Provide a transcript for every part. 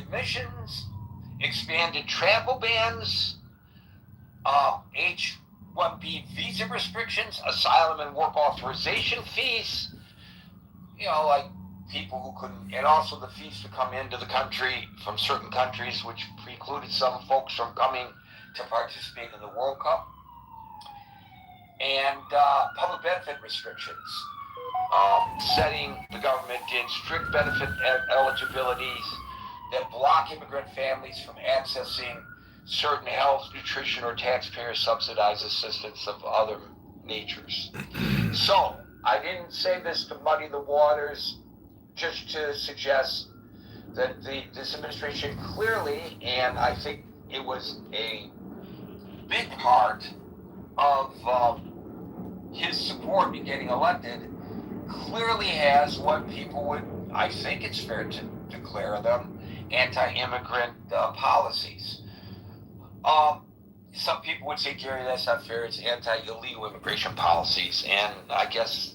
admissions, expanded travel bans, H-1B visa restrictions, asylum and work authorization fees, like people who couldn't, and also the fees to come into the country from certain countries, which precluded some folks from coming to participate in the World Cup, and public benefit restrictions. The government did strict benefit eligibilities that block immigrant families from accessing certain health, nutrition, or taxpayer subsidized assistance of other natures. So, I didn't say this to muddy the waters, just to suggest that this administration clearly, and I think it was a big part of his support in getting elected, clearly has what people would, I think it's fair to declare them, anti-immigrant policies. Some people would say, Gary, that's not fair, it's anti-illegal immigration policies, and I guess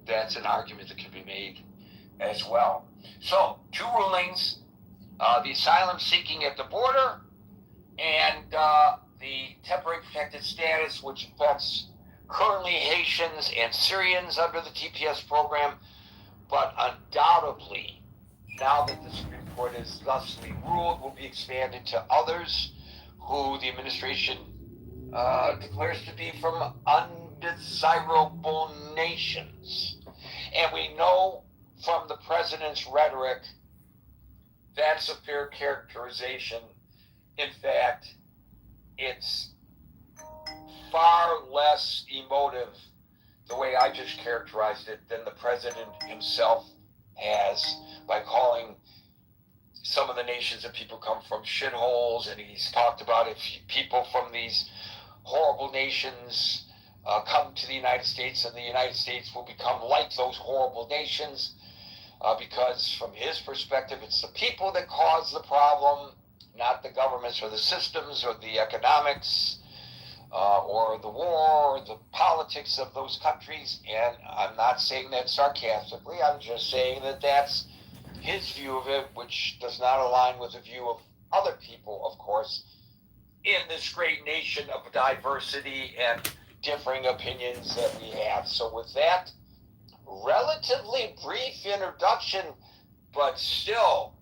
that's an argument that can be made as well. So, 2 rulings, the asylum seeking at the border, and the temporary protected status, which affects currently Haitians and Syrians under the TPS program, but undoubtedly, now that the Supreme Court has thusly ruled, will be expanded to others who the administration declares to be from undesirable nations. And we know from the president's rhetoric that's a fair characterization. In fact, it's far less emotive, the way I just characterized it, than the president himself has, by calling some of the nations that people come from shitholes, and he's talked about if people from these horrible nations come to the United States, and the United States will become like those horrible nations, because from his perspective, it's the people that cause the problem, not the governments or the systems or the economics or the war or the politics of those countries. And I'm not saying that sarcastically, I'm just saying that that's his view of it, which does not align with the view of other people, of course, in this great nation of diversity and differing opinions that we have. So with that relatively brief introduction, but still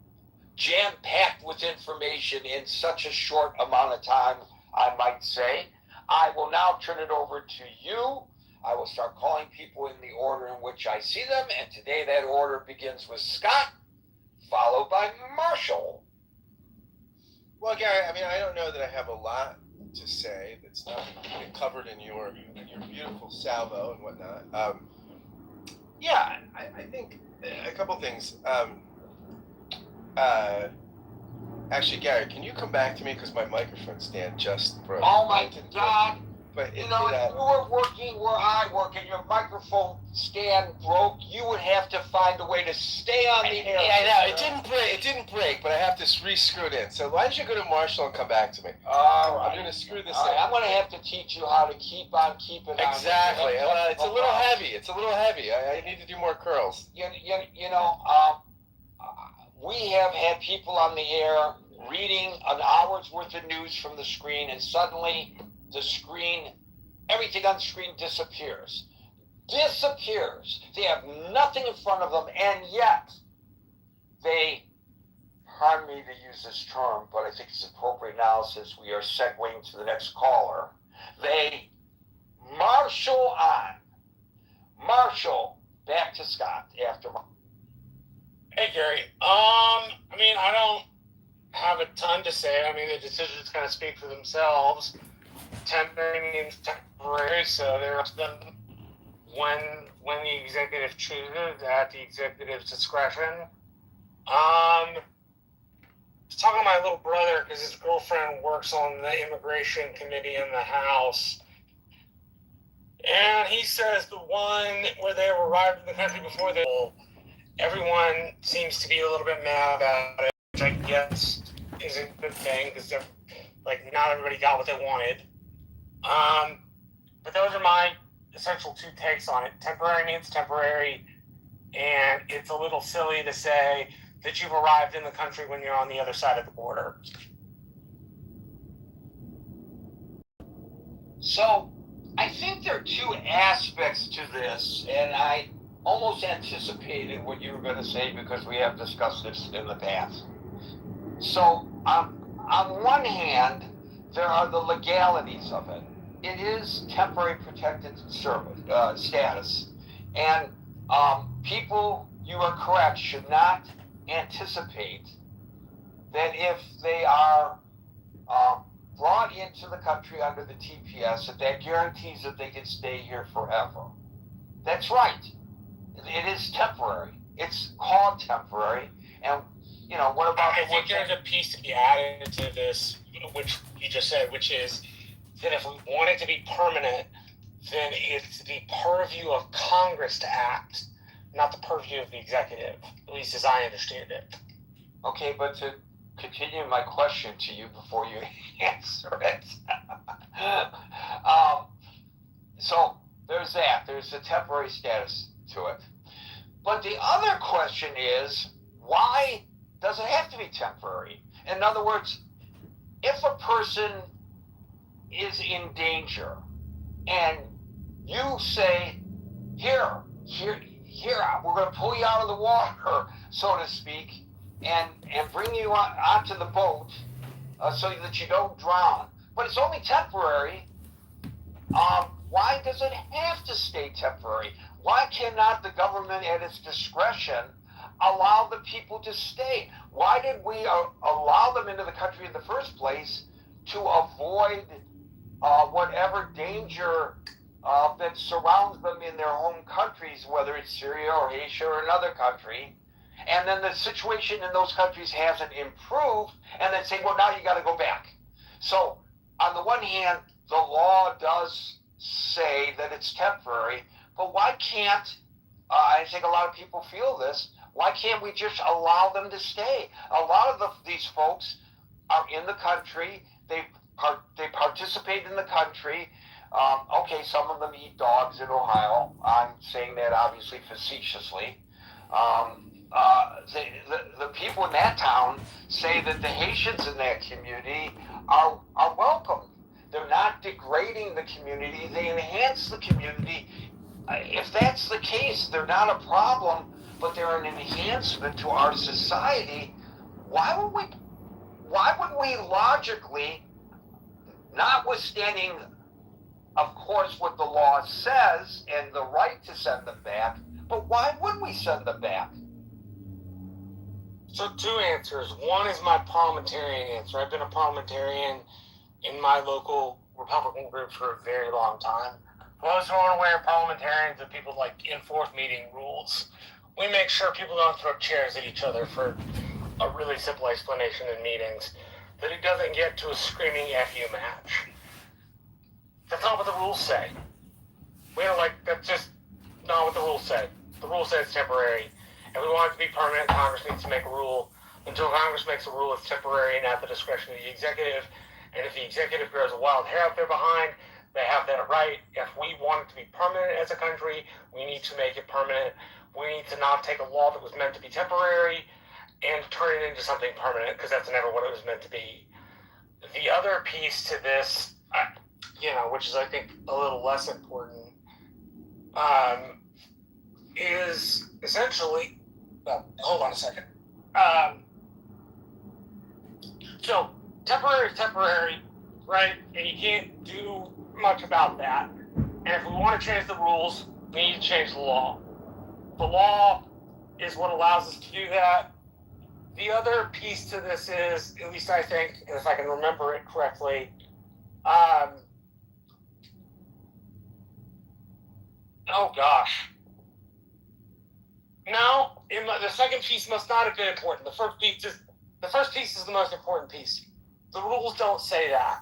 jam-packed with information in such a short amount of time, I might say, I will now turn it over to you. I will start calling people in the order in which I see them, and today that order begins with Scott, followed by Marshall. Well, Gary, I don't know that I have a lot to say that's not covered in your beautiful salvo and whatnot. I think a couple things. Actually, Gary, can you come back to me, because my microphone stand just broke. Oh my God! But if you were working where I work and your microphone stand broke, you would have to find a way to stay on the air. Yeah, I know. It didn't break, but I have to re-screw it in. So why don't you go to Marshall and come back to me? All right. I'm going to screw this in. I'm going to have to teach you how to keep on keeping on. Exactly. It's a little heavy. I need to do more curls. We have had people on the air reading an hour's worth of news from the screen, and suddenly everything on the screen disappears. They have nothing in front of them, and yet they, pardon me to use this term, but I think it's appropriate now since we are segueing to the next caller, they marshal on. Marshall, back to Scott after. Hey, Gary. I don't have a ton to say. The decisions kind of speak for themselves. Temporary means temporary, so there's them when the executive chooses at the executive's discretion. I was talking to my little brother because his girlfriend works on the immigration committee in the House. And he says the one where they arrived in the country before everyone seems to be a little bit mad about it, which I guess is a good thing because not everybody got what they wanted. But those are my essential 2 takes on it. Temporary means temporary, and it's a little silly to say that you've arrived in the country when you're on the other side of the border. So I think there are two aspects to this, and I almost anticipated what you were going to say because we have discussed this in the past. So on one hand, there are the legalities of it. It is temporary protected status, and people, you are correct, should not anticipate that if they are brought into the country under the TPS, that guarantees that they can stay here forever. That's right. It is temporary. It's called temporary. And, you know, what about... I think there's a piece to be added to this, which you just said, which is that if we want it to be permanent, then it's the purview of Congress to act, not the purview of the executive, at least as I understand it. Okay, but to continue my question to you before you answer it. So there's that. There's a temporary status to it. But the other question is, why does it have to be temporary? In other words, if a person is in danger and you say, here, we're going to pull you out of the water, so to speak, and bring you onto the boat so that you don't drown. But it's only temporary. Why does it have to stay temporary? Why cannot the government at its discretion allow the people to stay? Why did we allow them into the country in the first place to avoid whatever danger that surrounds them in their home countries, whether it's Syria or Haiti or another country? And then the situation in those countries hasn't improved, and then say, well, now you got to go back. So on the one hand, the law does say that it's temporary, but why can't, I think a lot of people feel this, why can't we just allow them to stay? A lot of these folks are in the country, they participate in the country. Okay, some of them eat dogs in Ohio. I'm saying that obviously facetiously. The people in that town say that the Haitians in that community are welcome. They're not degrading the community, they enhance the community. If that's the case, they're not a problem, but they're an enhancement to our society. Why would we logically, notwithstanding, of course, what the law says and the right to send them back, but why would we send them back? So two answers. One is my parliamentarian answer. I've been a parliamentarian in my local Republican group for a very long time. For those who aren't aware, parliamentarians are people like enforce meeting rules. We make sure people don't throw chairs at each other for a really simple explanation in meetings, that it doesn't get to a screaming FU match. That's not what the rules say. We don't that's just not what the rules say. The rule says temporary. And we want it to be permanent. Congress needs to make a rule. Until Congress makes a rule, it's temporary and at the discretion of the executive. And if the executive grows a wild hair out there behind, they have that right. If we want it to be permanent as a country, we need to make it permanent. We need to not take a law that was meant to be temporary and turn it into something permanent, because that's never what it was meant to be. The other piece to this, which is I think a little less important, is essentially, well, hold on a second. So temporary is temporary, right? And you can't do much about that. And if we want to change the rules, we need to change the law. The law is what allows us to do that. The other piece to this is, at least I think, and if I can remember it correctly, oh gosh. No, the second piece must not have been important. The first piece is the most important piece. The rules don't say that.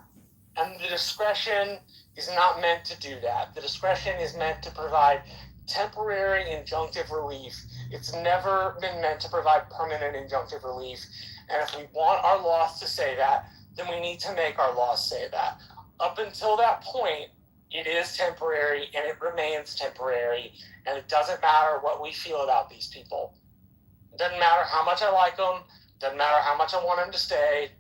And the discretion is not meant to do that. The discretion is meant to provide temporary injunctive relief. It's never been meant to provide permanent injunctive relief. And if we want our laws to say that, then we need to make our laws say that. Up until that point, it is temporary and it remains temporary. And it doesn't matter what we feel about these people. Doesn't matter how much I like them. Doesn't matter how much I want them to stay.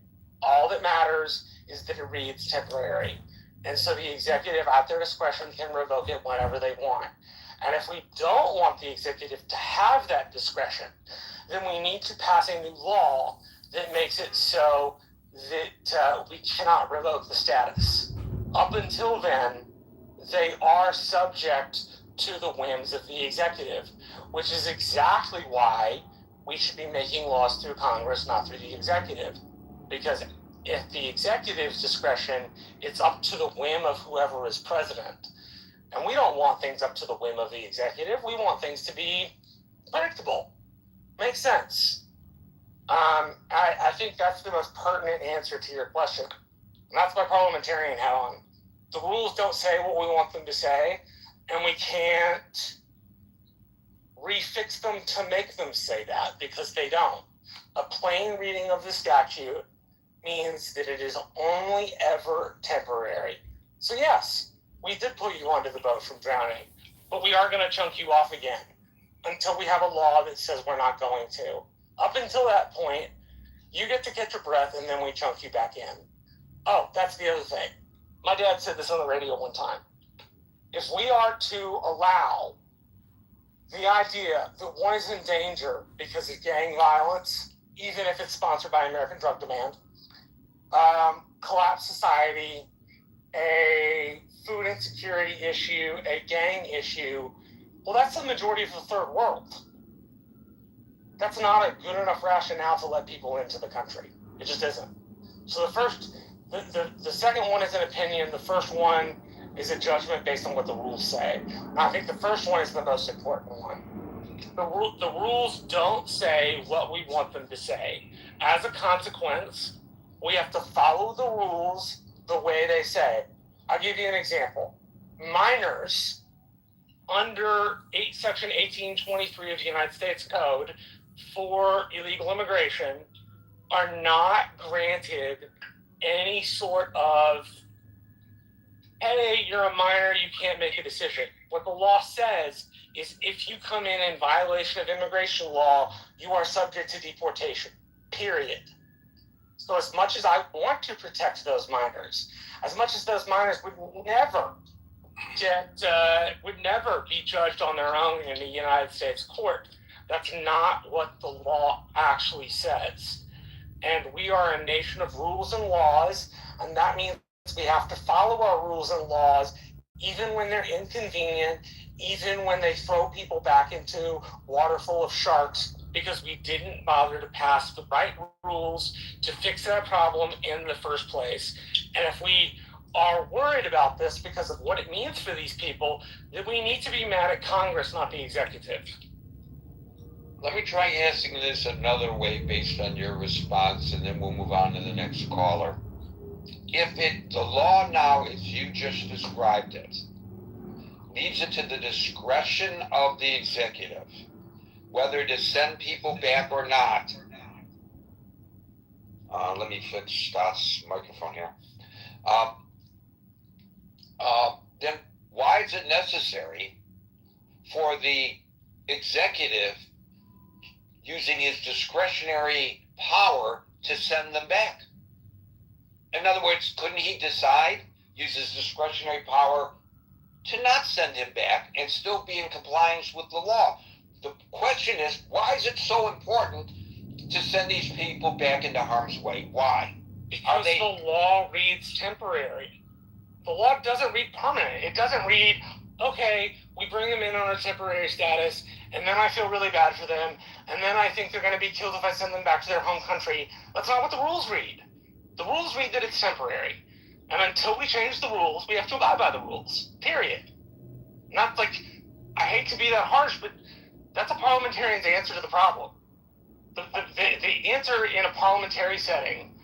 All that matters is that it reads temporary. And so the executive, at their discretion, can revoke it whenever they want. And if we don't want the executive to have that discretion, then we need to pass a new law that makes it so that we cannot revoke the status. Up until then, they are subject to the whims of the executive, which is exactly why we should be making laws through Congress, not through the executive. Because if the executive's discretion, it's up to the whim of whoever is president. And we don't want things up to the whim of the executive. We want things to be predictable. Makes sense. I think that's the most pertinent answer to your question. And that's my parliamentarian hat on. The rules don't say what we want them to say, and we can't refix them to make them say that, because they don't. A plain reading of the statute means that it is only ever temporary. So yes, we did put you onto the boat from drowning, but we are going to chunk you off again until we have a law that says we're not going to. Up until that point, you get to catch your breath, and then we chunk you back in. Oh, that's the other thing. My dad said this on the radio one time. If we are to allow the idea that one is in danger because of gang violence, even if it's sponsored by American Drug Demand, collapsed society, a food insecurity issue, a gang issue, well, that's the majority of the third world. That's not a good enough rationale to let people into the country. It just isn't. So the second one is an opinion. The first one is a judgment based on what the rules say. And I think the first one is the most important one. The rules don't say what we want them to say. As a consequence, we have to follow the rules the way they say. I'll give you an example. Minors under Section 1823 of the United States Code for illegal immigration are not granted any sort of, hey, you're a minor, you can't make a decision. What the law says is if you come in violation of immigration law, you are subject to deportation, period. So as much as I want to protect those minors, as much as those minors would never be judged on their own in the United States court, that's not what the law actually says. And we are a nation of rules and laws, and that means we have to follow our rules and laws even when they're inconvenient, even when they throw people back into water full of sharks because we didn't bother to pass the right rules to fix that problem in the first place. And if we are worried about this because of what it means for these people, then we need to be mad at Congress, not the executive. Let me try asking this another way based on your response, and then we'll move on to the next caller. If the law now, as you just described it, leaves it to the discretion of the executive whether to send people back or not. Let me fix Scott's microphone here. Then why is it necessary for the executive using his discretionary power to send them back? In other words, couldn't he decide, use his discretionary power to not send him back and still be in compliance with the law? The question is, why is it so important to send these people back into harm's way? Why? Because the law reads temporary. The law doesn't read permanent. It doesn't read, okay, we bring them in on a temporary status, and then I feel really bad for them, and then I think they're going to be killed if I send them back to their home country. That's not what the rules read. The rules read that it's temporary. And until we change the rules, we have to abide by the rules, period. Not like, I hate to be that harsh, but that's a parliamentarian's answer to the problem. The answer in a parliamentary setting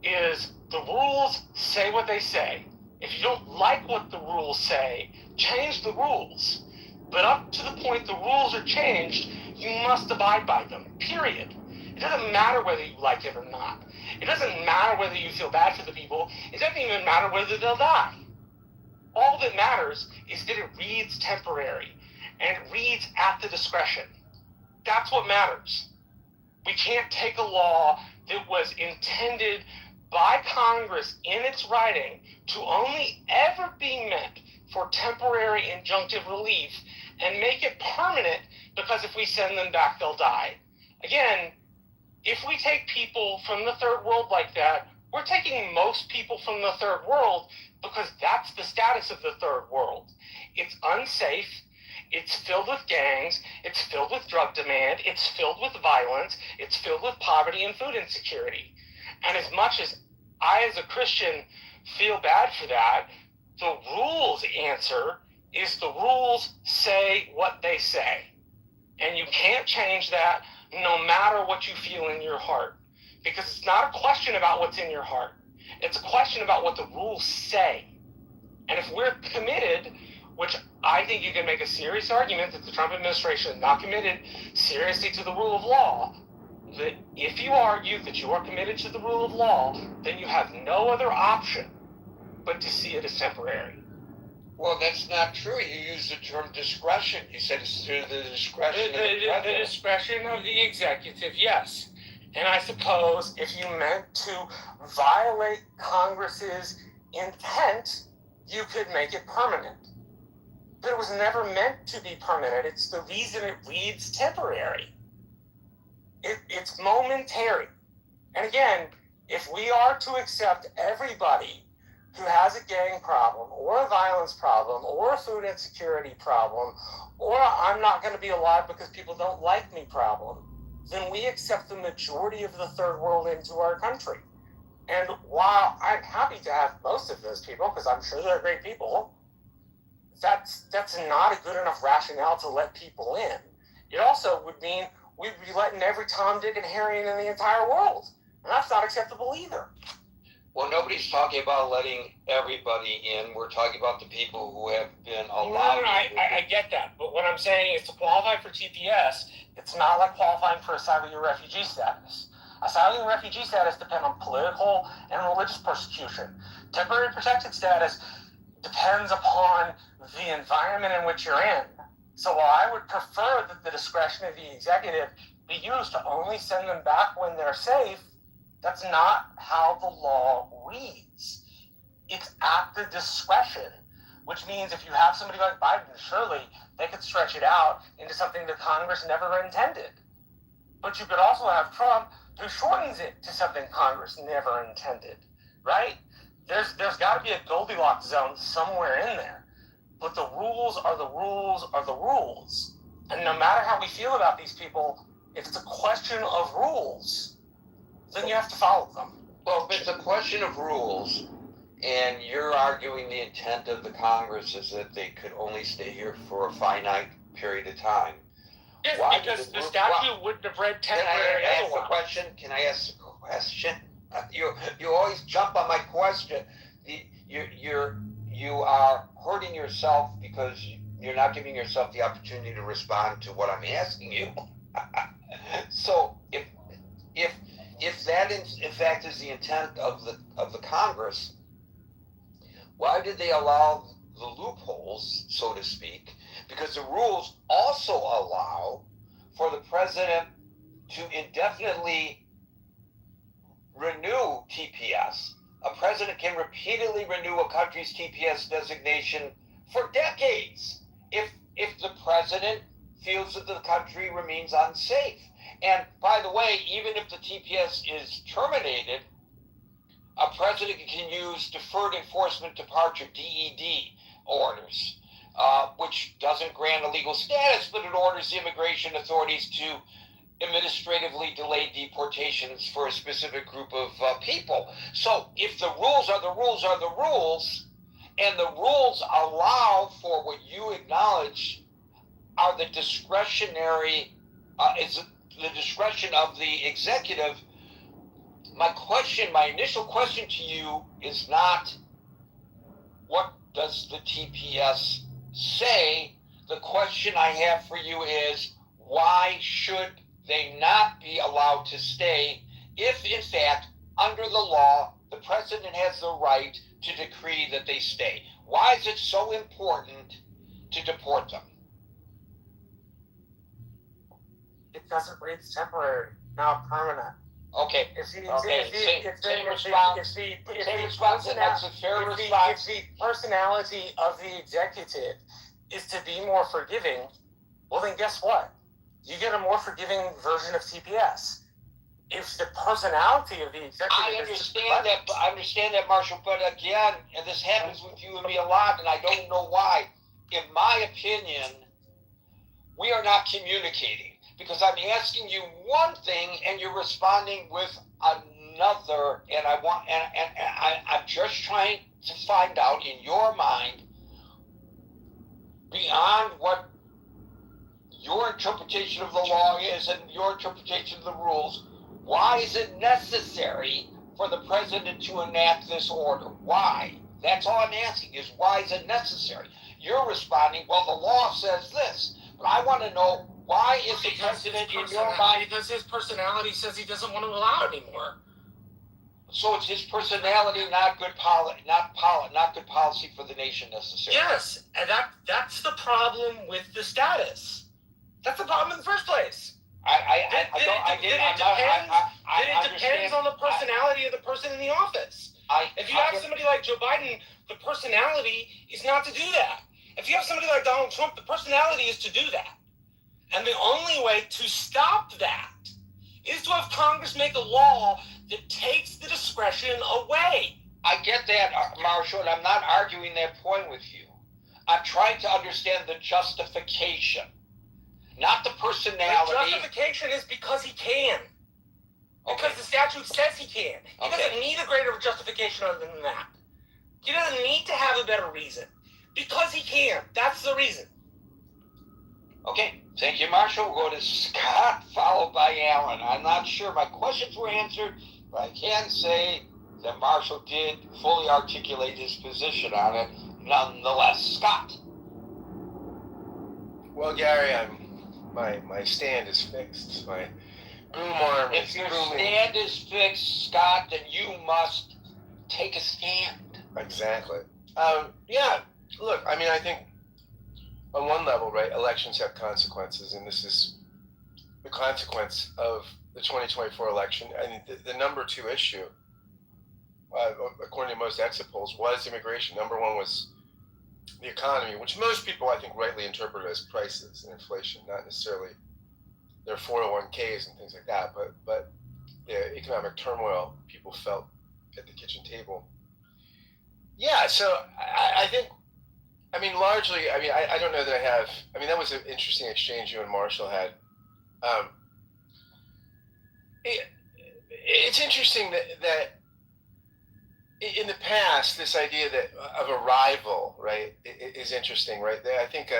is the rules say what they say. If you don't like what the rules say, change the rules. But up to the point the rules are changed, you must abide by them, period. It doesn't matter whether you like it or not. It doesn't matter whether you feel bad for the people. It doesn't even matter whether they'll die. All that matters is that it reads temporary, and it reads at the discretion. That's what matters. We can't take a law that was intended by Congress in its writing to only ever be meant for temporary injunctive relief and make it permanent, because if we send them back, they'll die. Again, if we take people from the third world like that, we're taking most people from the third world because that's the status of the third world. It's unsafe. It's filled with gangs. It's filled with drug demand. It's filled with violence. It's filled with poverty and food insecurity. And as much as I, as a Christian, feel bad for that, the rules answer is the rules say what they say. And you can't change that no matter what you feel in your heart. Because it's not a question about what's in your heart. It's a question about what the rules say. And if we're committed, which I think you can make a serious argument that the Trump administration is not committed seriously to the rule of law, that if you argue that you are committed to the rule of law, then you have no other option but to see it as temporary. Well, that's not true. You used the term discretion. You said it's through the discretion of the president. The discretion of the executive, yes. And I suppose if you meant to violate Congress's intent, you could make it permanent. But it was never meant to be permanent. It's the reason it reads temporary. It's momentary. And again, if we are to accept everybody who has a gang problem or a violence problem or a food insecurity problem or I'm not going to be alive because people don't like me problem, then we accept the majority of the third world into our country. And while I'm happy to have most of those people, because I'm sure they're great people, that's not a good enough rationale to let people in. It also would mean we'd be letting every Tom, Dick, and Harry in the entire world. And that's not acceptable either. Well, nobody's talking about letting everybody in. We're talking about the people who have been allowed. No, I get that. But what I'm saying is to qualify for TPS, it's not like qualifying for asylum or refugee status. Asylum and refugee status depend on political and religious persecution. Temporary protected status depends upon the environment in which you're in. So while I would prefer that the discretion of the executive be used to only send them back when they're safe, that's not how the law reads. It's at the discretion, which means if you have somebody like Biden, surely they could stretch it out into something that Congress never intended. But you could also have Trump, who shortens it to something Congress never intended, right? There's got to be a Goldilocks zone somewhere in there. But the rules are the rules are the rules. And no matter how we feel about these people, if it's a question of rules, then you have to follow them. Well, if it's a question of rules, and you're arguing the intent of the Congress is that they could only stay here for a finite period of time. Yes, Why because the statute wouldn't have read temporary Can I ask otherwise. a question? Can I ask a question? You always jump on my question. You are hurting yourself because you're not giving yourself the opportunity to respond to what I'm asking you. So if that in fact is the intent of the Congress, why did they allow the loopholes, so to speak? Because the rules also allow for the president to indefinitely renew TPS. A president can repeatedly renew a country's TPS designation for decades if the president feels that the country remains unsafe. And by the way, even if the TPS is terminated, a president can use deferred enforcement departure, DED, orders, which doesn't grant a legal status, but it orders the immigration authorities to administratively delay deportations for a specific group of people. So if the rules are the rules are the rules, and the rules allow for what you acknowledge are the discretionary, is the discretion of the executive, my initial question to you is not what does the TPS say? The question I have for you is why should they not be allowed to stay if, in fact, under the law, the president has the right to decree that they stay? Why is it so important to deport them? It doesn't read temporary. not permanent. Okay. Same response. Same response, and that's a fair response. If the personality of the executive is to be more forgiving, well then guess what? You get a more forgiving version of TPS. If the personality of the executive I understand that, Marshall, but again, and this happens with you and me a lot, and I don't know why. In my opinion, we are not communicating because I'm asking you one thing and you're responding with another, and I'm just trying to find out in your mind, beyond what your interpretation of the law is and your interpretation of the rules, why is it necessary for the president to enact this order? Why? That's all I'm asking is why is it necessary? You're responding, well, the law says this. But I want to know, why is the president in your mind? Because his personality says he doesn't want to allow it anymore. So it's his personality, not good policy for the nation necessarily. Yes, and that's the problem with the status. That's the problem in the first place. It depends on the personality of the person in the office. If you have somebody like Joe Biden, the personality is not to do that. If you have somebody like Donald Trump, the personality is to do that. And the only way to stop that is to have Congress make a law that takes the discretion away. I get that, Marshall, and I'm not arguing that point with you. I'm trying to understand the justification, not the personality. The justification is because he can. Because the statute says he can. He doesn't need a greater justification other than that. He doesn't need to have a better reason. Because he can. That's the reason. Okay, thank you, Marshall. We'll go to Scott, followed by Alan. I'm not sure my questions were answered, but I can say that Marshall did fully articulate his position on it nonetheless. Scott. Well, Gary, my stand is fixed. My boom arm is If your booming. stand is fixed, Scott, then you must take a stand. Exactly. Yeah, look, I mean, I think on one level, right, elections have consequences, and this is the consequence of the 2024 election. I mean, the number two issue, according to most exit polls, was immigration. Number one was the economy, which most people, I think, rightly interpret as prices and inflation, not necessarily their 401ks and things like that, but the economic turmoil people felt at the kitchen table. Yeah, so I think, I mean, largely, I mean, I don't know that I have, I mean, that was an interesting exchange you and Marshall had. It's interesting that in the past, this idea of arrival, right, is interesting, right? I think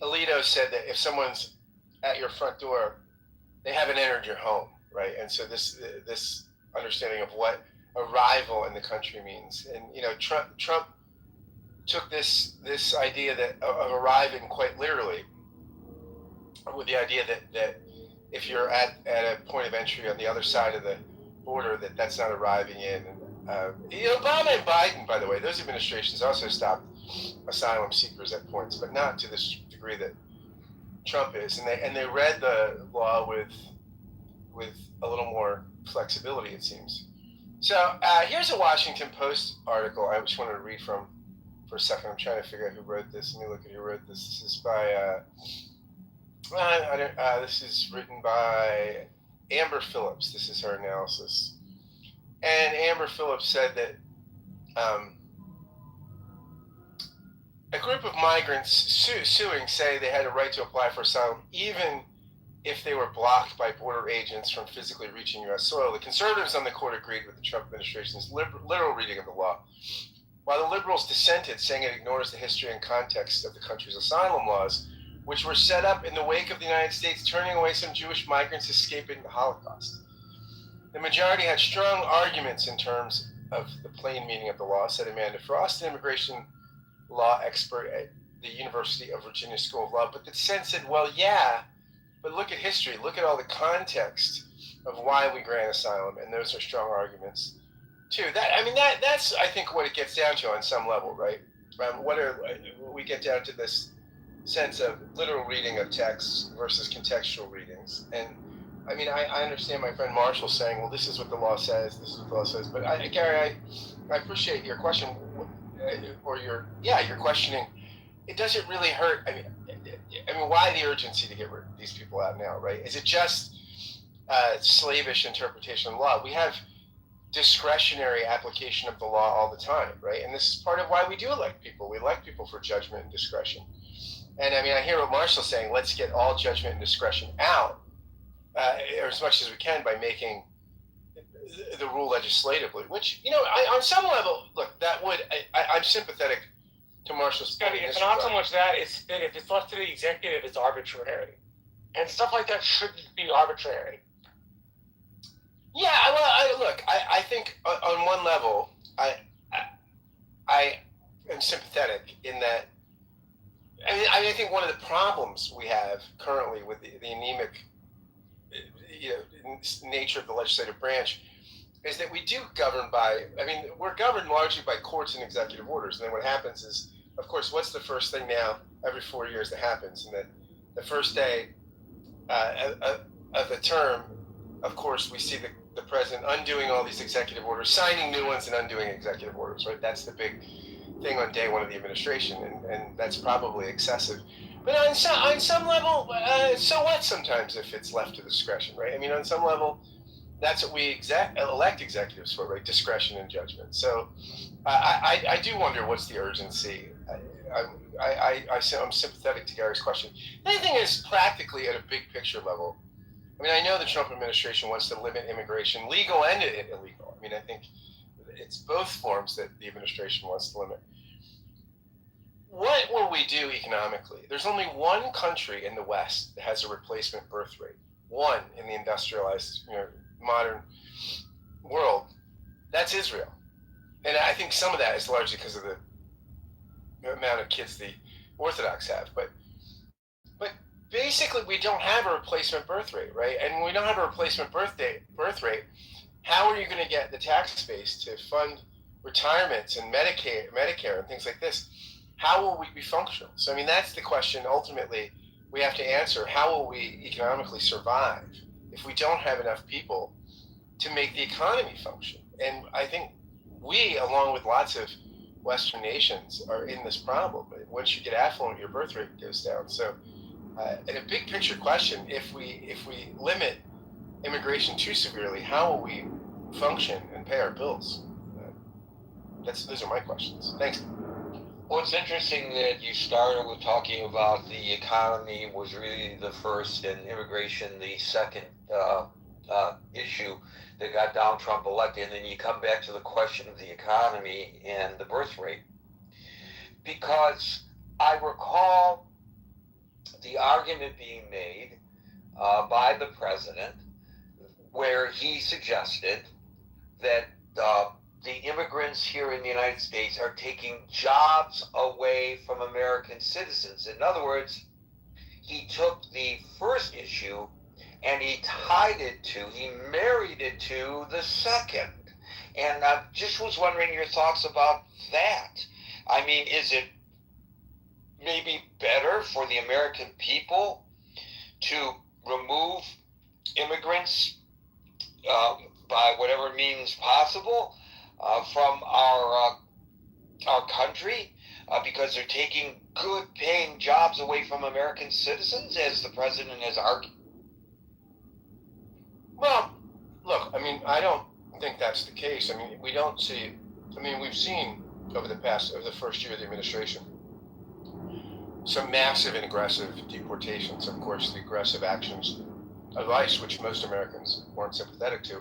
Alito said that if someone's at your front door, they haven't entered your home, right? And so this understanding of what arrival in the country means, and you know, Trump took this idea of arriving quite literally, with the idea that if you're at a point of entry on the other side of the border, that's not arriving in. Obama and Biden, by the way, those administrations also stopped asylum seekers at points, but not to this degree that Trump is. And they read the law with a little more flexibility, it seems. So here's a Washington Post article I just wanted to read from for a second. I'm trying to figure out who wrote this. Let me look at who wrote this. This is by this is written by Amber Phillips. This is her analysis. And Amber Phillips said that a group of migrants suing say they had a right to apply for asylum even if they were blocked by border agents from physically reaching U.S. soil. The conservatives on the court agreed with the Trump administration's literal reading of the law, while the liberals dissented, saying it ignores the history and context of the country's asylum laws, which were set up in the wake of the United States turning away some Jewish migrants escaping the Holocaust. The majority had strong arguments in terms of the plain meaning of the law, said Amanda Frost, an immigration law expert at the University of Virginia School of Law. But the dissent said, well, yeah, but look at history. Look at all the context of why we grant asylum, and those are strong arguments too. That's I think what it gets down to on some level, right? We get down to this sense of literal reading of texts versus contextual readings, and I mean, I understand my friend Marshall saying, well, this is what the law says, this is what the law says. But Gary, I appreciate your question, or your questioning. It doesn't really hurt. I mean, why the urgency to get these people out now, right? Is it just slavish interpretation of the law? We have discretionary application of the law all the time, right? And this is part of why we do elect people. We elect people for judgment and discretion. And I mean, I hear what Marshall's saying, let's get all judgment and discretion out, or as much as we can, by making the rule legislatively, which, on some level, look, that would, I'm sympathetic to Marshall's point. It's not so much that, it's that if it's left to the executive, it's arbitrary. And stuff like that shouldn't be arbitrary. Yeah, well, I think on one level, I am sympathetic in that. I think one of the problems we have currently with the anemic, nature of the legislative branch is that we do govern by. I mean, we're governed largely by courts and executive orders. And then what happens is, of course, what's the first thing now every 4 years that happens? And then the first day of the term, of course, we see the president undoing all these executive orders, signing new ones and undoing executive orders, right? That's the big thing on day one of the administration, and that's probably excessive. But on some level, so what sometimes if it's left to discretion, right? I mean, on some level, that's what we elect executives for, right? Discretion and judgment. So I do wonder what's the urgency. I'm sympathetic to Gary's question. The other thing is, practically at a big picture level, I mean, I know the Trump administration wants to limit immigration, legal and illegal. I mean, I think it's both forms that the administration wants to limit. What will we do economically? There's only one country in the West that has a replacement birth rate. One in the industrialized, modern world. That's Israel. And I think some of that is largely because of the amount of kids the Orthodox have. But basically, we don't have a replacement birth rate, right? And when we don't have a replacement birth rate, how are you going to get the tax base to fund retirements and Medicare and things like this? How will we be functional? So, I mean, that's the question ultimately we have to answer. How will we economically survive if we don't have enough people to make the economy function? And I think we, along with lots of Western nations, are in this problem. Once you get affluent, your birth rate goes down. So, and a big picture question, if we limit immigration too severely, how will we function and pay our bills? Those are my questions. Thanks. Well, it's interesting that you started with talking about the economy was really the first and immigration the second issue that got Donald Trump elected, and then you come back to the question of the economy and the birth rate. Because I recall the argument being made by the president where he suggested that the immigrants here in the United States are taking jobs away from American citizens. In other words, he took the first issue and he married it to the second. And I just was wondering your thoughts about that. I mean, is it maybe better for the American people to remove immigrants by whatever means possible from our country because they're taking good paying jobs away from American citizens, as the president has argued? Well, look, I mean, I don't think that's the case. I mean, we've seen over the first year of the administration, some massive and aggressive deportations. Of course, the aggressive actions of ICE, which most Americans weren't sympathetic to,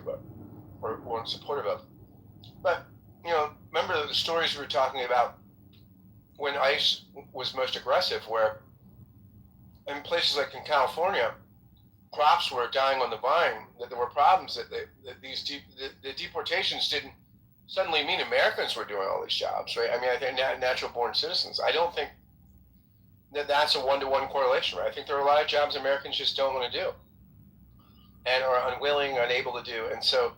or weren't supportive of. But, remember the stories we were talking about when ICE was most aggressive, where in places like in California, crops were dying on the vine, that there were problems, that the deportations didn't suddenly mean Americans were doing all these jobs, right? I mean, I think natural-born citizens. I don't think that's a one-to-one correlation, right? I think there are a lot of jobs Americans just don't want to do and are unwilling, unable to do. And so,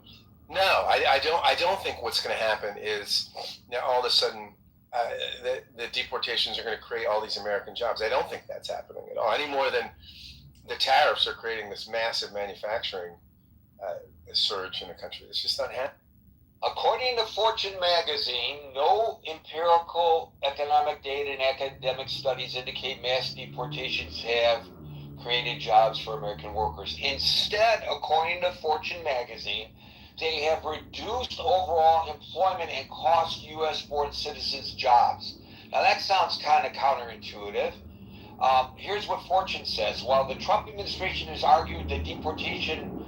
no, I don't think what's going to happen is now all of a sudden the deportations are going to create all these American jobs. I don't think that's happening at all, any more than the tariffs are creating this massive manufacturing surge in the country. It's just not happening. According to Fortune magazine, no empirical economic data and academic studies indicate mass deportations have created jobs for American workers. Instead, according to Fortune magazine, they have reduced overall employment and cost U.S.-born citizens jobs. Now that sounds kind of counterintuitive. Here's what Fortune says. While the Trump administration has argued that deportation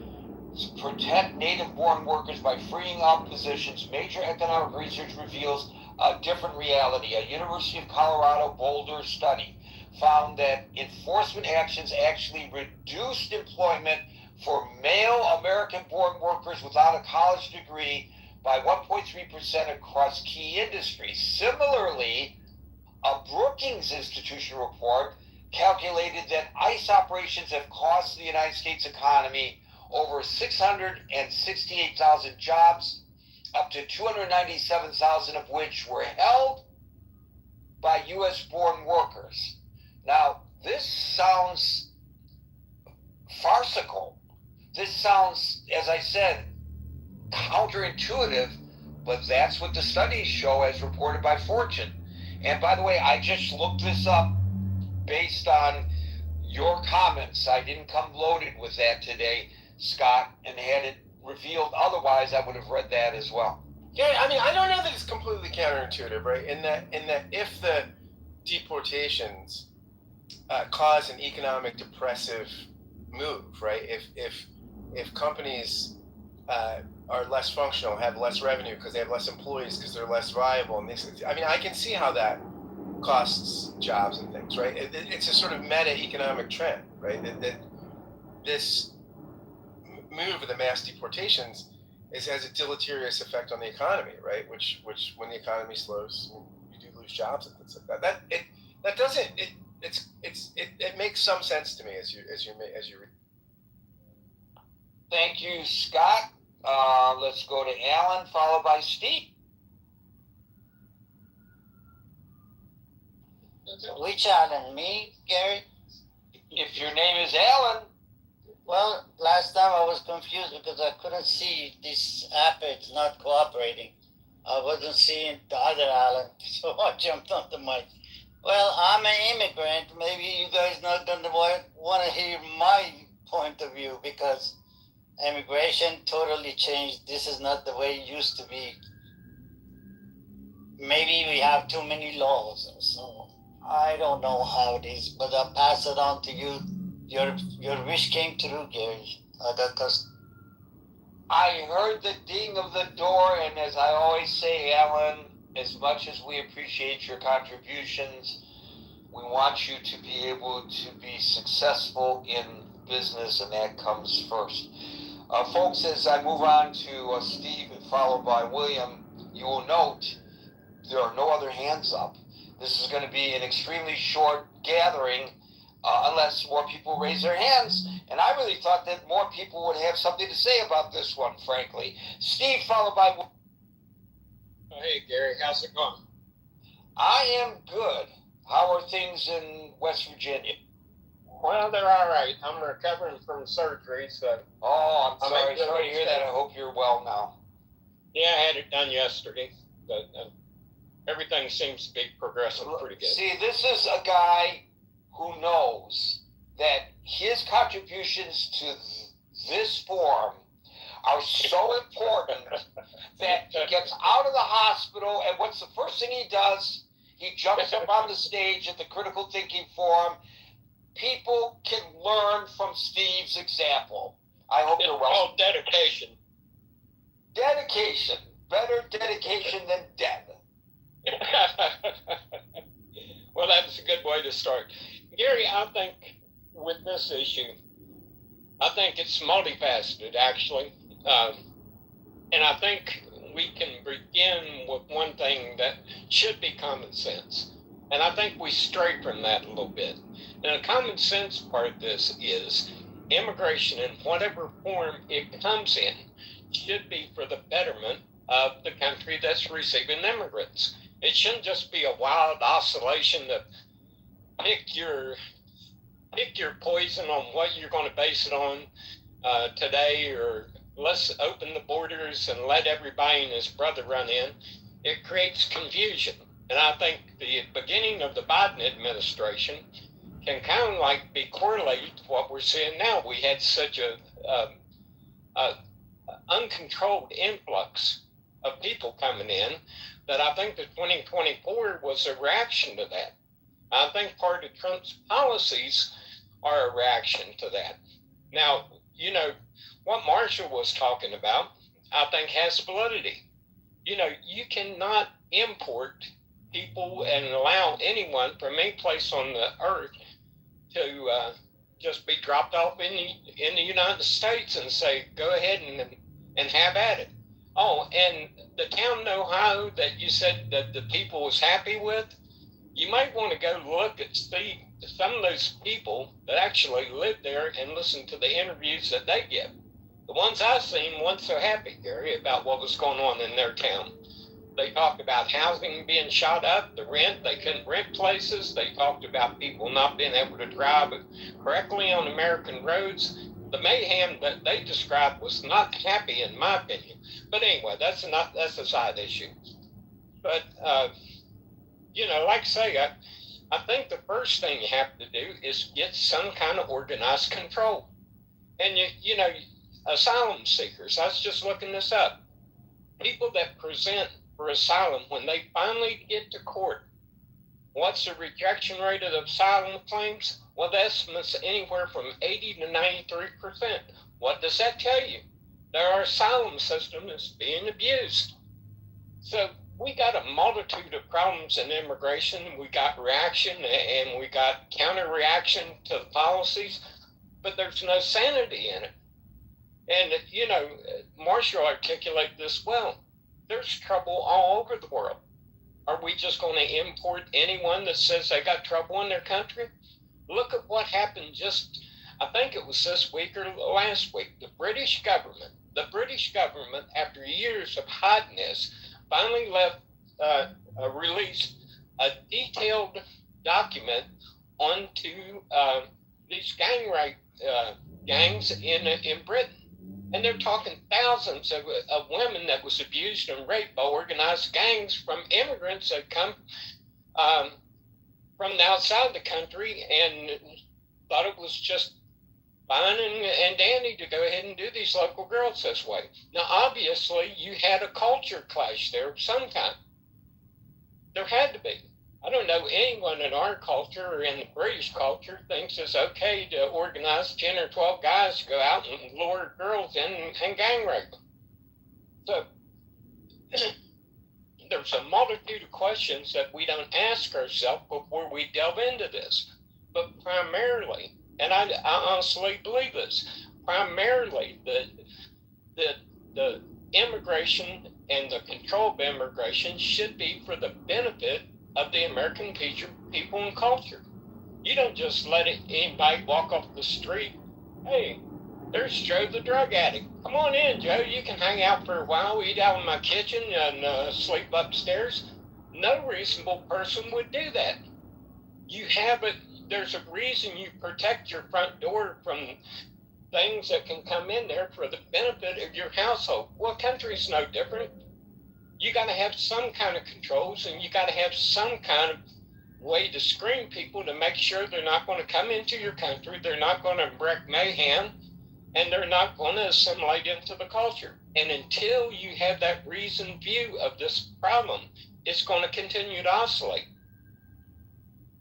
protect native-born workers by freeing up positions, major economic research reveals a different reality. A University of Colorado Boulder study found that enforcement actions actually reduced employment for male American-born workers without a college degree by 1.3% across key industries. Similarly, a Brookings Institution report calculated that ICE operations have cost the United States economy over 668,000 jobs, up to 297,000 of which were held by U.S.-born workers. Now, this sounds farcical. This sounds, as I said, counterintuitive, but that's what the studies show as reported by Fortune. And by the way, I just looked this up based on your comments. I didn't come loaded with that today, Scott, and had it revealed otherwise, I would have read that as well. Yeah, I mean, I don't know that it's completely counterintuitive, right? In that if the deportations cause an economic depressive move, right? If companies are less functional, have less revenue because they have less employees because they're less viable, and I mean, I can see how that costs jobs and things, right? It's a sort of meta-economic trend, right? That this move of the mass deportations has a deleterious effect on the economy, right? Which when the economy slows, you do lose jobs and things like that. It makes some sense to me as you read. Thank you, Scott. Let's go to Alan, followed by Steve. Which Alan? Me, Gary? If your name is Alan. Well, last time I was confused because I couldn't see this app. It's not cooperating. I wasn't seeing the other Alan, so I jumped on the mic. Well, I'm an immigrant. Maybe you guys not gonna want to hear my point of view because immigration totally changed. This is not the way it used to be. Maybe we have too many laws, so I don't know how it is, but I'll pass it on to you. Your wish came true, Gary. I heard the ding of the door, and as I always say, Alan, as much as we appreciate your contributions, we want you to be able to be successful in business, and that comes first. Folks, as I move on to Steve and followed by William, you will note there are no other hands up. This is going to be an extremely short gathering unless more people raise their hands. And I really thought that more people would have something to say about this one, frankly. Steve, followed by... Hey, Gary, how's it going? I am good. How are things in West Virginia? Well, they're all right. I'm recovering from surgery, so... Oh, I'm sorry to hear that. I hope you're well now. Yeah, I had it done yesterday, but everything seems to be progressing pretty good. See, this is a guy who knows that his contributions to this forum are so important that he gets out of the hospital, and what's the first thing he does? He jumps up on the stage at the Critical Thinking Forum. People can learn from Steve's example. I hope you're well. It's called dedication. Dedication. Better dedication than dead. Well, that's a good way to start. Gary, I think with this issue, I think it's multifaceted, actually. And I think we can begin with one thing that should be common sense. And I think we stray from that a little bit. And the common sense part of this is immigration in whatever form it comes in should be for the betterment of the country that's receiving immigrants. It shouldn't just be a wild oscillation to pick your pick your poison on what you're going to base it on today, or let's open the borders and let everybody and his brother run in. It creates confusion. And I think the beginning of the Biden administration can kind of like be correlated to what we're seeing now. We had such a uncontrolled influx of people coming in that I think that 2024 was a reaction to that. I think part of Trump's policies are a reaction to that. Now, you know, what Marshall was talking about, I think has validity. You know, you cannot import people and allow anyone from any place on the earth to just be dropped off in the United States and say, go ahead and have at it. Oh, and the town in Ohio that you said that the people was happy with, you might want to go look at see some of those people that actually live there and listen to the interviews that they give. The ones I've seen weren't so happy, Gary, about what was going on in their town. They talked about housing being shot up, the rent, they couldn't rent places. They talked about people not being able to drive correctly on American roads. The mayhem that they described was not happy, in my opinion. But anyway, that's a side issue. But, you know, like I say, I think the first thing you have to do is get some kind of organized control. And, you know, asylum seekers, I was just looking this up. People that present for asylum, when they finally get to court, what's the rejection rate of the asylum claims? Well, the estimate's anywhere from 80 to 93%. What does that tell you? Our asylum system is being abused. So we got a multitude of problems in immigration. We got reaction and we got counter reaction to the policies, but there's no sanity in it. And, you know, Marshall articulated this well. There's trouble all over the world. Are we just going to import anyone that says they got trouble in their country? Look at what happened just, I think it was this week or last week. The British government, after years of hiding this, finally released a detailed document onto these gang rape gangs in Britain. And they're talking thousands of women that was abused and raped by organized gangs from immigrants that come from the outside the country and thought it was just fine and dandy to go ahead and do these local girls this way. Now, obviously, you had a culture clash there of some kind. There had to be. I don't know anyone in our culture or in the British culture thinks it's okay to organize 10 or 12 guys to go out and lure girls in and gang rape them. So there's a multitude of questions that we don't ask ourselves before we delve into this. But primarily, and I honestly believe this, primarily the immigration and the control of immigration should be for the benefit of the American people and culture. You don't just let anybody walk off the street. Hey, there's Joe the drug addict. Come on in, Joe. You can hang out for a while, eat out in my kitchen, and sleep upstairs. No reasonable person would do that. You have it. There's a reason you protect your front door from things that can come in there for the benefit of your household. Well, country's no different. You got to have some kind of controls, and you got to have some kind of way to screen people to make sure they're not going to come into your country, they're not going to wreak mayhem, and they're not going to assimilate into the culture. And until you have that reasoned view of this problem, it's going to continue to oscillate.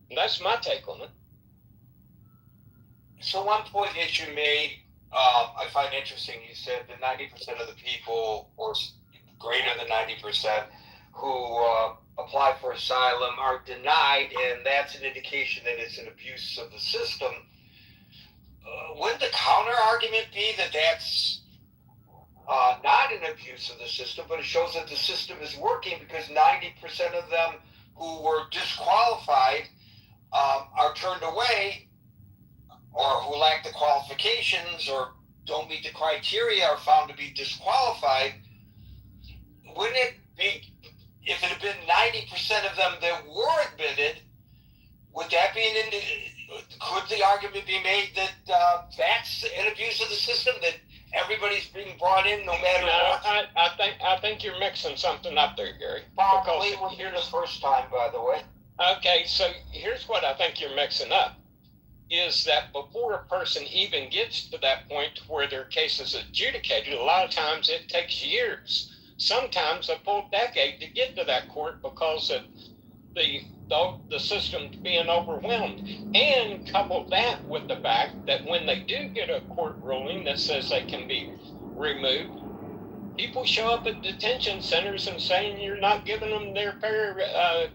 And that's my take on it. So one point that you made, I find interesting. You said that 90% of the people, or greater than 90%, who apply for asylum are denied, and that's an indication that it's an abuse of the system. Wouldn't the counter argument be that that's not an abuse of the system, but it shows that the system is working because 90% of them who were disqualified are turned away, or who lack the qualifications or don't meet the criteria are found to be disqualified? Wouldn't it be, if it had been 90% of them that were admitted, would that be could the argument be made that that's an abuse of the system, that everybody's being brought in no matter what? I think you're mixing something up there, Gary. Probably we're here the first time, by the way. Okay, so here's what I think you're mixing up, is that before a person even gets to that point where their case is adjudicated, a lot of times it takes years, sometimes a full decade to get to that court because of the system being overwhelmed. And couple that with the fact that when they do get a court ruling that says they can be removed, people show up at detention centers and saying you're not giving them their fair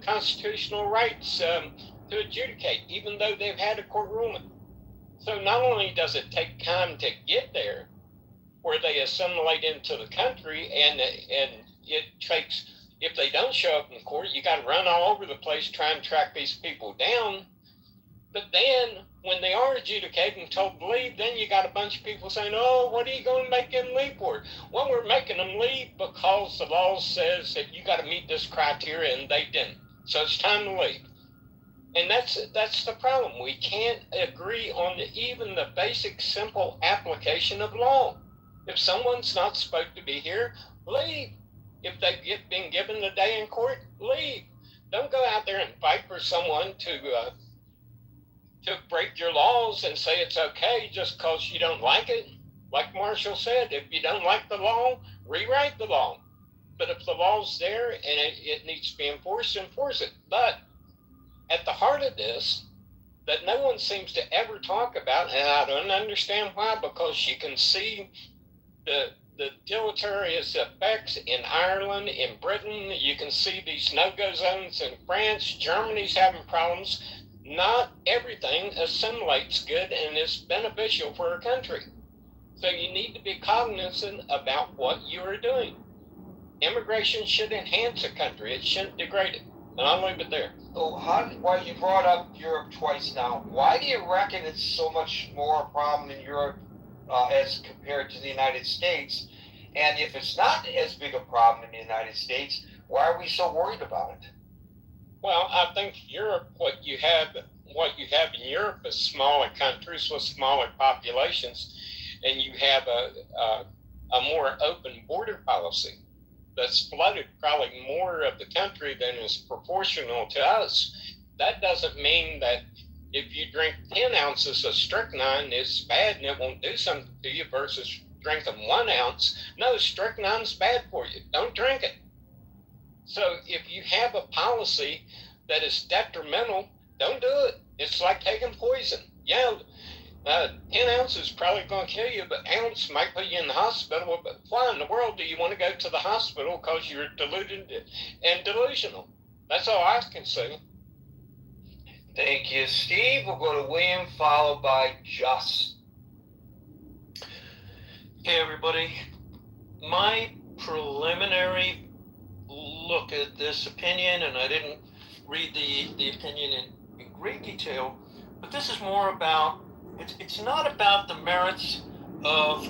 constitutional rights to adjudicate, even though they've had a court ruling. So not only does it take time to get there, where they assimilate into the country, and it takes, if they don't show up in court, you got to run all over the place trying to track these people down. But then when they are adjudicated and told to leave, then you got a bunch of people saying, oh, what are you going to make them leave for? Well, we're making them leave because the law says that you got to meet this criteria, and they didn't. So it's time to leave. And that's the problem. We can't agree on even the basic, simple application of law. If someone's not supposed to be here, leave. If they've been given the day in court, leave. Don't go out there and fight for someone to break your laws and say it's okay just because you don't like it. Like Marshall said, if you don't like the law, rewrite the law. But if the law's there and it needs to be enforced, enforce it. But at the heart of this, that no one seems to ever talk about, and I don't understand why, because you can see the deleterious effects in Ireland, in Britain. You can see these no-go zones in France. Germany's having problems. Not everything assimilates good and is beneficial for a country. So you need to be cognizant about what you are doing. Immigration should enhance a country. It shouldn't degrade it. And I'll leave it there. So well, you brought up Europe twice now. Why do you reckon it's so much more a problem in Europe as compared to the United States? And if it's not as big a problem in the United States, why are we so worried about it? Well, I think Europe, what you have in Europe is smaller countries with smaller populations, and you have a more open border policy that's flooded probably more of the country than is proportional to us. That doesn't mean that if you drink 10 ounces of strychnine, it's bad and it won't do something to you versus drinking 1 ounce. No, strychnine's bad for you. Don't drink it. So if you have a policy that is detrimental, don't do it. It's like taking poison. Yeah, 10 ounces is probably going to kill you, but ounce might put you in the hospital. But why in the world do you want to go to the hospital? Because you're deluded and delusional. That's all I can say. Thank you, Steve. We'll go to William, followed by Just. Hey, everybody. My preliminary look at this opinion, and I didn't read the opinion in great detail, but this is more about, it's not about the merits of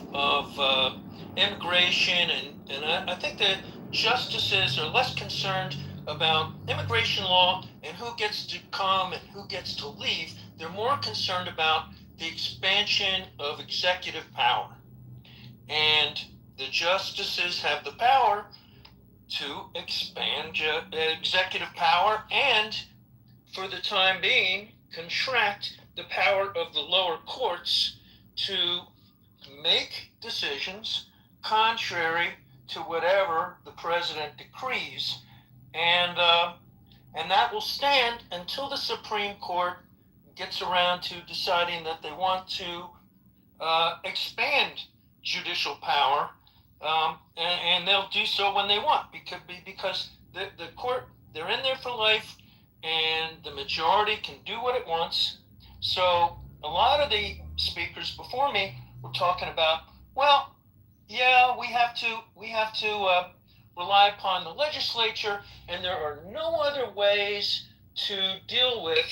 immigration, and I think that justices are less concerned about immigration law and who gets to come and who gets to leave. They're more concerned about the expansion of executive power. And the justices have the power to expand executive power and, for the time being, contract the power of the lower courts to make decisions contrary to whatever the president decrees. And that will stand until the Supreme Court gets around to deciding that they want to expand judicial power, and they'll do so when they want, because the court, they're in there for life, and the majority can do what it wants. So a lot of the speakers before me were talking about, well, yeah, we have to rely upon the legislature, and there are no other ways to deal with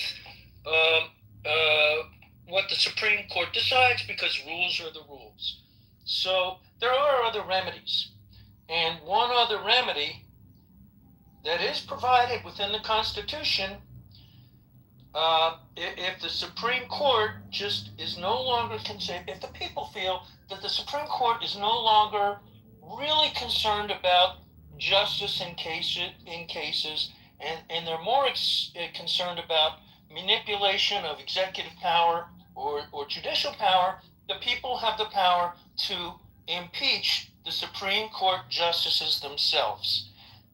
what the Supreme Court decides, because rules are the rules. So there are other remedies, and one other remedy that is provided within the Constitution if the Supreme Court just is no longer concerned, if the people feel that the Supreme Court is no longer really concerned about justice in cases, and they're more concerned about manipulation of executive power or judicial power, the people have the power to impeach the Supreme Court justices themselves.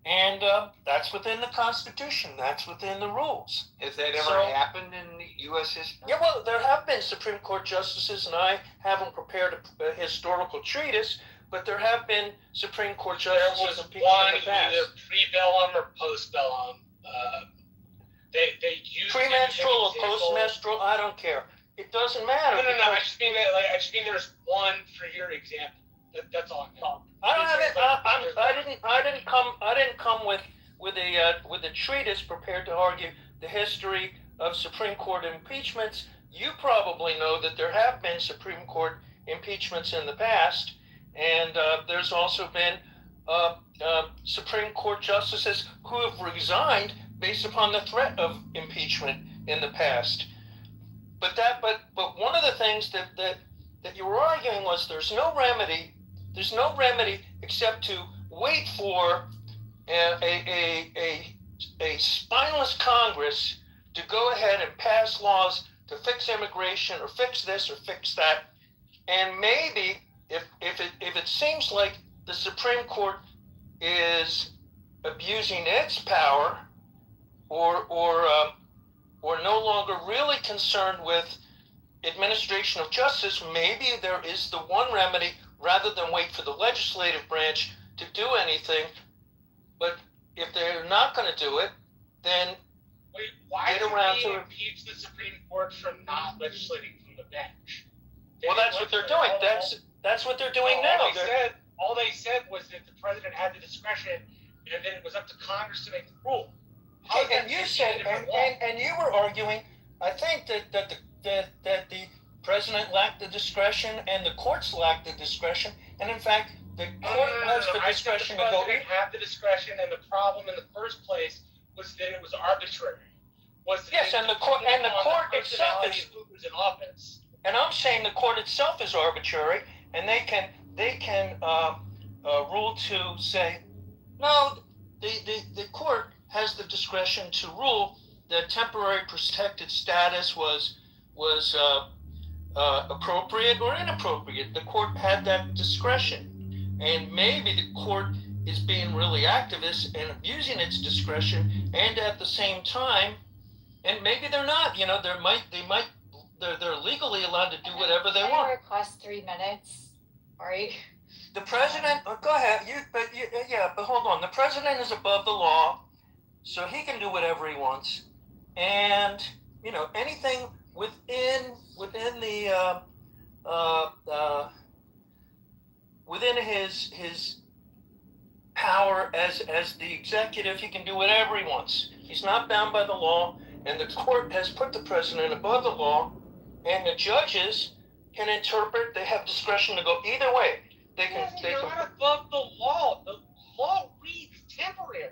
And that's within the Constitution. That's within the rules. Has that ever So- happened in U.S. history? Yeah, well, there have been Supreme Court justices, and I haven't prepared a historical treatise, but there have been Supreme Court There justices was impeached one in the past. either pre-bellum or post-bellum. They used Premenstrual or it as an example. postmenstrual, I don't care. It doesn't matter. No. because I just mean that. I just mean there's one for your example. That's all I'm saying. I don't have it. I didn't come with a treatise prepared to argue the history of Supreme Court impeachments. You probably know that there have been Supreme Court impeachments in the past, and there's also been Supreme Court justices who have resigned based upon the threat of impeachment in the past. But one of the things that you were arguing was there's no remedy except to wait for a spineless Congress to go ahead and pass laws to fix immigration or fix this or fix that. And maybe if it seems like the Supreme Court is abusing its power or no longer really concerned with administration of justice, maybe there is the one remedy rather than wait for the legislative branch to do anything. But if they're not going to do it, then Wait, why Get did around we to it. impeach the Supreme Court from not legislating from the bench? well, that's what they're doing. That's what they're doing now. All they said was that the president had the discretion, and then it was up to Congress to make the rule. How is Okay, that and you changing said, a different law? and you were arguing, I think that the president lacked the discretion and the courts lacked the discretion, and in fact, the court has the I said discretion the to go. president had the discretion, and the problem in the first place was that it was arbitrary. Yes, and the court itself is. who was in office. And I'm saying the court itself is arbitrary, and they can rule to say, no, the court has the discretion to rule that temporary protected status was appropriate or inappropriate. The court had that discretion, and maybe the court is being really activist and abusing its discretion, and at the same time, and maybe they're not. They're legally allowed to do whatever they Can I want. request 3 minutes? Sorry. The president, go ahead. But hold on. The president is above the law, so he can do whatever he wants, and anything within his power as the executive, he can do whatever he wants. He's not bound by the law, and the court has put the president above the law, and the judges can interpret. They have discretion to go either way. They can. You're not above the law. The law reads temporary.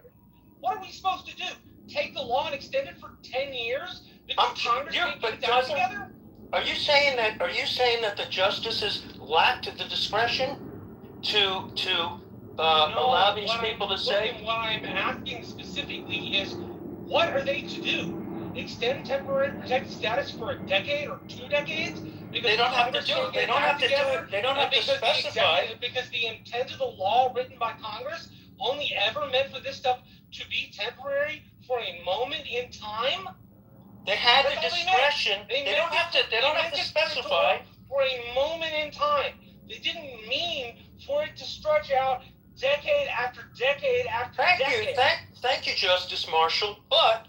What are we supposed to do? Take the law and extend it for 10 years? Because Congress can't get it down together? Are you saying that the justices lacked the discretion to allow these people to say? What I'm asking specifically is, what are they to do? Extend temporary protected status for a decade or 2 decades? Because They don't have to Congress do can't it. get They don't have to do together? it. They don't have to Because the specify. because the intent of the law written by Congress only ever meant for this stuff to be temporary for a moment in time. They had the That's all they meant. discretion. They don't have to. They don't have to specify. For a moment in time. They didn't mean for it to stretch out decade after decade after decade. Thank you, Justice Marshall. But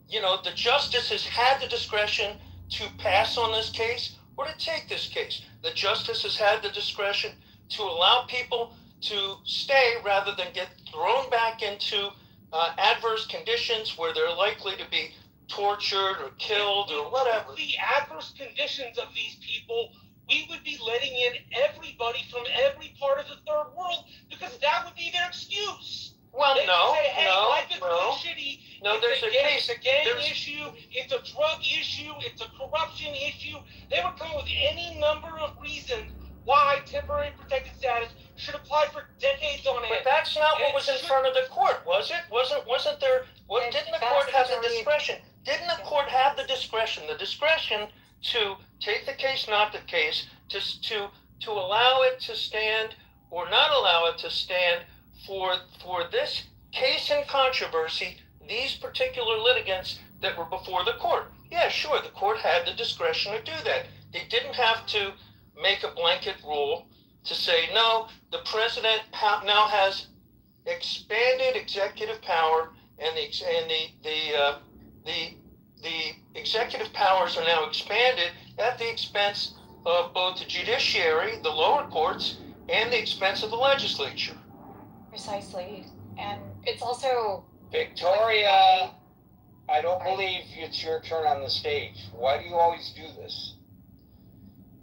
the justices had the discretion to pass on this case or to take this case. The justices had the discretion to allow people to stay rather than get thrown back into adverse conditions where they're likely to be tortured or killed or whatever. The adverse conditions of these people, we would be letting in everybody from every part of the third world because that would be their excuse. Well, They would say, hey, life is no. really shitty. No, there's a case. It's a gang There's- issue. It's a a drug issue, it's a corruption issue. They would come up with any number of reasons why temporary protected status should apply for decades on But end. that's not what was in front of the court, was it? Wasn't there? And Didn't the that's court have the already- discretion? Didn't the court have the discretion? The discretion to take the case, not the case, to allow it to stand or not allow it to stand for this case in controversy, these particular litigants that were before the court. Yeah, sure, the court had the discretion to do that. They didn't have to make a blanket rule to say, no, the president now has expanded executive power, and the executive powers are now expanded at the expense of both the judiciary, the lower courts, and the expense of the legislature. Precisely. And it's also Victoria, I don't believe it's your turn on the stage. Why do you always do this?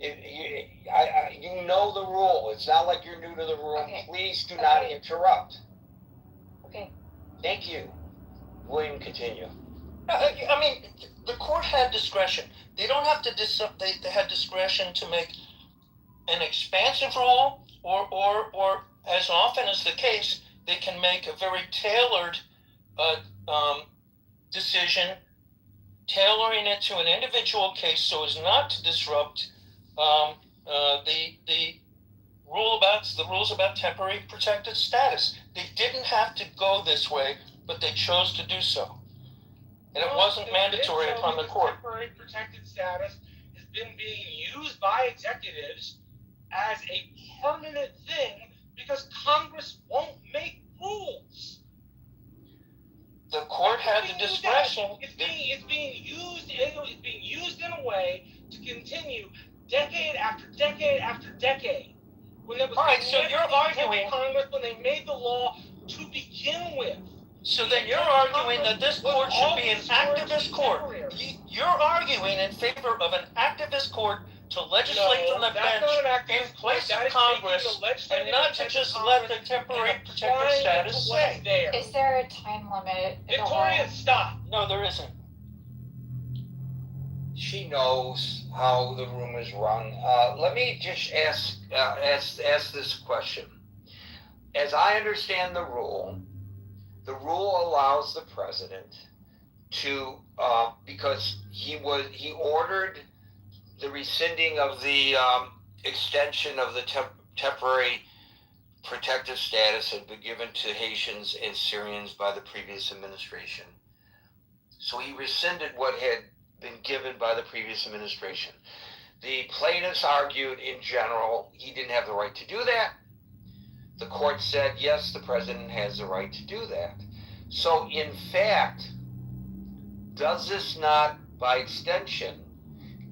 You know the rule. It's not like you're new to the room. Okay. Please do not interrupt. okay. Thank you. William, continue. I mean, the court had discretion. They don't have to they had discretion to make an expansive rule, or as often as the case, they can make a very tailored decision, tailoring it to an individual case so as not to disrupt the rules about temporary protected status. They didn't have to go this way, but they chose to do so. And it wasn't mandatory upon the court. Temporary protected status has been being used by executives as a permanent thing because Congress won't make rules. The court had the discretion. It's being used in a way to continue decade after decade after decade. When it was All right, so never you're the intent of arguing- Congress when they made the law to begin with. So then you're arguing that this court should be an activist court. You're arguing in favor of an activist court to legislate from the bench in place of Congress and not to just let the temporary protected status stay. There. Is there a time limit? in the Victoria, law? stop. No, there isn't. She knows how the room is run. Let me just ask this question. As I understand the rule allows the president to, because he ordered the rescinding of the extension of the temporary protective status had been given to Haitians and Syrians by the previous administration. So he rescinded what had been given by the previous administration. The plaintiffs argued in general he didn't have the right to do that. The court said, yes, the president has the right to do that. So in fact, does this not, by extension,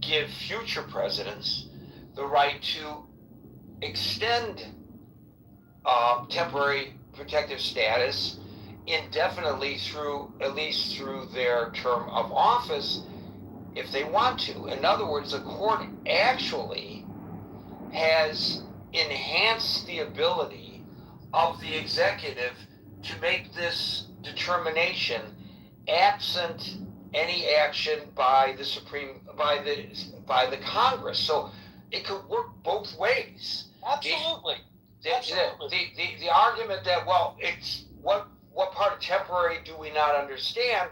give future presidents the right to extend temporary protective status indefinitely at least through their term of office if they want to? In other words, the court actually has enhanced the ability of the executive to make this determination absent any action by the Congress. So it could work both ways. Absolutely. The argument that, well, it's what part of temporary do we not understand?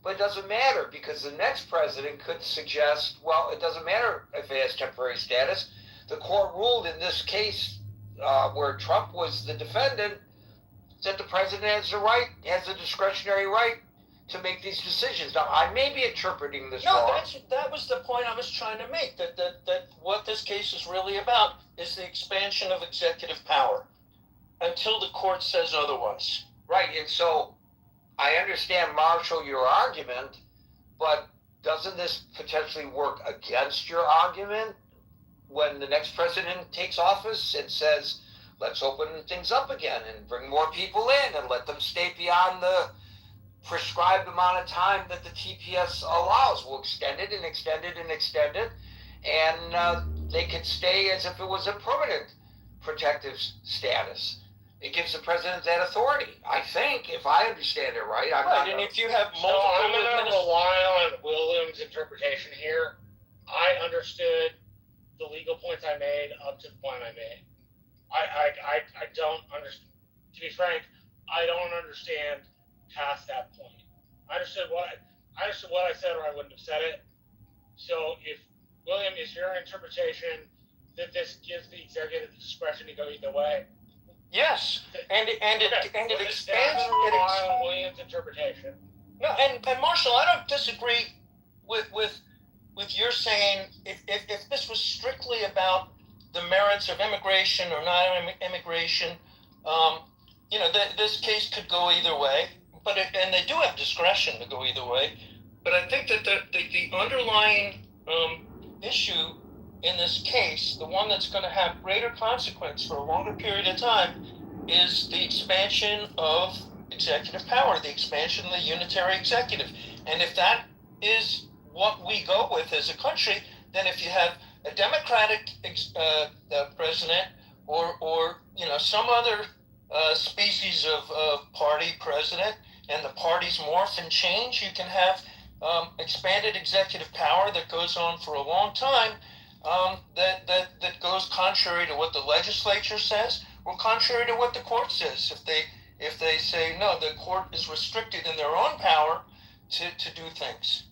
But it doesn't matter because the next president could suggest, well, it doesn't matter if it has temporary status. The court ruled in this case where Trump was the defendant that the president has the discretionary right to make these decisions. Now, I may be interpreting this wrong. No, that was the point I was trying to make, that what this case is really about is the expansion of executive power until the court says otherwise. Right, and so I understand, Marshall, your argument, but doesn't this potentially work against your argument when the next president takes office and says, let's open things up again and bring more people in and let them stay beyond the prescribed amount of time that the TPS allows? We'll extend it and extend it and extend it, and they could stay as if it was a permanent protective status. It gives the president that authority. I think, if I understand it right. Right, and if you have So I'm multiple going to rely on Williams' interpretation here. I understood the legal points I made up to the point I made. I don't understand. To be frank, I don't understand past that point. I understood what I said, or I wouldn't have said it. So if William, is your interpretation that this gives the executive the discretion to go either way? Yes, and it expands. I'm going to rely on Williams' interpretation. No, and Marshall, I don't disagree with your saying if this was strictly about the merits of immigration or not immigration, this case could go either way. And they do have discretion to go either way. But I think that the underlying issue in this case, the one that's going to have greater consequence for a longer period of time, is the expansion of executive power, the expansion of the unitary executive. And if that is what we go with as a country, then if you have a Democratic president or some other species of party president, and the parties morph and change, you can have expanded executive power that goes on for a long time, that goes contrary to what the legislature says or contrary to what the court says. If they say no, the court is restricted in their own power to do things.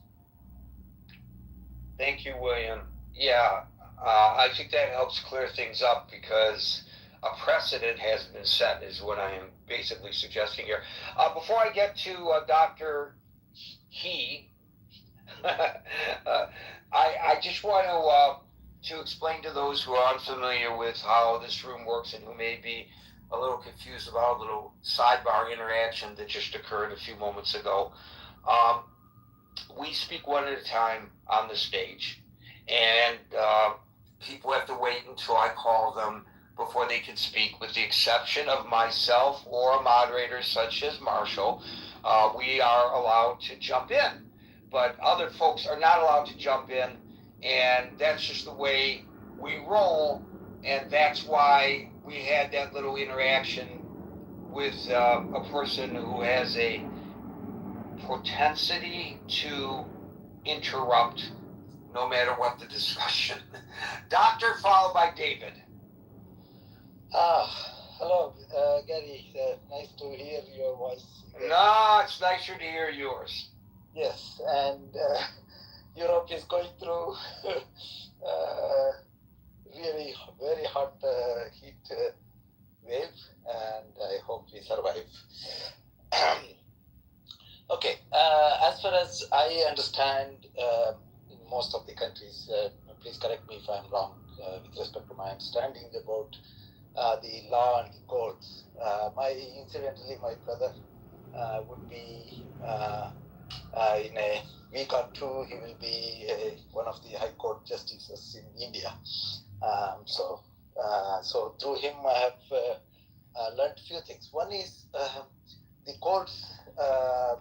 Thank you, William. Yeah, I think that helps clear things up because a precedent has been set, is what I am basically suggesting here. Before I get to Dr. He, I just want to explain to those who are unfamiliar with how this room works and who may be a little confused about a little sidebar interaction that just occurred a few moments ago. We speak one at a time on the stage, and people have to wait until I call them before they can speak, with the exception of myself or a moderator such as Marshall. We are allowed to jump in, but other folks are not allowed to jump in, and that's just the way we roll, and that's why we had that little interaction with a person who has a propensity to interrupt no matter what the discussion. Doctor, followed by David. Hello, Gary. Nice to hear your voice. No, it's nicer to hear yours. Yes, and Europe is going through really very hot heat wave, and I hope we survive. Okay, as far as I understand, in most of the countries, please correct me if I'm wrong with respect to my understanding about the law and the courts. Incidentally, my brother would be in a week or two. He will be one of the High Court justices in India. So through him, I have learned a few things. One is the courts are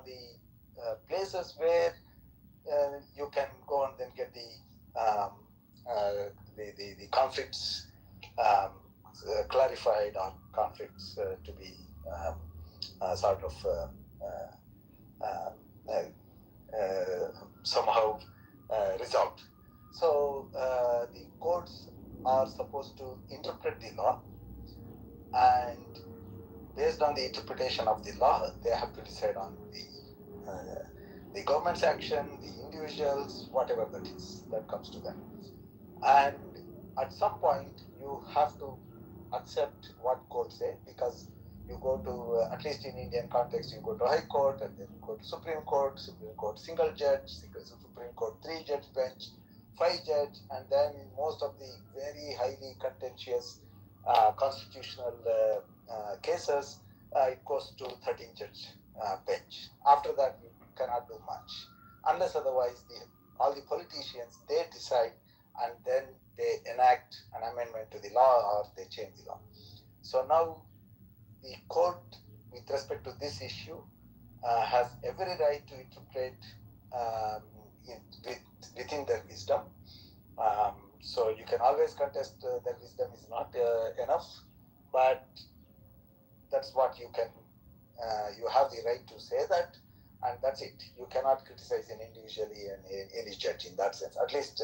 the places where you can go and then get the conflicts clarified, or conflicts to be sort of somehow resolved. So the courts are supposed to interpret the law, and based on the interpretation of the law, they have to decide on the government's action, the individuals, whatever that is, that comes to them. And at some point, you have to accept what courts say, because you go to, at least in Indian context, you go to High Court, and then you go to Supreme Court single judge, Supreme Court 3-judge bench, 5-judge, and then in most of the very highly contentious constitutional cases, it goes to 13-judge bench. After that, you cannot do much, unless otherwise all the politicians, they decide, and then they enact an amendment to the law, or they change the law. So now the court, with respect to this issue, has every right to interpret within their wisdom. So you can always contest their wisdom is not enough, but that's what you can. You have the right to say that, and that's it. You cannot criticize an individually and any judge in that sense. At least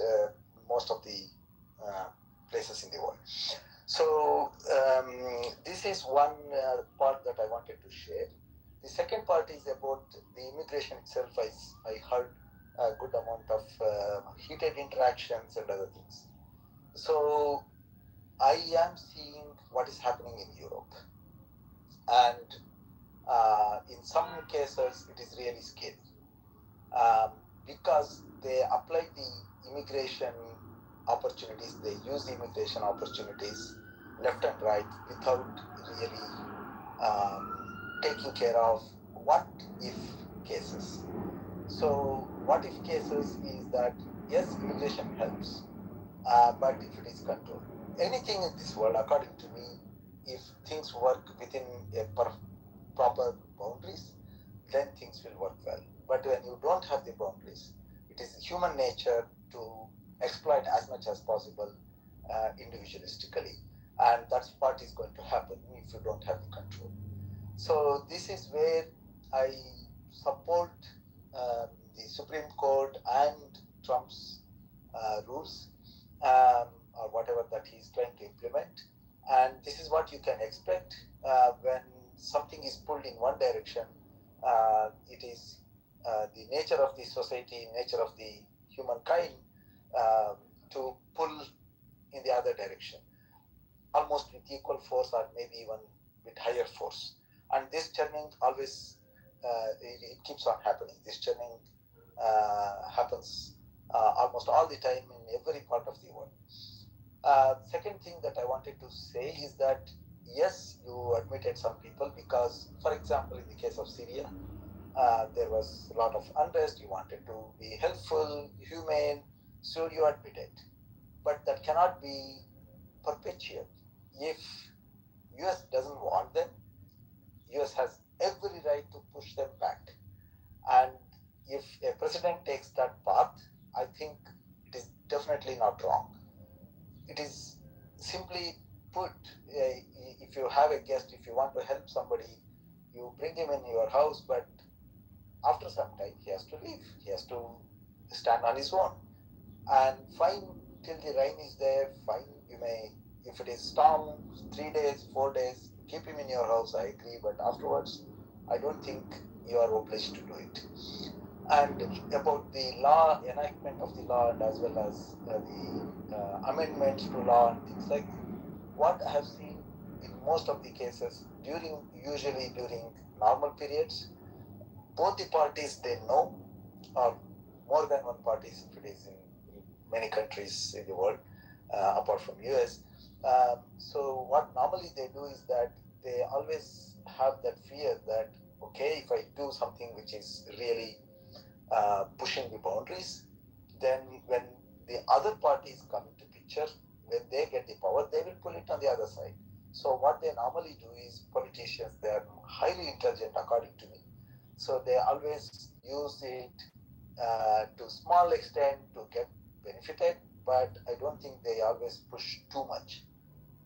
most of the places in the world. So this is one part that I wanted to share. The second part is about the immigration itself. I heard a good amount of heated interactions and other things. So I am seeing what is happening in Europe, and in some cases it is really scary because they apply the immigration opportunities, they use the immigration opportunities left and right without really taking care of what if cases. So what if cases is that yes, immigration helps, but if it is controlled. Anything in this world, according to me, if things work within a proper boundaries, then things will work well. But when you don't have the boundaries, it is human nature to exploit as much as possible individualistically. And that's what is going to happen if you don't have the control. So this is where I support the Supreme Court and Trump's rules or whatever that he's trying to implement. And this is what you can expect when something is pulled in one direction. It is the nature of the society, nature of the humankind to pull in the other direction, almost with equal force or maybe even with higher force. And this churning always, it keeps on happening. This churning happens almost all the time in every part of the world. Second thing that I wanted to say is that yes, you admitted some people because, for example, in the case of Syria, there was a lot of unrest. You wanted to be helpful, humane, so you admit it. But that cannot be perpetual. If US doesn't want them, US has every right to push them back. And if a president takes that path, I think it is definitely not wrong. It is simply put, if you have a guest, if you want to help somebody, you bring him in your house, but after some time he has to leave. He has to stand on his own. And fine, till the rain is there, fine, you may, if it is storm, 3 days, 4 days, keep him in your house, I agree, but afterwards, I don't think you are obliged to do it. And about the law, enactment of the law, and as well as the amendments to law and things like that, what I have seen in most of the cases, usually during normal periods, both the parties, they know, or more than one party if it is in many countries in the world, apart from US. So what normally they do is that they always have that fear that, okay, if I do something which is really pushing the boundaries, then when the other parties come into picture, when they get the power, they will pull it on the other side. So what they normally do is, politicians, they are highly intelligent according to me. So they always use it to small extent to get benefited, but I don't think they always push too much.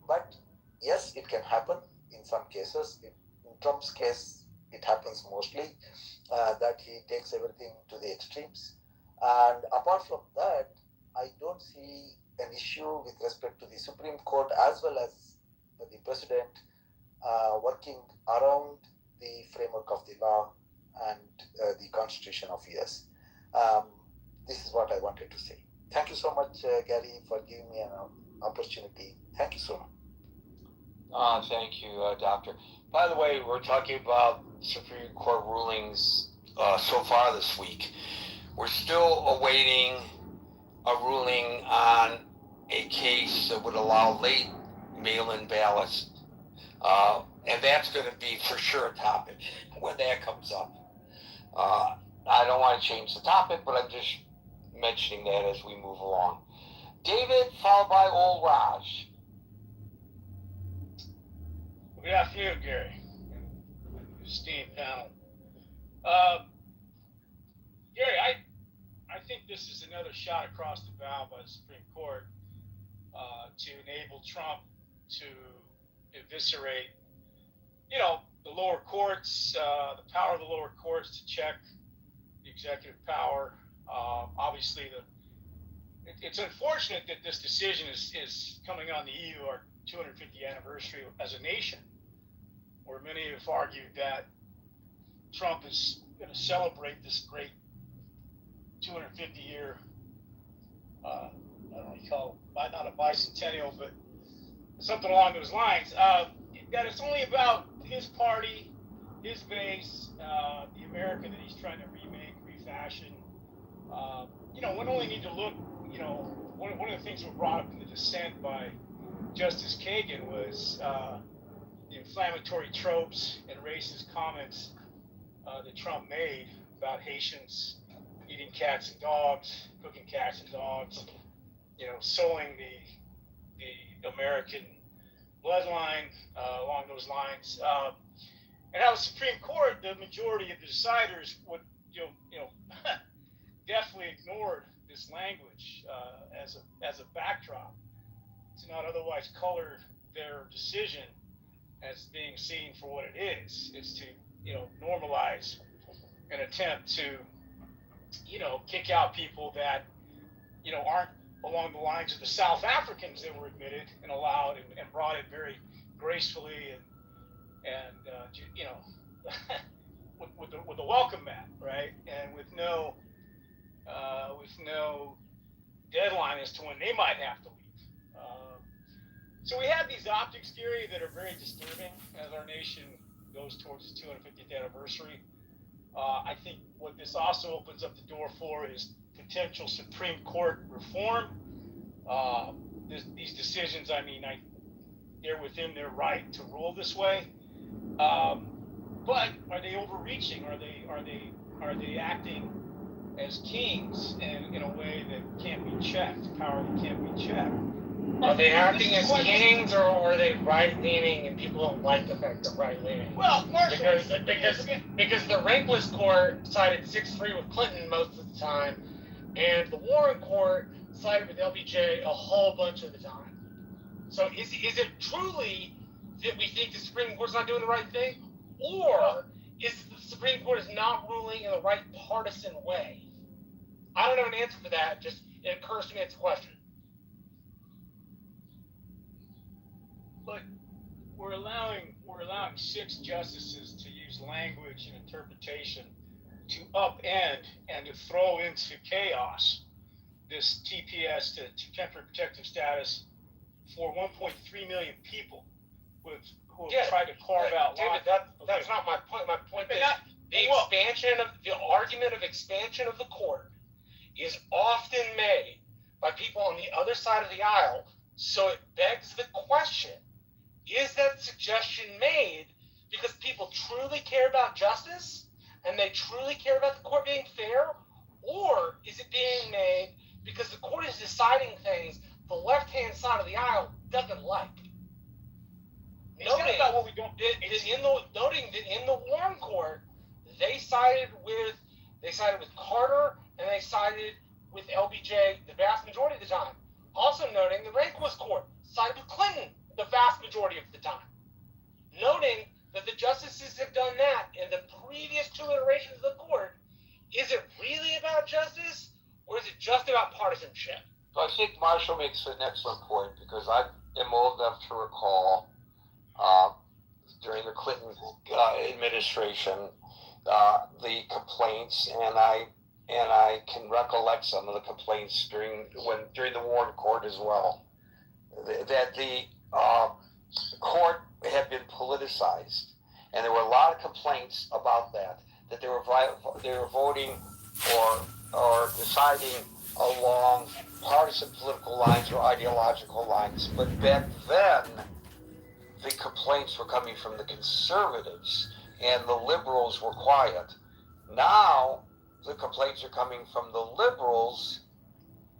But yes, it can happen in some cases. In Trump's case, it happens mostly that he takes everything to the extremes. And apart from that, I don't see an issue with respect to the Supreme Court as well as the president working around the framework of the law and the Constitution of US. This is what I wanted to say. Thank you so much, Gary, for giving me an opportunity. Thank you so much. Thank you, Doctor. By the way, we're talking about Supreme Court rulings so far this week. We're still awaiting a ruling on a case that would allow late mail-in ballots. And that's going to be for sure a topic when that comes up. I don't want to change the topic, but I'm just mentioning that as we move along. David, followed by old Raj. Good afternoon, Gary. Esteemed panel. Gary, I think this is another shot across the bow by the Supreme Court to enable Trump to eviscerate the lower courts, the power of the lower courts to check the executive power. Obviously, it's unfortunate that this decision is coming on the eve of our 250th anniversary as a nation, where many have argued that Trump is going to celebrate this great 250-year, I don't know what you call it, not a bicentennial, but something along those lines. That it's only about his party, his base, the America that he's trying to remake, refashion. We only need to look. One of the things that were brought up in the dissent by Justice Kagan was the inflammatory tropes and racist comments that Trump made about Haitians eating cats and dogs, cooking cats and dogs, sowing the American bloodline along those lines. And how the Supreme Court, the majority of the deciders would, definitely ignored this language as a backdrop to not otherwise color their decision as being seen for what it is. It's to normalize an attempt to kick out people that aren't along the lines of the South Africans that were admitted and allowed and brought in very gracefully and with a welcome mat, right, and with no deadline as to when they might have to leave. So we have these optics theory that are very disturbing as our nation goes towards its 250th anniversary. I think what this also opens up the door for is potential Supreme Court reform. These decisions, they're within their right to rule this way. But are they overreaching? Are they acting as kings in a way that can't be checked? Power that can't be checked. Are they acting as kings, or are they right-leaning and people don't like the fact they're right-leaning? Well, Marshall, because the rankless court sided 6-3 with Clinton most of the time, and the Warren court sided with LBJ a whole bunch of the time. So is it truly that we think the Supreme Court's not doing the right thing, or is the Supreme Court is not ruling in the right partisan way? I don't have an answer for that. Just it occurs to me it's a question. But we're allowing 6 justices to use language and interpretation to upend and to throw into chaos this TPS, to temporary protective status, for 1.3 million people who have tried to carve out David, that's not my point. My point is the argument of expansion of the court is often made by people on the other side of the aisle. So it begs the question, is that suggestion made because people truly care about justice and they truly care about the court being fair? Or is it being made because the court is deciding things the left-hand side of the aisle doesn't like? Noting that in the Warren court, they sided with Carter and they sided with LBJ the vast majority of the time. Also noting the Rehnquist court sided with Clinton the vast majority of the time. Noting that the justices have done that in the previous 2 iterations of the court, is it really about justice or is it just about partisanship? So I think Marshall makes an excellent point, because I am old enough to recall during the Clinton administration the complaints, and I can recollect some of the complaints during the Warren court as well, that the court had been politicized, and there were a lot of complaints about that they were voting or deciding along partisan political lines or ideological lines. But back then, the complaints were coming from the conservatives, and the liberals were quiet. Now, the complaints are coming from the liberals,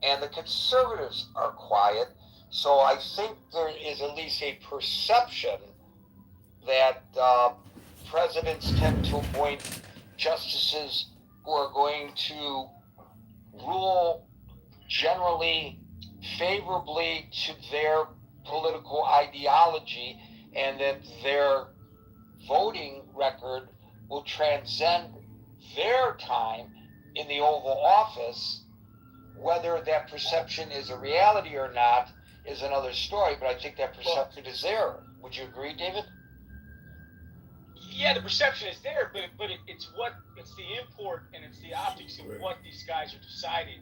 and the conservatives are quiet. So I think there is at least a perception that presidents tend to appoint justices who are going to rule generally favorably to their political ideology, and that their voting record will transcend their time in the Oval Office. Whether that perception is a reality or not is another story, but I think that perception is there. Would you agree, David? Yeah, the perception is there, but it's the import and it's the optics of what these guys are deciding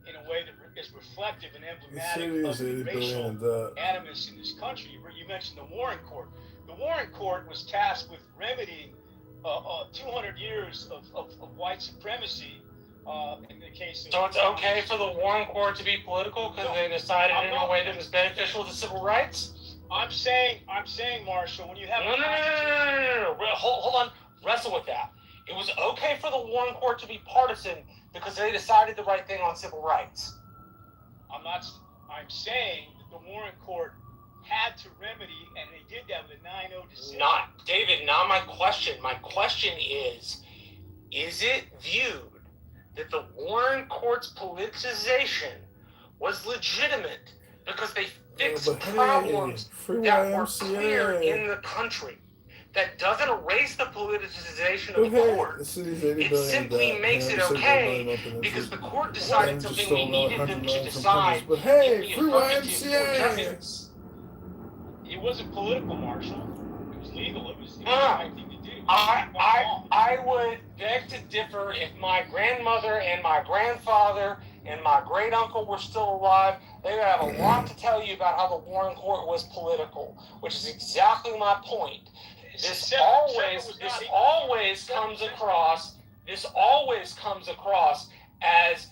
in a way that is reflective and emblematic of the racial animus in this country. You mentioned the Warren Court. The Warren Court was tasked with remedying 200 years of white supremacy in the case of... So it's okay for the Warren Court to be political because they decided in a way that was beneficial to civil rights? I'm saying, Marshall, when you have... No. Hold on. Wrestle with that. It was okay for the Warren Court to be partisan because they decided the right thing on civil rights. I'm saying that the Warren Court had to remedy, and they did that with a 9-0 decision. Not my question. My question is it viewed that the Warren Court's politicization was legitimate because they fixed problems that were clear in the country? That doesn't erase the politicization of the court. It simply makes it okay because the court decided something we needed them to decide. But hey, free YMCA! It wasn't political, Marshall. It was legal. It was the right thing to do. I would beg to differ. If my grandmother and my grandfather and my great uncle were still alive, they would have a lot to tell you about how the Warren Court was political, which is exactly my point. This always comes across as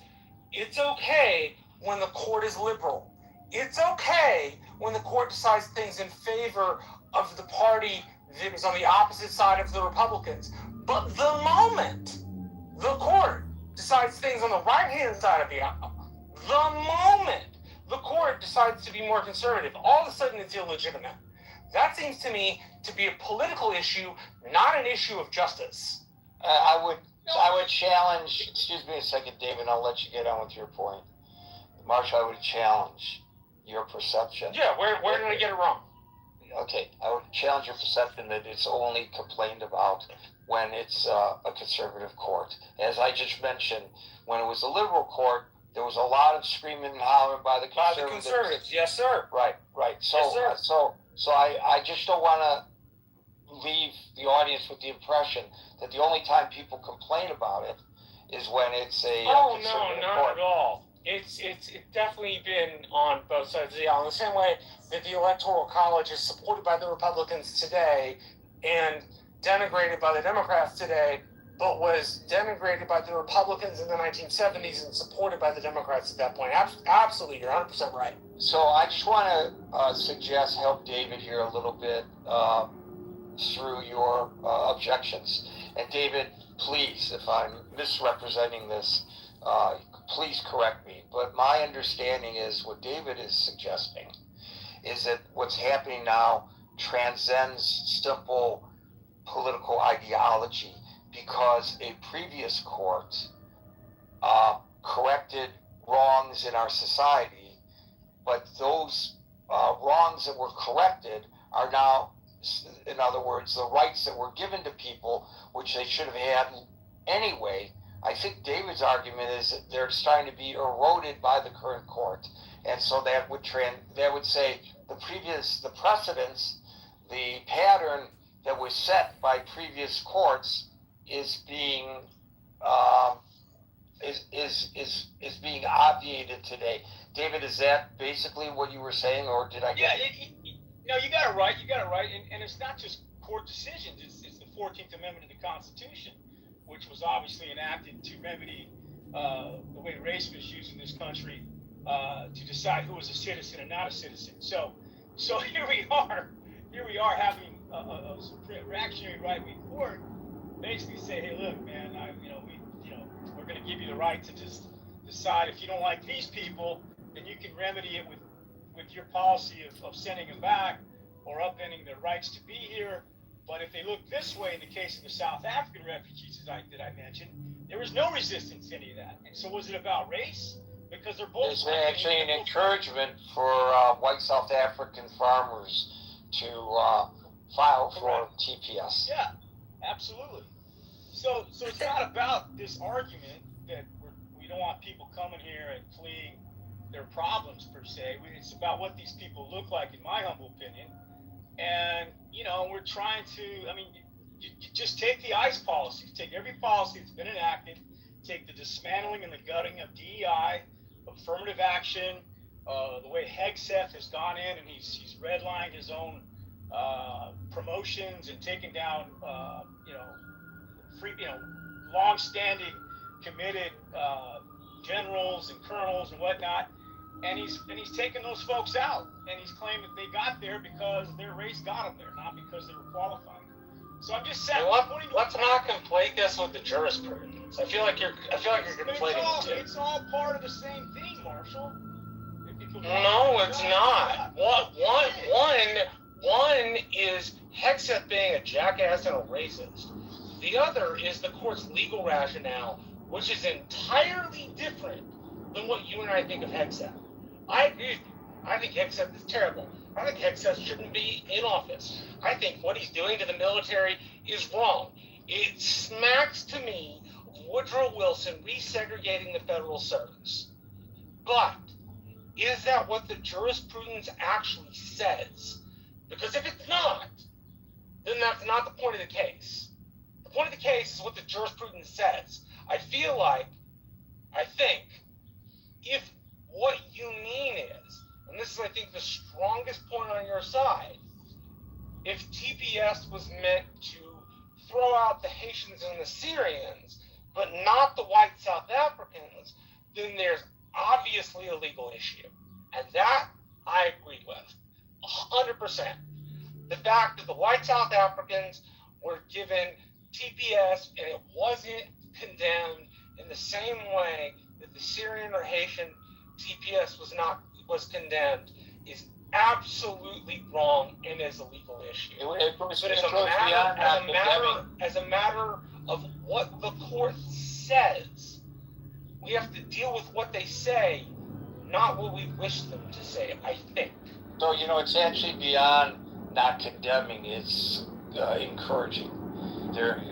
it's okay when the court is liberal. It's okay when the court decides things in favor of the party that is on the opposite side of the Republicans. But the moment the court decides things on the right-hand side of the aisle, the moment the court decides to be more conservative, all of a sudden it's illegitimate. That seems to me to be a political issue, not an issue of justice. I would challenge, excuse me a second, David, I'll let you get on with your point. Marshall, I would challenge your perception. Yeah, where did I get it wrong? Okay, I would challenge your perception that it's only complained about when it's a conservative court. As I just mentioned, when it was a liberal court, there was a lot of screaming and hollering by the conservatives. Yes, sir. Right. So, yes, sir. So I just don't want to leave the audience with the impression that the only time people complain about it is when it's a conservative not court. at all. It's definitely been on both sides of the aisle. In the same way that the Electoral College is supported by the Republicans today and denigrated by the Democrats today, but was denigrated by the Republicans in the 1970s and supported by the Democrats at that point. Absolutely, you're 100% right. So I just want to help David here a little bit through your objections. And David, please, if I'm misrepresenting this, please correct me. But my understanding is what David is suggesting is that what's happening now transcends simple political ideology, because a previous court corrected wrongs in our society, but those wrongs that were corrected are now, in other words, the rights that were given to people, which they should have had anyway. I think David's argument is that they're starting to be eroded by the current court, and so that would say the precedents, the pattern that was set by previous courts is being being obviated today. David, is that basically what you were saying, or did I get it? No, you got it right. And it's not just court decisions. It's the 14th Amendment of the Constitution, which was obviously enacted to remedy the way race was used in this country to decide who was a citizen and not a citizen. So here we are having a reactionary right-wing court basically say, hey, look, man, we're going to give you the right to just decide if you don't like these people, then you can remedy it with your policy of sending them back or upending their rights to be here. But if they look this way, in the case of the South African refugees that I mentioned, there was no resistance to any of that. And so was it about race? Because they're both... There's actually an encouragement for white South African farmers to file for Correct. TPS. Yeah, absolutely. So it's not about this argument that we don't want people coming here and fleeing their problems per se. It's about what these people look like, in my humble opinion. And we're trying to. I mean, you just take the ICE policies, take every policy that's been enacted, take the dismantling and the gutting of DEI, affirmative action, the way Hegseth has gone in and he's redlined his own promotions and taken down, long-standing, committed generals and colonels and whatnot, and he's taken those folks out, and he's claimed that they got there because their race got them there, not because they were qualified. So I'm just saying. Let's not conflate this with the jurisprudence. I feel like you're conflating the two. It's all part of the same thing, Marshall. No, it's not. One is Hegseth being a jackass and a racist. The other is the court's legal rationale, which is entirely different than what you and I think of Hegseth. I agree with you. I think Hegseth is terrible. I think Hegseth shouldn't be in office. I think what he's doing to the military is wrong. It smacks to me of Woodrow Wilson resegregating the federal service. But is that what the jurisprudence actually says? Because if it's not, then that's not the point of the case. The point of the case is what the jurisprudence says. I think, if what you mean is, and this is, I think, the strongest point on your side, if TPS was meant to throw out the Haitians and the Syrians, but not the white South Africans, then there's obviously a legal issue. And that I agree with, 100%. The fact that the white South Africans were given TPS and it wasn't condemned in the same way that the Syrian or Haitian TPS was condemned is absolutely wrong and is a legal issue. But as a matter of what the court says, we have to deal with what they say, not what we wish them to say, I think. So, it's actually beyond not condemning, it's encouraging.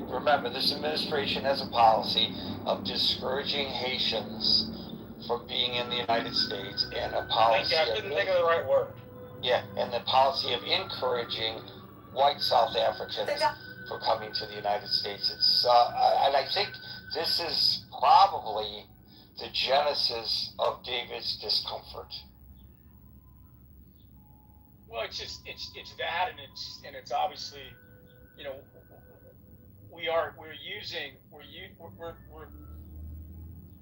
Remember, this administration has a policy of discouraging Haitians from being in the United States, and a policy I couldn't think of the right word. Yeah, and the policy of encouraging white South Africans from coming to the United States. It's and I think this is probably the genesis of David's discomfort. Well, it's that, and it's obviously,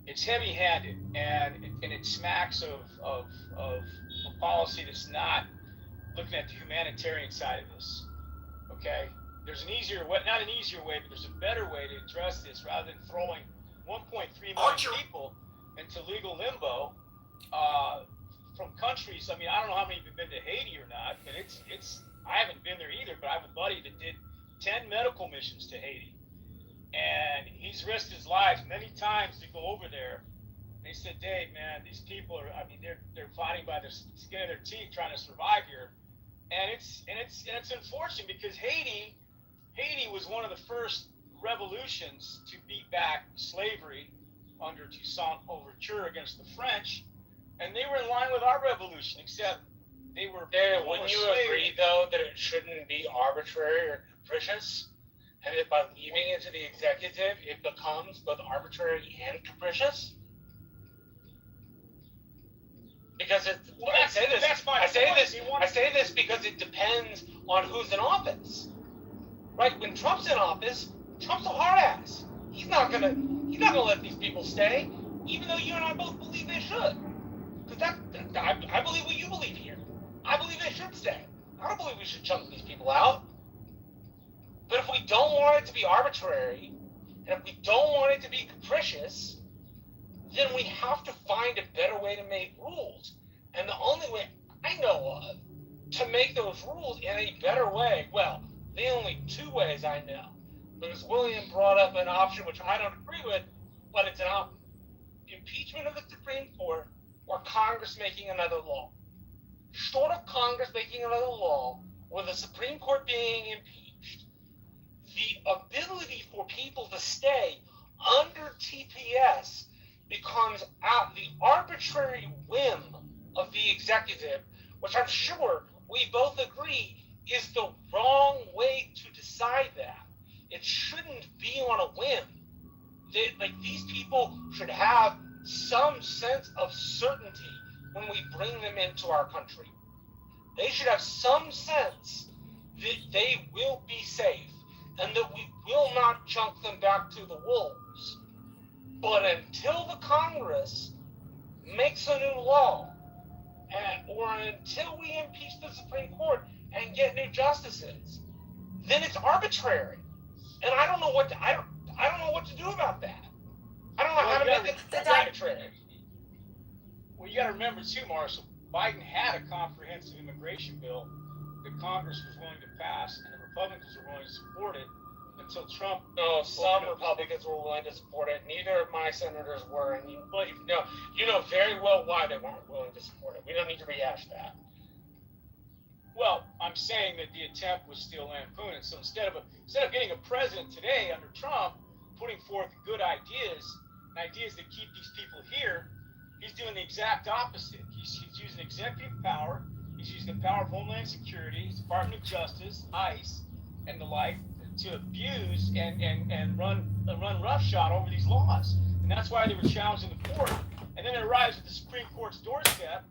it's heavy-handed, and it smacks of a policy that's not looking at the humanitarian side of this. Okay, there's an easier way, not an easier way, but there's a better way to address this rather than throwing 1.3 million people into legal limbo from countries. I mean, I don't know how many of you have been to Haiti or not, but it's I haven't been there either, but I have a buddy that did 10 medical missions to Haiti, and he's risked his life many times to go over there. And he said, Dave, man, these people are, I mean, they're fighting by the skin of their teeth trying to survive here. And it's unfortunate because Haiti was one of the first revolutions to beat back slavery under Toussaint Overture against the French, and they were in line with our revolution, except they were. Wouldn't you agree, though, that it shouldn't be arbitrary or capricious, and that by leaving it to the executive, it becomes both arbitrary and capricious? Because I say this because it depends on who's in office. Right? When Trump's in office, Trump's a hard ass. He's not gonna let these people stay, even though you and I both believe they should. Because I believe what you believe here. I believe they should stay. I don't believe we should chunk these people out. But if we don't want it to be arbitrary, and if we don't want it to be capricious, then we have to find a better way to make rules. And the only way I know of to make those rules in a better way, well, the only two ways I know, because William brought up an option which I don't agree with, but it's an option. Impeachment of the Supreme Court or Congress making another law. Short of Congress making another law, with the Supreme Court being impeached, the ability for people to stay under TPS becomes at the arbitrary whim of the executive, which I'm sure we both agree is the wrong way to decide that. It shouldn't be on a whim. These people should have some sense of certainty when we bring them into our country. They should have some sense that they will be safe and that we will not chunk them back to the wolves. But until the Congress makes a new law, or until we impeach the Supreme Court and get new justices, then it's arbitrary. And I don't know what to, I don't know what to do about that. I don't know how to make it arbitrary. Well, you got to remember too, Marshall. Biden had a comprehensive immigration bill that Congress was willing to pass, and the Republicans were willing to support it until Trump. No, some Republicans were willing to support it. Neither of my senators were, and you know very well why they weren't willing to support it. We don't need to rehash that. Well, I'm saying that the attempt was still lampooned. So instead of getting a president today under Trump putting forth good ideas that keep these people here, he's doing the exact opposite. He's using executive power. He's using the power of Homeland Security, his Department of Justice, ICE, and the like to abuse and run roughshod over these laws. And that's why they were challenging the court. And then it arrives at the Supreme Court's doorstep.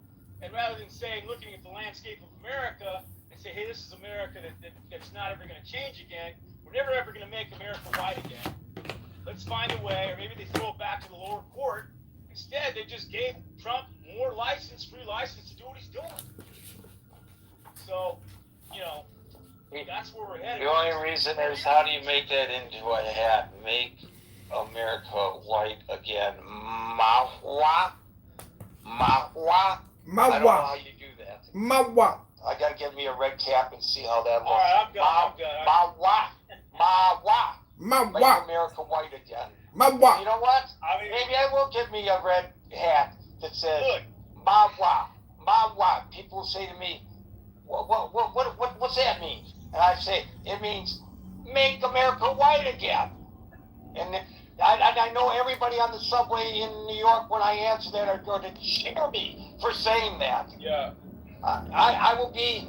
And rather than saying, looking at the landscape of America and say, hey, this is America that's not ever going to change again. We're never ever going to make America white again. Let's find a way, or maybe they throw it back to the lower court. Instead, they just gave Trump more free license to do what he's doing. So, that's where we're headed. The only reason is, how do you make that into a hat? Make America white again. Mahwa? Mahwa? I don't know how you do that. Mawa. I gotta get me a red cap and see how that looks. All right, I'm good. Mahwa. Make Mawa. America white again. Mawa. You know what? Maybe I will give me a red hat that says Mahwa. Mahwa. People say to me, what's that mean? And I say, it means make America white again. And I know everybody on the subway in New York, when I answer that, are going to cheer me for saying that. Yeah. I will be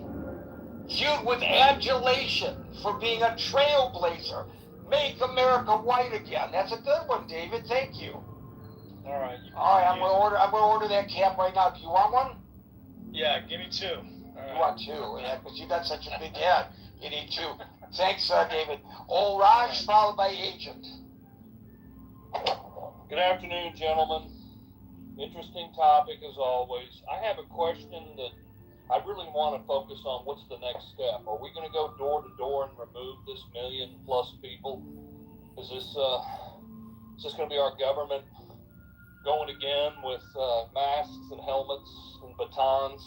viewed with adulation for being a trailblazer. Make America white again. That's a good one, David. Thank you. All right. All right, I'm gonna order that cap right now. Do you want one? Yeah, give me two. You want two? Yeah, because you got such a big head. You need two. Thanks, David. Old Raj, followed by Agent. Good afternoon, gentlemen. Interesting topic as always. I have a question that I really want to focus on. What's the next step? Are we going to go door to door and remove this 1 million plus people? Is this going to be our government going again with masks and helmets and batons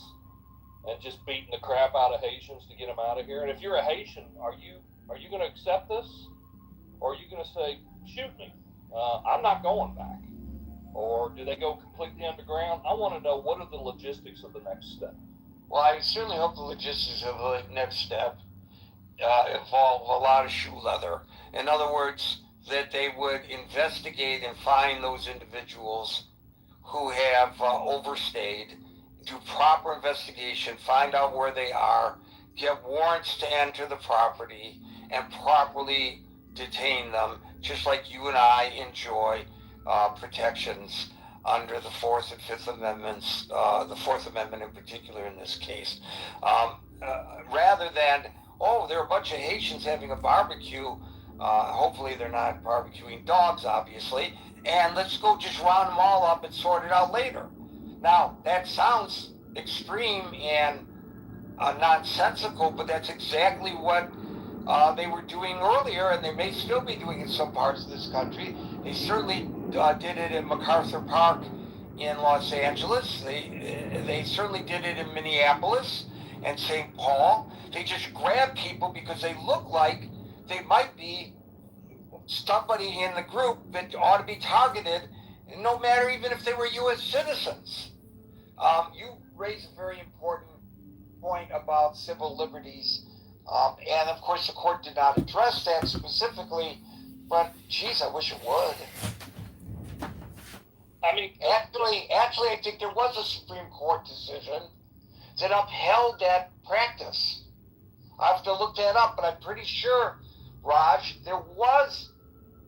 and just beating the crap out of Haitians to get them out of here? And if you're a Haitian, are you going to accept this, or are you going to say, shoot me? I'm not going back. Or do they go completely underground? I want to know, what are the logistics of the next step? Well, I certainly hope the logistics of the next step involve a lot of shoe leather. In other words, that they would investigate and find those individuals who have overstayed, do proper investigation, find out where they are, get warrants to enter the property, and properly detain them, just like you and I enjoy protections under the Fourth and Fifth Amendments, the Fourth Amendment in particular in this case, rather than, there are a bunch of Haitians having a barbecue. Hopefully they're not barbecuing dogs, obviously, and let's go just round them all up and sort it out later. Now, that sounds extreme and nonsensical, but that's exactly what they were doing earlier, and they may still be doing in some parts of this country. They certainly did it in MacArthur Park in Los Angeles. They certainly did it in Minneapolis and St. Paul. They just grab people because they look like they might be somebody in the group that ought to be targeted, no matter even if they were U.S. citizens. You raise a very important point about civil liberties And of course, the court did not address that specifically, but geez, I wish it would. I mean, Actually, I think there was a Supreme Court decision that upheld that practice. I have to look that up, but I'm pretty sure, Raj, there was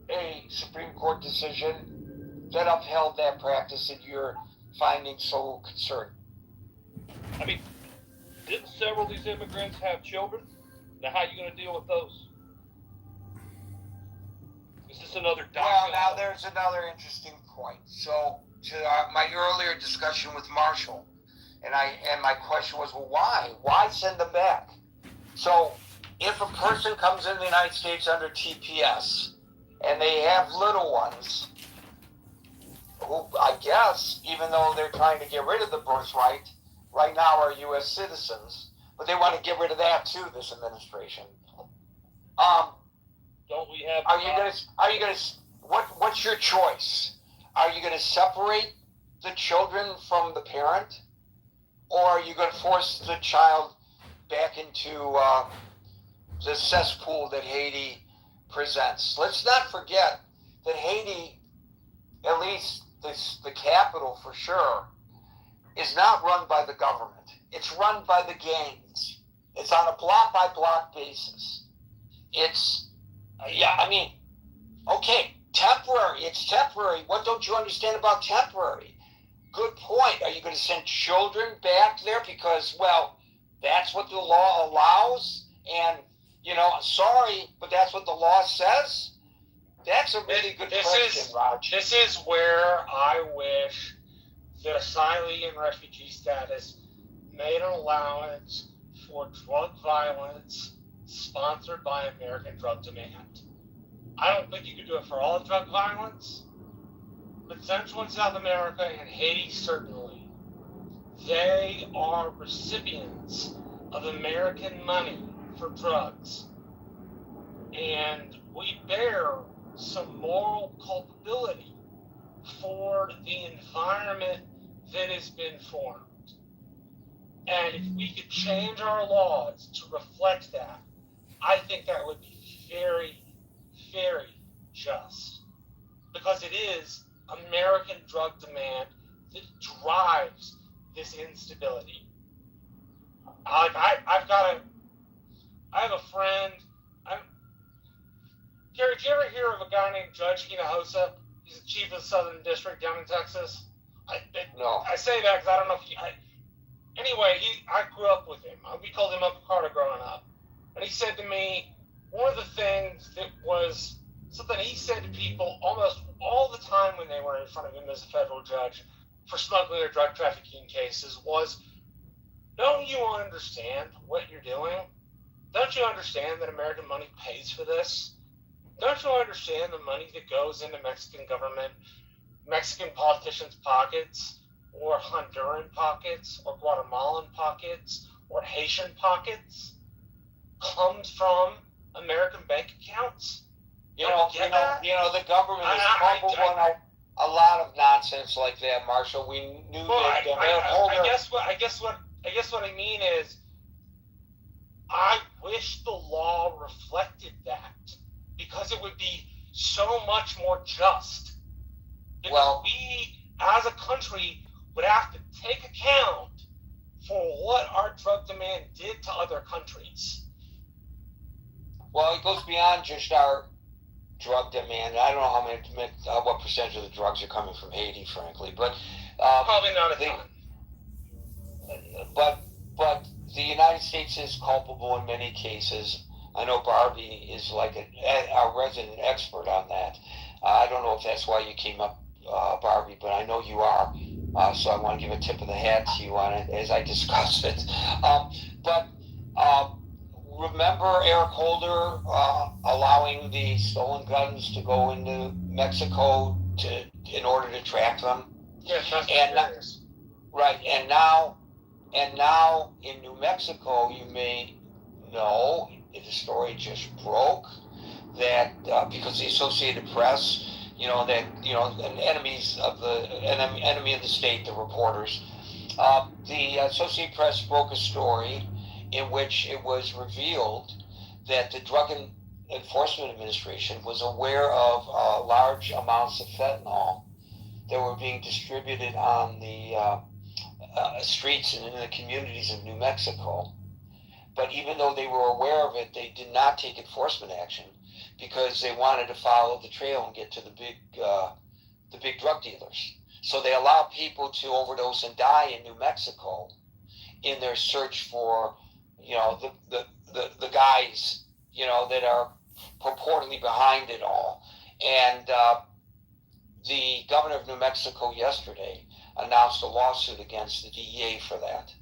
a Supreme Court decision that upheld that practice that you're finding so concerning. I mean, didn't several of these immigrants have children? Now, how are you going to deal with those? Is this another Well, document? now there's another interesting point. So, to my earlier discussion with Marshall, and my question was, well, why? Why send them back? So, if a person comes in the United States under TPS and they have little ones, who I guess, even though they're trying to get rid of the birthright, right now are U.S. citizens, but they want to get rid of that too. This administration. Don't we have? Are you gonna? What's your choice? Are you gonna separate the children from the parent, or are you gonna force the child back into the cesspool that Haiti presents? Let's not forget that Haiti, at least the capital for sure, is not run by the government. It's run by the gangs. It's on a block by block basis. It's, okay, temporary. It's temporary. What don't you understand about temporary? Good point. Are you going to send children back there because, well, that's what the law allows? And, sorry, but that's what the law says? That's a really good question, Raj. This is where I wish that asylee and refugee status made an allowance for drug violence sponsored by American drug demand. I don't think you could do it for all drug violence, but Central and South America and Haiti certainly, they are recipients of American money for drugs. And we bear some moral culpability for the environment that has been formed. And if we could change our laws to reflect that, I think that would be very, very just. Because it is American drug demand that drives this instability. I have a friend. Gary, did you ever hear of a guy named Judge Hinojosa? He's the chief of the Southern District down in Texas. No. I say that because I don't know if anyway, I grew up with him. We called him Uncle Carter growing up. And he said to me, one of the things that was something he said to people almost all the time when they were in front of him as a federal judge for smuggling or drug trafficking cases was, don't you understand what you're doing? Don't you understand that American money pays for this? Don't you understand the money that goes into Mexican government, Mexican politicians' pockets, or Honduran pockets, or Guatemalan pockets, or Haitian pockets, comes from American bank accounts? The government is culpable on a lot of nonsense like that, Marshall. We knew that. I guess what I mean is, I wish the law reflected that, because it would be so much more just. Because we, as a country, would have to take account for what our drug demand did to other countries. Well, it goes beyond just our drug demand. I don't know what percentage of the drugs are coming from Haiti, frankly, but probably not a ton. But the United States is culpable in many cases. I know Barbie is like a resident expert on that. I don't know if that's why you came up, Barbie, but I know you are. So I want to give a tip of the hat to you on it as I discuss it. But remember Eric Holder allowing the stolen guns to go into Mexico in order to track them? Yes, that's hilarious. Right, and now in New Mexico, you may know, the story just broke, that because the Associated Press, an enemy of the state, the reporters, the Associated Press broke a story, in which it was revealed that the Drug Enforcement Administration was aware of large amounts of fentanyl that were being distributed on the streets and in the communities of New Mexico. But even though they were aware of it, they did not take enforcement action because they wanted to follow the trail and get to the big drug dealers. So they allowed people to overdose and die in New Mexico in their search for, the guys, that are purportedly behind it all. And the governor of New Mexico yesterday announced a lawsuit against the DEA for that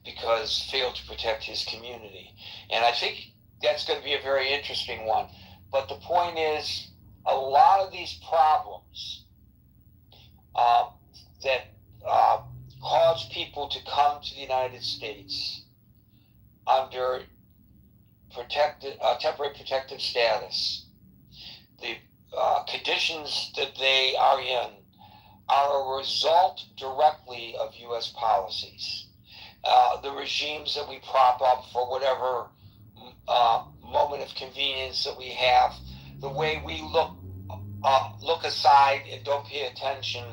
because failed to protect his community. And I think that's going to be a very interesting one. But the point is, a lot of these problems that cause people to come to the United States under temporary protective status, the conditions that they are in are a result directly of U.S. policies. The regimes that we prop up for whatever moment of convenience that we have, the way we look aside and don't pay attention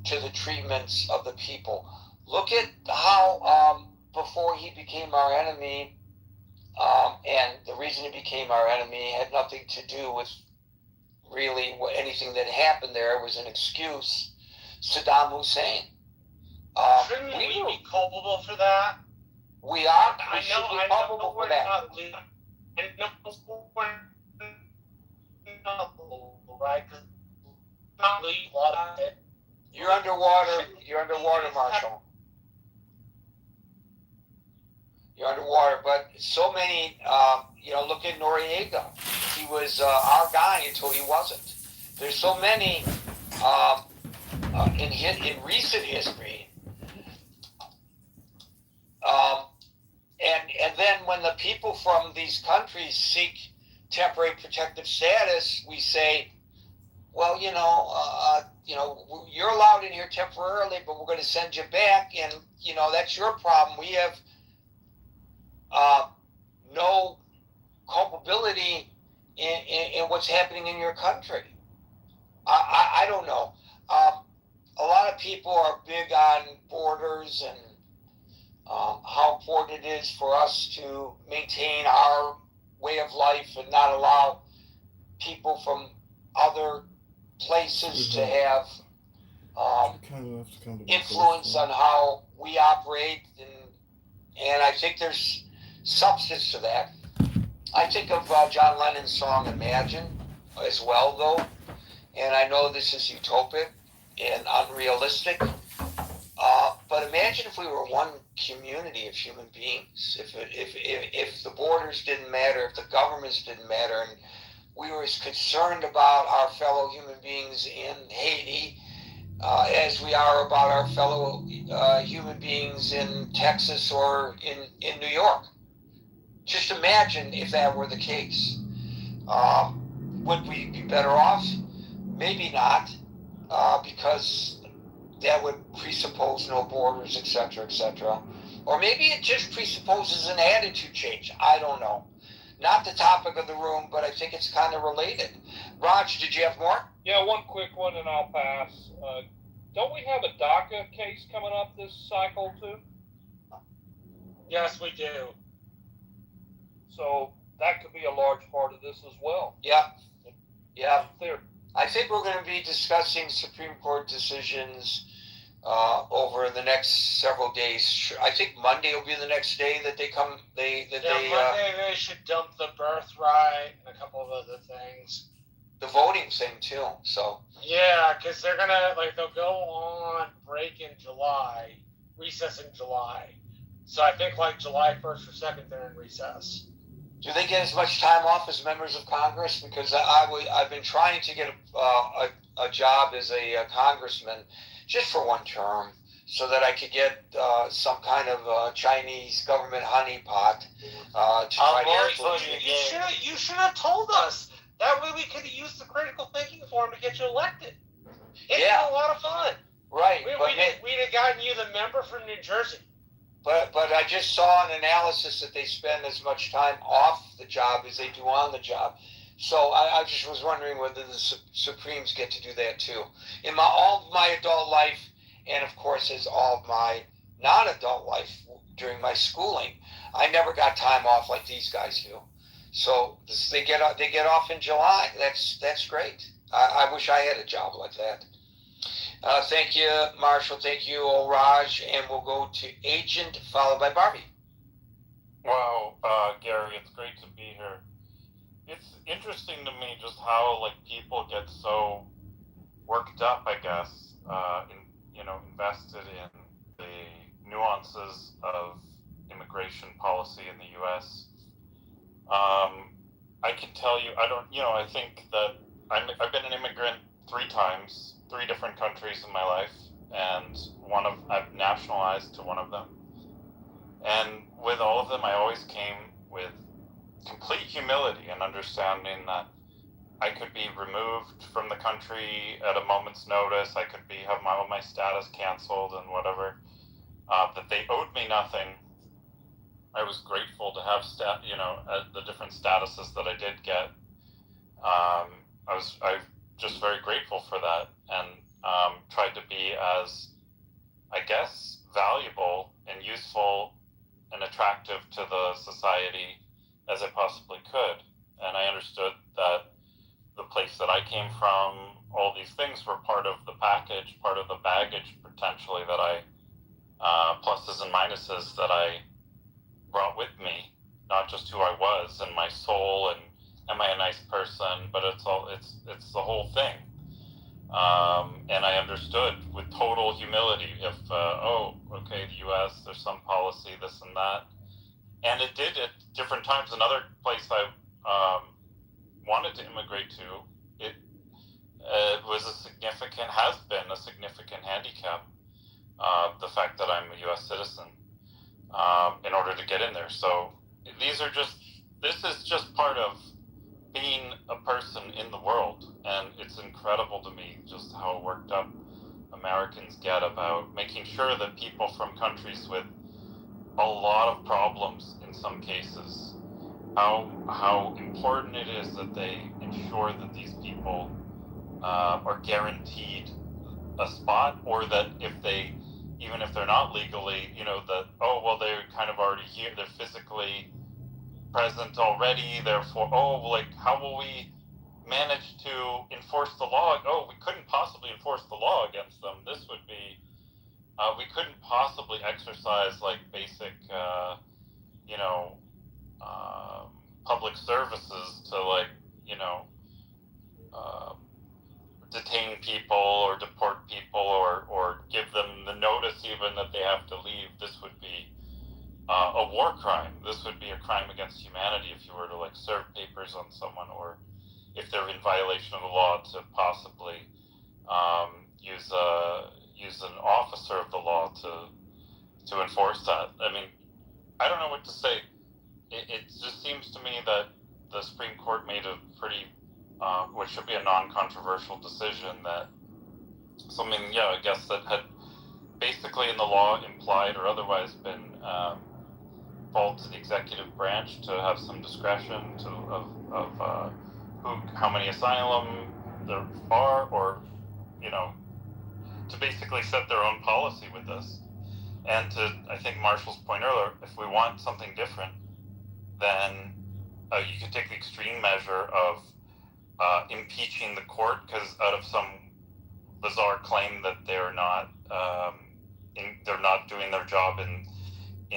to the treatments of the people. Look at how before he became our enemy, and the reason he became our enemy had nothing to do with really anything that happened there. It was an excuse. Saddam Hussein. Shouldn't we be culpable for that? We are. We I should know, be I culpable know for we're that. not legal. I know we're not legal, right? Because not legal. You're underwater. You're underwater, Marshall. You're underwater. But so many, look at Noriega. He was our guy until he wasn't. There's so many in recent history. And then when the people from these countries seek temporary protective status, we say, well, you're allowed in here temporarily, but we're going to send you back, and that's your problem. We have no culpability in what's happening in your country. I don't know. A lot of people are big on borders and how important it is for us to maintain our way of life and not allow people from other places to have influence on how we operate, and I think there's substance to that. I think of John Lennon's song Imagine as well, though, and I know this is utopic and unrealistic, but imagine if we were one community of human beings, if the borders didn't matter, if the governments didn't matter, and we were as concerned about our fellow human beings in Haiti as we are about our fellow human beings in Texas or in New York. Just imagine if that were the case. Would we be better off? Maybe not, because that would presuppose no borders, etc., etc. Or maybe it just presupposes an attitude change. I don't know. Not the topic of the room, but I think it's kind of related. Raj, did you have more? Yeah, one quick one and I'll pass. Don't we have a DACA case coming up this cycle too? Yes, we do. So that could be a large part of this as well. Yeah. There. I think we're going to be discussing Supreme Court decisions over the next several days. I think Monday will be the next day that they come. Monday they should dump the birthright and a couple of other things. The voting thing too. So. Yeah, because they're gonna they'll go on break in July, recess in July. So I think July 1st or 2nd they're in recess. Do they get as much time off as members of Congress? Because I've been trying to get a job as a congressman just for one term so that I could get some kind of Chinese government honeypot to try to influence. You should have told us. That way we could have used the critical thinking form to get you elected. It's been a lot of fun. Right. We'd have gotten you the member from New Jersey. But I just saw an analysis that they spend as much time off the job as they do on the job. So I just was wondering whether the Supremes get to do that too. In all of my adult life, and of course as all of my non-adult life during my schooling, I never got time off like these guys do. So they get off in July. That's great. I wish I had a job like that. Thank you, Marshall. Thank you, Raj. And we'll go to Agent, followed by Barbie. Wow, Gary, it's great to be here. It's interesting to me just how like people get so worked up, I guess, invested in the nuances of immigration policy in the U.S. I can tell you, I think that I've been an immigrant 3 times, 3 different countries in my life, and I've nationalized to one of them. And with all of them, I always came with complete humility and understanding that I could be removed from the country at a moment's notice. I could have all my status canceled and whatever. That they owed me nothing. I was grateful to have the different statuses that I did get. I'm just very grateful for that, and tried to be as, I guess, valuable and useful and attractive to the society as I possibly could. And I understood that the place that I came from, all these things were part of the package, part of the baggage potentially that pluses and minuses that I brought with me, not just who I was and my soul and am I a nice person, but it's the whole thing. And I understood with total humility if, the U.S., there's some policy, this and that. And it did at different times. Another place I wanted to immigrate to, it has been a significant handicap, the fact that I'm a U.S. citizen, in order to get in there. So this is just part of being a person in the world, and it's incredible to me just how worked up Americans get about making sure that people from countries with a lot of problems in some cases, how important it is that they ensure that these people are guaranteed a spot, or that even if they're not legally, they're kind of already here, they're physically present already, therefore, how will we manage to enforce the law? We couldn't possibly enforce the law against them. This would be, we couldn't possibly exercise like basic, public services to detain people or deport people or give them the notice even that they have to leave. This would be a war crime. This would be a crime against humanity if you were to serve papers on someone, or if they're in violation of the law to possibly use an officer of the law to enforce that. I mean, I don't know what to say. It just seems to me that the Supreme Court made a pretty, what should be a non-controversial decision, that something, I guess that had basically in the law implied or otherwise been fault to the executive branch to have some discretion of how many asylum there are, or to basically set their own policy with this. And to, I think, Marshall's point earlier, if we want something different, then you could take the extreme measure of impeaching the court because out of some bizarre claim that they're not doing their job in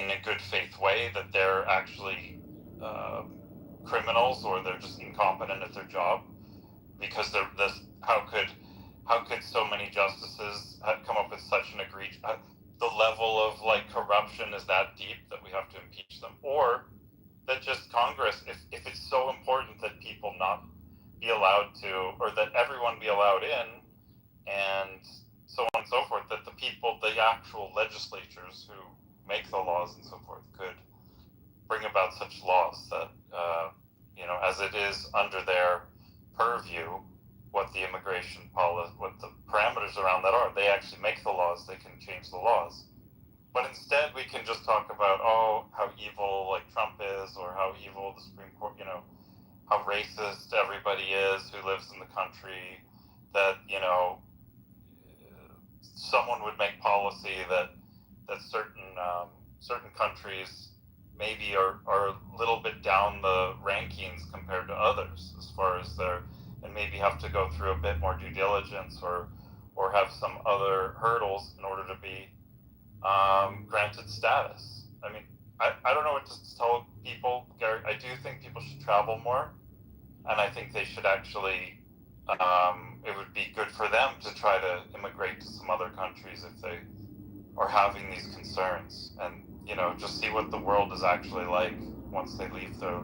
a good faith way, that they're actually criminals, or they're just incompetent at their job, because how could so many justices come up with such an egregious, the level of corruption is that deep that we have to impeach them? Or that just Congress, if it's so important that people not be allowed to, or that everyone be allowed in, and so on and so forth, that the actual legislatures who make the laws and so forth could bring about such laws that, as it is under their purview, what the immigration policy, what the parameters around that are, they actually make the laws, they can change the laws. But instead, we can just talk about, oh, how evil like Trump is, or how evil the Supreme Court, how racist everybody is who lives in the country, that, someone would make policy that certain countries maybe are a little bit down the rankings compared to others as far as and maybe have to go through a bit more due diligence or have some other hurdles in order to be granted status. I mean, I don't know what to tell people, Gary. I do think people should travel more, and I think they should actually, it would be good for them to try to immigrate to some other countries if they are having these concerns, and just see what the world is actually like once they leave their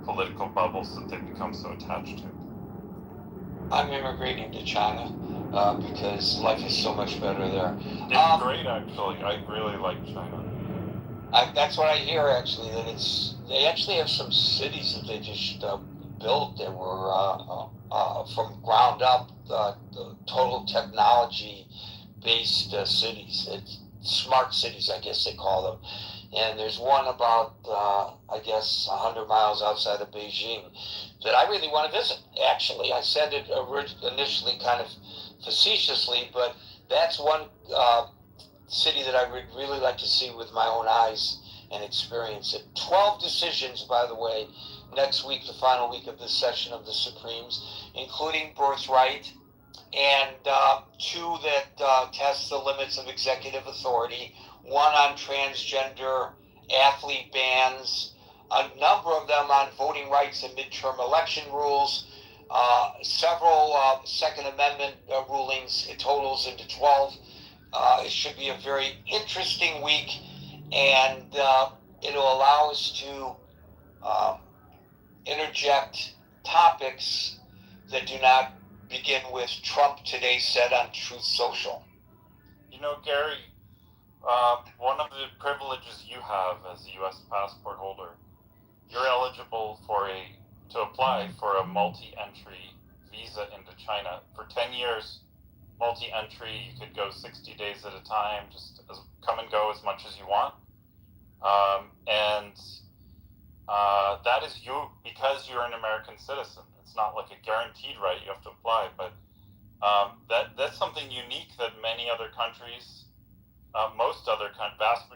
political bubbles that they've become so attached to. I'm immigrating to China because life is so much better there. It's great, actually. I really like China. That's what I hear, actually, that they actually have some cities that they just built that were from ground up, the total technology-based cities. It's smart cities, I guess they call them. And there's one about, 100 miles outside of Beijing that I really want to visit. Actually, I said it initially kind of facetiously, but that's one city that I would really like to see with my own eyes and experience it. 12 decisions, by the way, next week, the final week of this session of the Supremes, including birthright, and 2 that test the limits of executive authority, 1 on transgender athlete bans, a number of them on voting rights and midterm election rules, several Second Amendment rulings. It totals into 12. It should be a very interesting week, and it'll allow us to interject topics that do not begin with Trump today said on Truth Social. Gary, one of the privileges you have as a U.S. passport holder, you're eligible to apply for a multi-entry visa into China for 10 years. Multi-entry, you could go 60 days at a time, just come and go as much as you want. And that is you because you're an American citizen. It's not like a guaranteed right, you have to apply, but that's something unique that many other countries, most other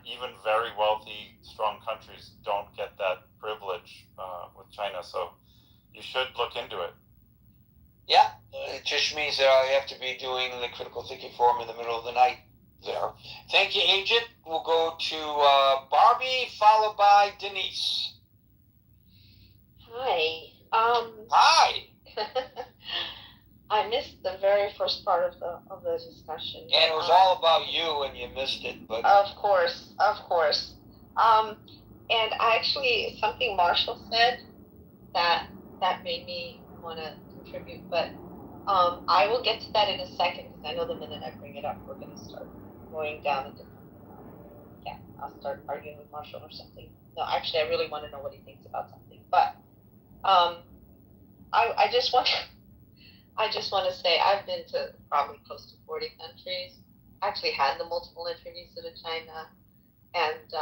even very wealthy, strong countries don't get that privilege with China. So you should look into it. Yeah, it just means that I have to be doing the critical thinking forum in the middle of the night there. Thank you, Agent. We'll go to Barbie, followed by Denise. Hi. Hi. I missed the very first part of the discussion. And it was all about you, and you missed it. But Of course. And actually, something Marshall said that made me want to contribute, but I will get to that in a second, because I know the minute I bring it up, we're going to start going down a different. I'll start arguing with Marshall or something. No, actually, I really want to know what he thinks about something. But I just want to say I've been to probably close to 40 countries. Actually, had the multiple entry visa to China, and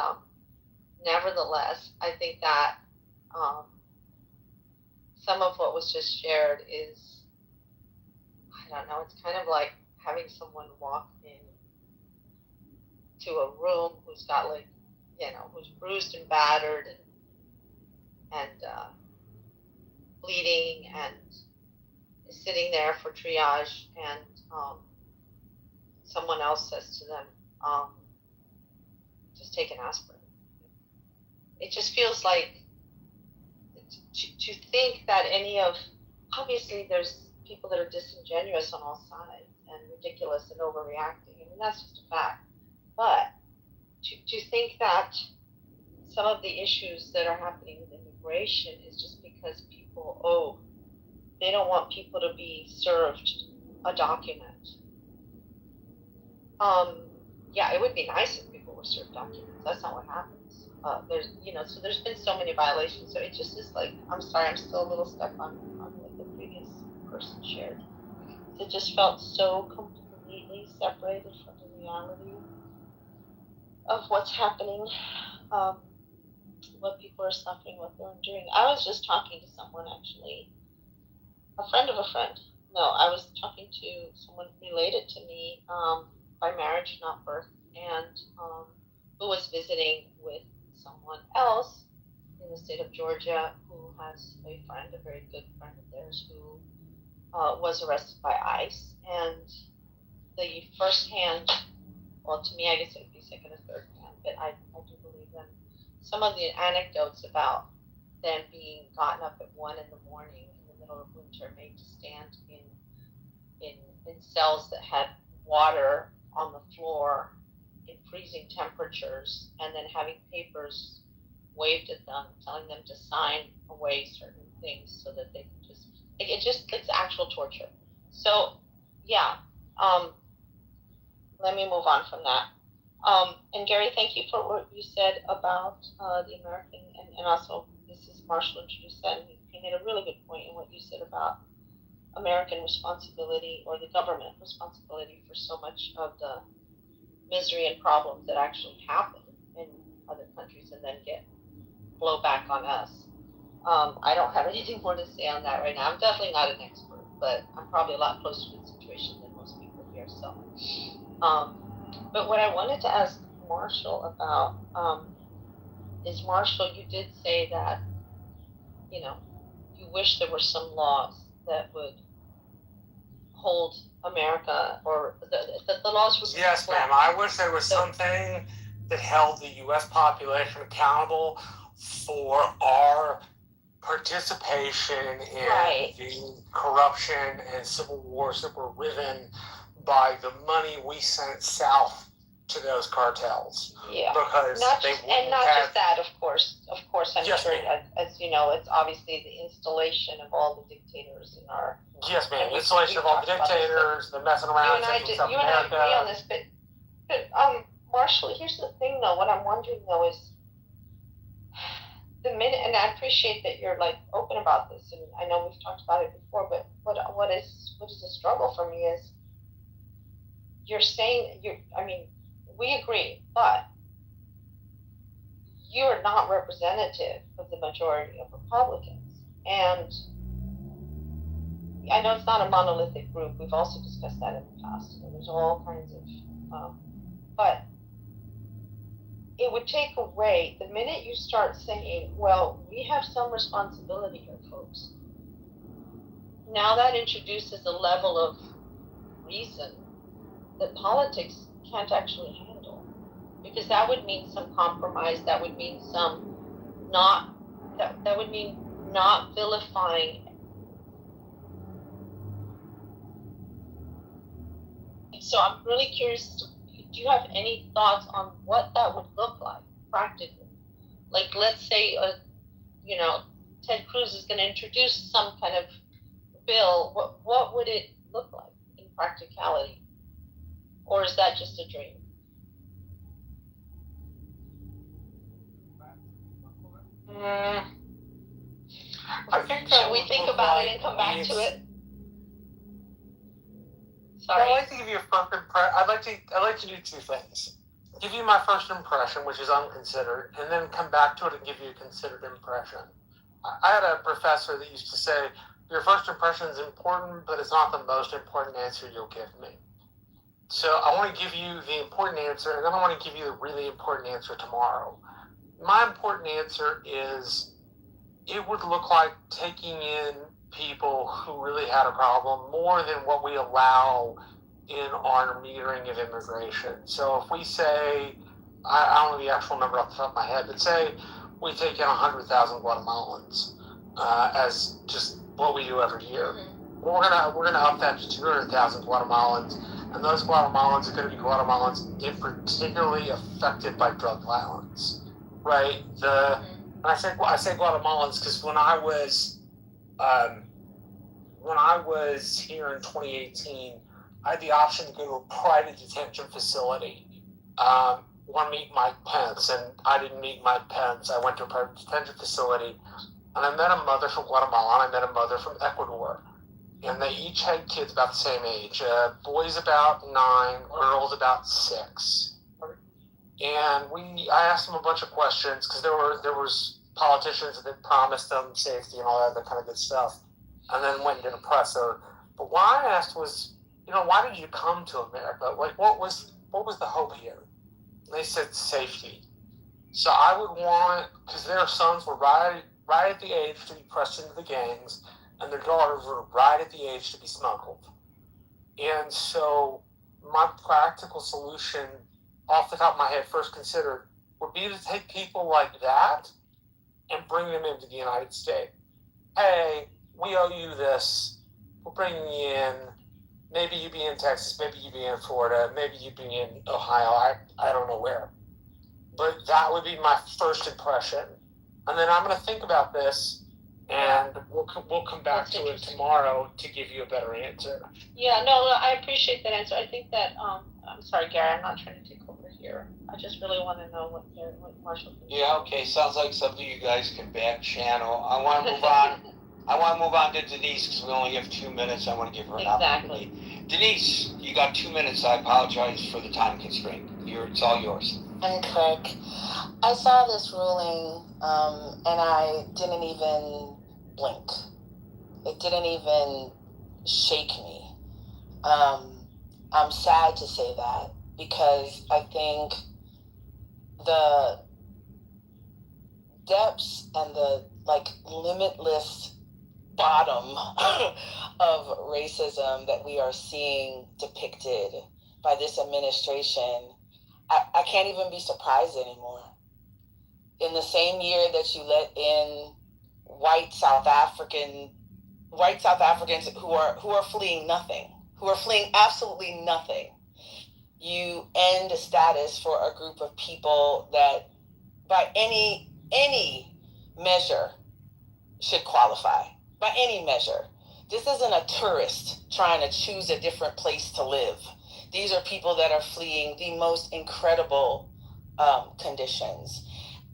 nevertheless, I think that some of what was just shared is, I don't know, it's kind of like having someone walk in to a room who's got who's bruised and battered and bleeding and is sitting there for triage, and someone else says to them, just take an aspirin. It just feels like to think that obviously there's people that are disingenuous on all sides and ridiculous and overreacting. I mean, that's just a fact. But to think that some of the issues that are happening with immigration is just because people, they don't want people to be served a document. Yeah, it would be nice if people were served documents. That's not what happens. So there's been so many violations. So it just is like, I'm sorry, I'm still a little stuck on what the previous person shared. It just felt so completely separated from the reality of what's happening, what people are suffering, what they're enduring. I was just talking to someone, actually, a friend of a friend. No, I was talking to someone related to me by marriage, not birth, and who was visiting with someone else in the state of Georgia who has a friend, a very good friend of theirs, who was arrested by ICE. And the first hand, well, to me, I guess it would be second or third hand, but I do believe them. Some of the anecdotes about them being gotten up at 1 in the morning in the middle of winter, made to stand in cells that had water on the floor in freezing temperatures, and then having papers waved at them, telling them to sign away certain things so that they could just, it's actual torture. So, yeah, let me move on from that. And Gary, thank you for what you said about the American, and also this is Marshall introduced that, and he made a really good point in what you said about American responsibility, or the government responsibility, for so much of the misery and problems that actually happen in other countries and then blow back on us. I don't have anything more to say on that right now. I'm definitely not an expert, but I'm probably a lot closer to the situation than most people here. So, but what I wanted to ask Marshall about is, Marshall, you did say that, you know, you wish there were some laws that would hold America, or the laws would. Yes, ma'am. I wish there was something that held the U.S. population accountable for our participation in the corruption and civil wars that were riven by the money we sent south to those cartels. Yeah. Because not they just, wouldn't and not have, just that, of course, I'm yes, sure, ma'am. as you know, it's obviously the installation of all the dictators in our. Yes, ma'am. Installation of all the dictators, the messing around in South You and I America. agree on this, but Marshall, here's the thing, though. What I'm wondering, though, is the minute, and I appreciate that you're like open about this, and I know we've talked about it before, but what is a struggle for me is, you're saying we agree, but you're not representative of the majority of Republicans. And I know it's not a monolithic group. We've also discussed that in the past. There's all kinds of, but it would take away, the minute you start saying, well, we have some responsibility here, folks. Now that introduces a level of reason that politics can't actually handle, because that would mean some compromise. That would mean that would mean not vilifying. So I'm really curious, do you have any thoughts on what that would look like practically? Like, let's say, Ted Cruz is going to introduce some kind of bill. What would it look like in practicality? Or is that just a dream? I think Should we think about it and come back to it? Sorry. I'd like to give you a first impression. I'd like to do two things. Give you my first impression, which is unconsidered, and then come back to it and give you a considered impression. I had a professor that used to say, your first impression is important, but it's not the most important answer you'll give me. So I want to give you the important answer, and then I want to give you the really important answer tomorrow. My important answer is, it would look like taking in people who really had a problem more than what we allow in our metering of immigration. So if we say, I don't know the actual number off the top of my head, but say we take in 100,000 Guatemalans as just what we do every year. We're gonna up that to 200,000 Guatemalans, and those Guatemalans are going to be Guatemalans particularly affected by drug violence, right? I say Guatemalans because when I was here in 2018, I had the option to go to a private detention facility. One meet Mike Pence, and I didn't meet Mike Pence. I went to a private detention facility, and I met a mother from Guatemala, and I met a mother from Ecuador. and they each had kids about the same age. Boys about 9, girls about 6. And I asked them a bunch of questions because there was politicians that promised them safety and all that kind of good stuff, and then went and did a presser. But what I asked was, why did you come to America? Like, what was the hope here? And they said safety. So I would want, because their sons were right at the age to be pressed into the gangs, and their daughters were right at the age to be smuggled. And so my practical solution, off the top of my head, first considered, would be to take people like that and bring them into the United States. Hey, we owe you this. We're bringing you in. Maybe you be in Texas. Maybe you be in Florida. Maybe you be in Ohio. I don't know where. But that would be my first impression. And then I'm going to think about this, and we'll come back to it tomorrow to give you a better answer. Yeah, no, I appreciate that answer. I think that, I'm sorry, Gary, I'm not trying to take over here. I just really want to know what Marshall thinks. Yeah, okay, sounds like something you guys can back channel. I want to move on. I want to move on to Denise because we only have 2 minutes. I want to give her an opportunity. Denise, you got 2 minutes. I apologize for the time constraint. It's all yours. And Craig, I saw this ruling and I didn't even blink. It didn't even shake me. I'm sad to say that because I think the depths and the limitless bottom of racism that we are seeing depicted by this administration, I can't even be surprised anymore. In the same year that you let in white South Africans who are fleeing nothing, who are fleeing absolutely nothing, you end a status for a group of people that by any measure should qualify. By any measure. This isn't a tourist trying to choose a different place to live. These are people that are fleeing the most incredible conditions.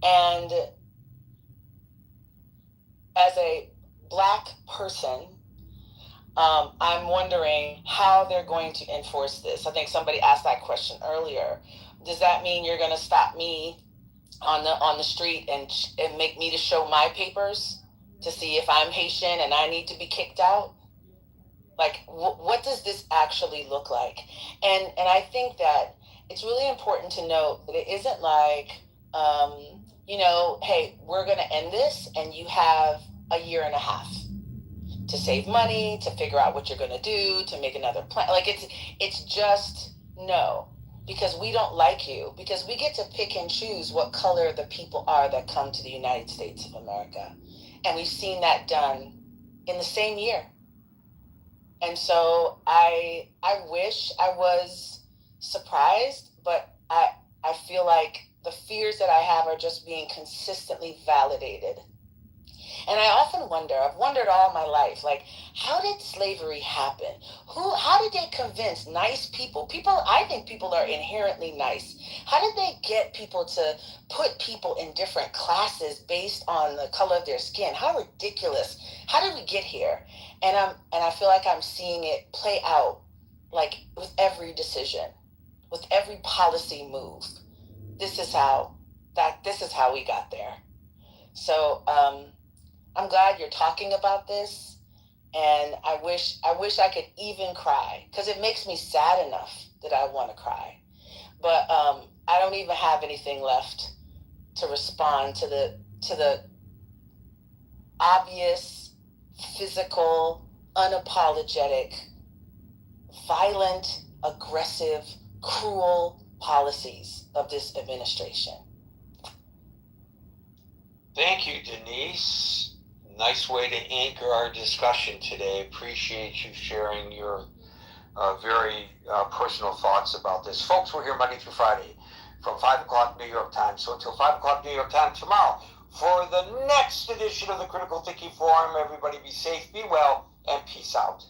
And as a Black person, I'm wondering how they're going to enforce this. I think somebody asked that question earlier. Does that mean you're going to stop me on the street and make me to show my papers to see if I'm Haitian and I need to be kicked out? What does this actually look like? And I think that it's really important to note that it isn't like, hey, we're going to end this and you have a year and a half to save money, to figure out what you're going to do, to make another plan. It's just no, because we don't like you, because we get to pick and choose what color the people are that come to the United States of America. And we've seen that done in the same year. And so I wish I was surprised, but I feel like the fears that I have are just being consistently validated. And I often wonder, I've wondered all my life, how did slavery happen? How did they convince nice people? I think people are inherently nice. How did they get people to put people in different classes based on the color of their skin? How ridiculous. How did we get here? And I feel like I'm seeing it play out with every decision, with every policy move. This is how we got there. So I'm glad you're talking about this, and I wish I could even cry, because it makes me sad enough that I want to cry. But I don't even have anything left to respond to the obvious, physical, unapologetic, violent, aggressive, cruel policies of this administration. Thank you, Denise. Nice way to anchor our discussion today. Appreciate you sharing your very personal thoughts about this. Folks, we're here Monday through Friday from 5 o'clock New York time. So until 5 o'clock New York time tomorrow, for the next edition of the Critical Thinking Forum, everybody be safe, be well, and peace out.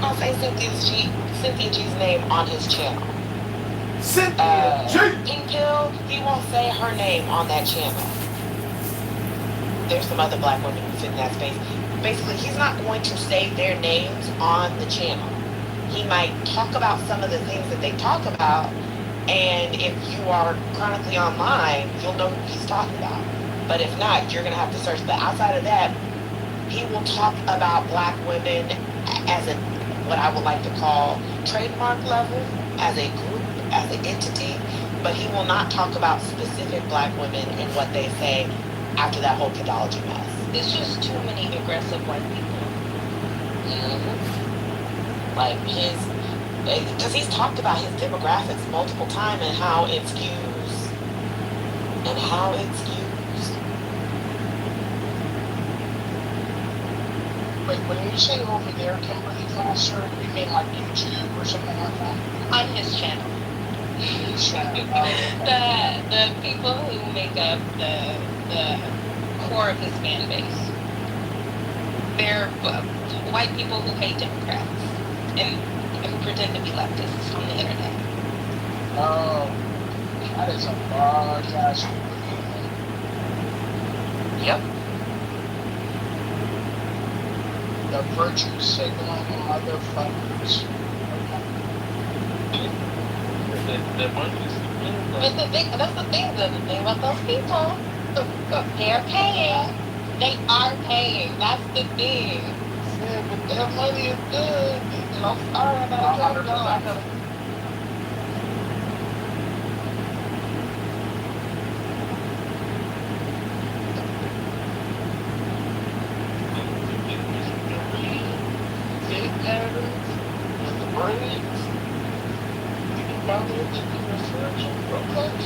won't say Cynthia G's name on his channel. Cynthia G. Pink Pill, he won't say her name on that channel. There's some other black women who fit in that space. Basically, he's not going to say their names on the channel. He might talk about some of the things that they talk about, and if you are chronically online, you'll know who he's talking about. But if not, you're going to have to search. But outside of that, he will talk about black women as a, what I would like to call trademark level, as a group, as an entity, but he will not talk about specific black women and what they say after that whole pedology mess. It's just too many aggressive white people. Like because he's talked about his demographics multiple times and how it's used. Wait, when you say over there, Kimberly Foster, you mean like YouTube or something like that? On his channel. The people who make up the core of his fan base. They're white people who hate Democrats and who pretend to be leftists on the internet. Oh, that is a large ass. Yep. The virtue signaling motherfuckers. But that's the thing about those people. They're paying. They are paying. That's the thing. Yeah, but their money is good. And I'm sorry about that. Patterns and the braids. You can probably get the research on Roblox.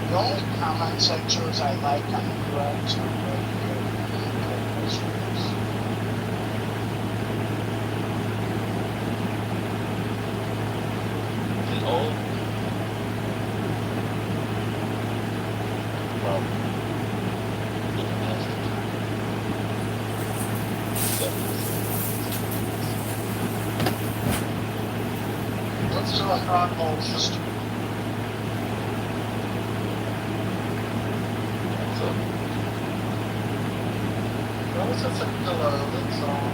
The only comment sections I like on the threads are right here. Let's do a chronicle history. What was it like the song?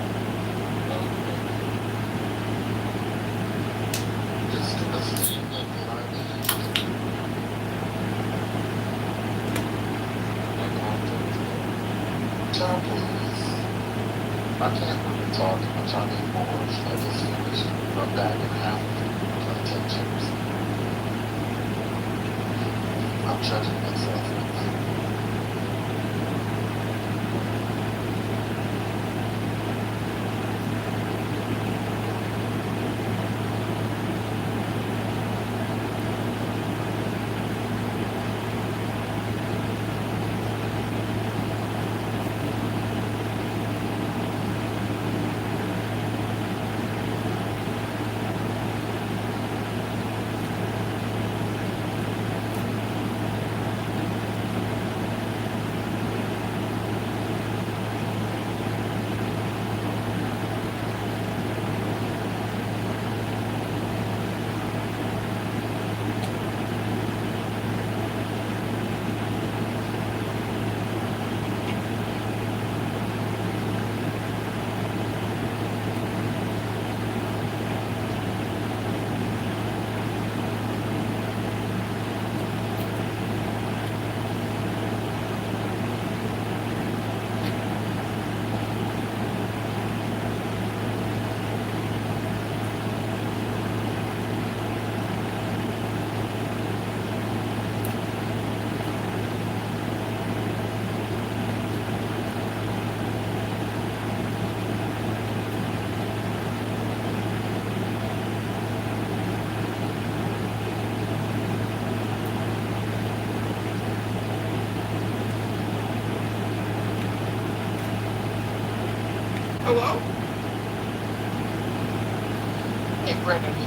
Just do the scene of Tom, please. I can't really talk much anymore. I just finished a bag and a half of plantain chips. I'm judging myself right now.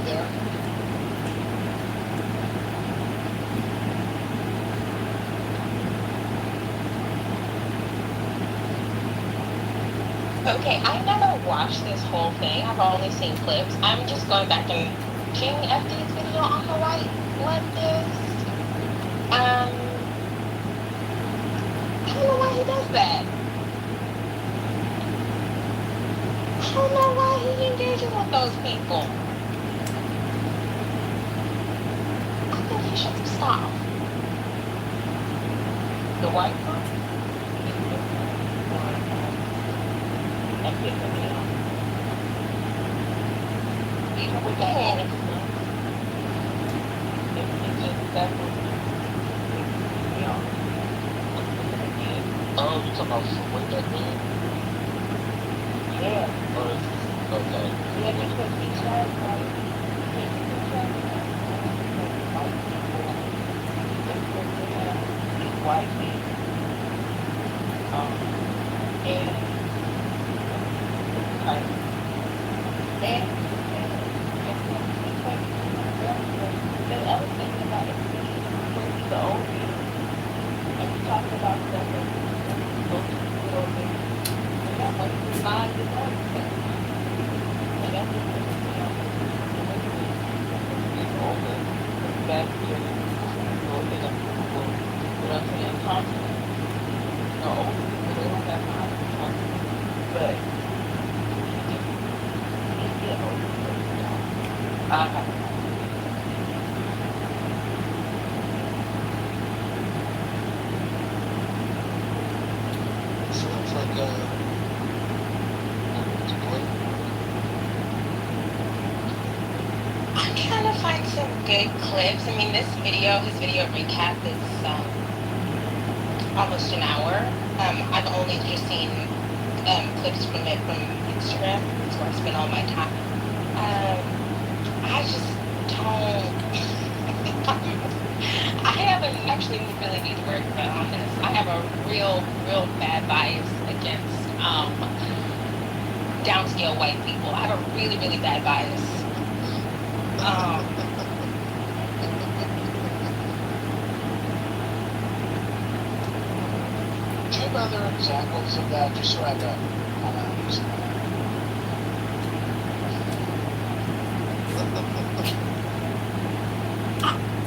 there? Okay, I never watched this whole thing. I've only seen clips. I'm just going back and watching FD's video on the white leftist. I don't know why he does that. I don't know why he engages with those people. I think he should stop. The white one? Even with the whole it's just that was, Oh, you talking about from way back then? yeah. Or okay. Yeah, because he tried like, these white men, and like, and the other thing about it, when he's the old man, and we talked about stuff that those people, and that was 5 years old, and that's just, older, back to, you know, what I'm saying, constantly. No, older people, they don't have time to talk, but he's getting older, I have Sounds like I'm trying to find some good clips. I mean, his video recap is almost an hour. I've only just seen clips from it from Instagram. That's where I spend all my time. I just don't. I haven't actually really need to work on this. I have a real bad bias against downscale white people. I have a really bad bias. Do you have other examples of that, just so I got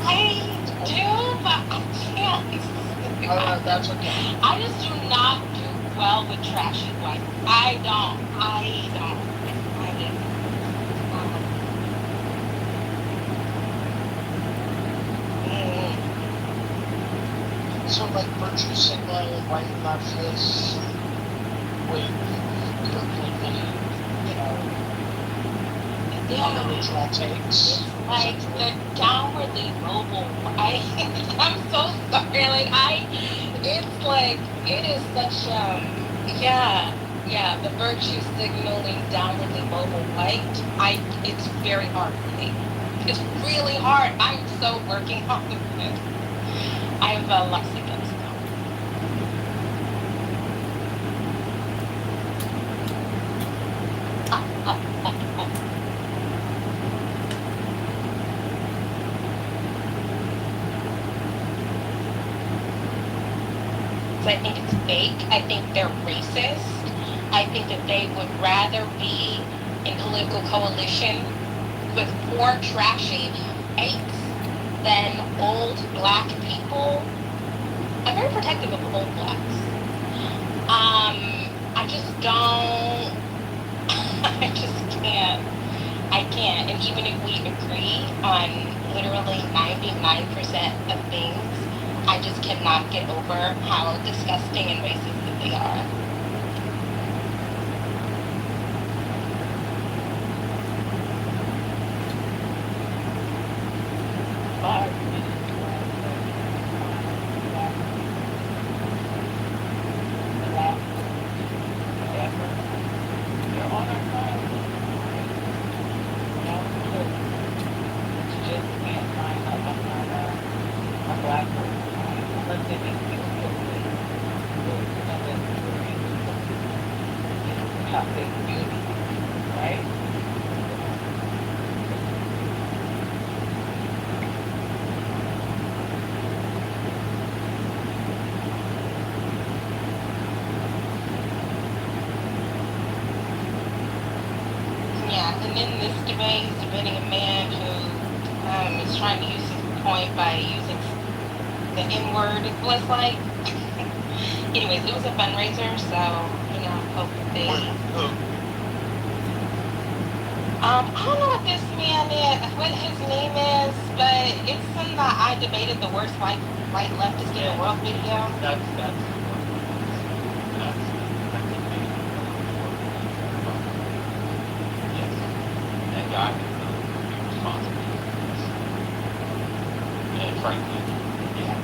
I do, but I can't. That's okay. I just do not do well with trashy white. I don't. So like virtue signaling white leftists with completely, individual takes. Like the downwardly mobile white. I'm so sorry. It's like it is such the virtue signaling downwardly mobile white. It's very hard for me. It's really hard. I'm so working on it. I have a lot against them. I think it's fake. I think they're racist. I think that they would rather be in political coalition with poor, trashy apes than old black people. I'm very protective of old blacks. I just don't. I just can't. I can't. And even if we agree on literally 99% of things, I just cannot get over how disgusting and racist that they are. debate. He's debating a man who is trying to use his point by using the N word. It was like, anyways, it was a fundraiser, so hope they. I don't know what this man is, what his name is, but it's in the I debated the worst white leftist in the world video. That's yes. That guy is responsible. And frankly, yeah.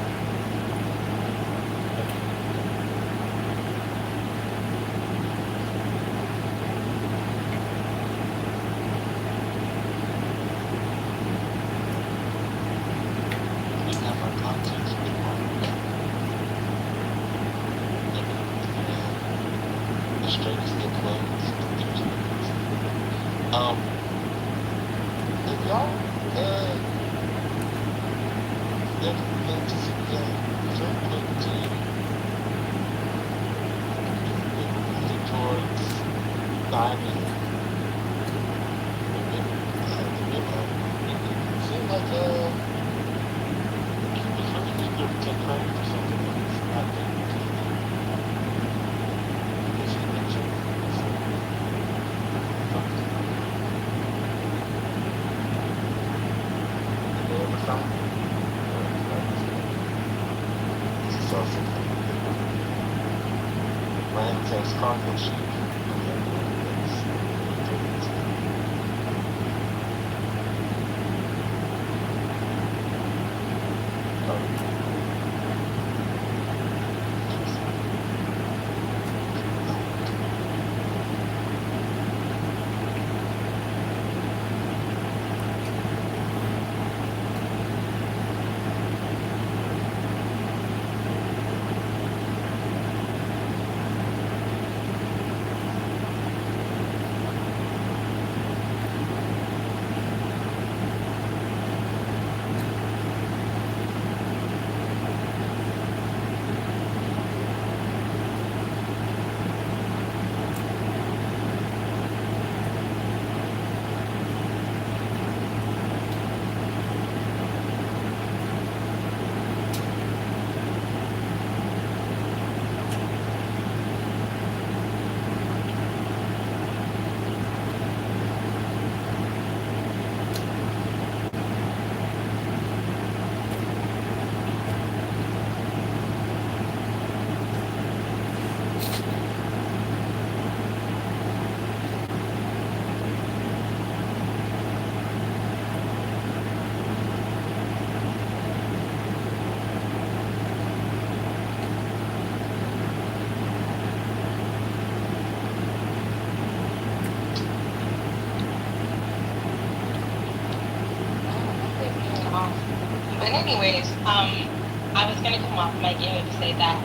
But anyways, I was gonna come off my game to say that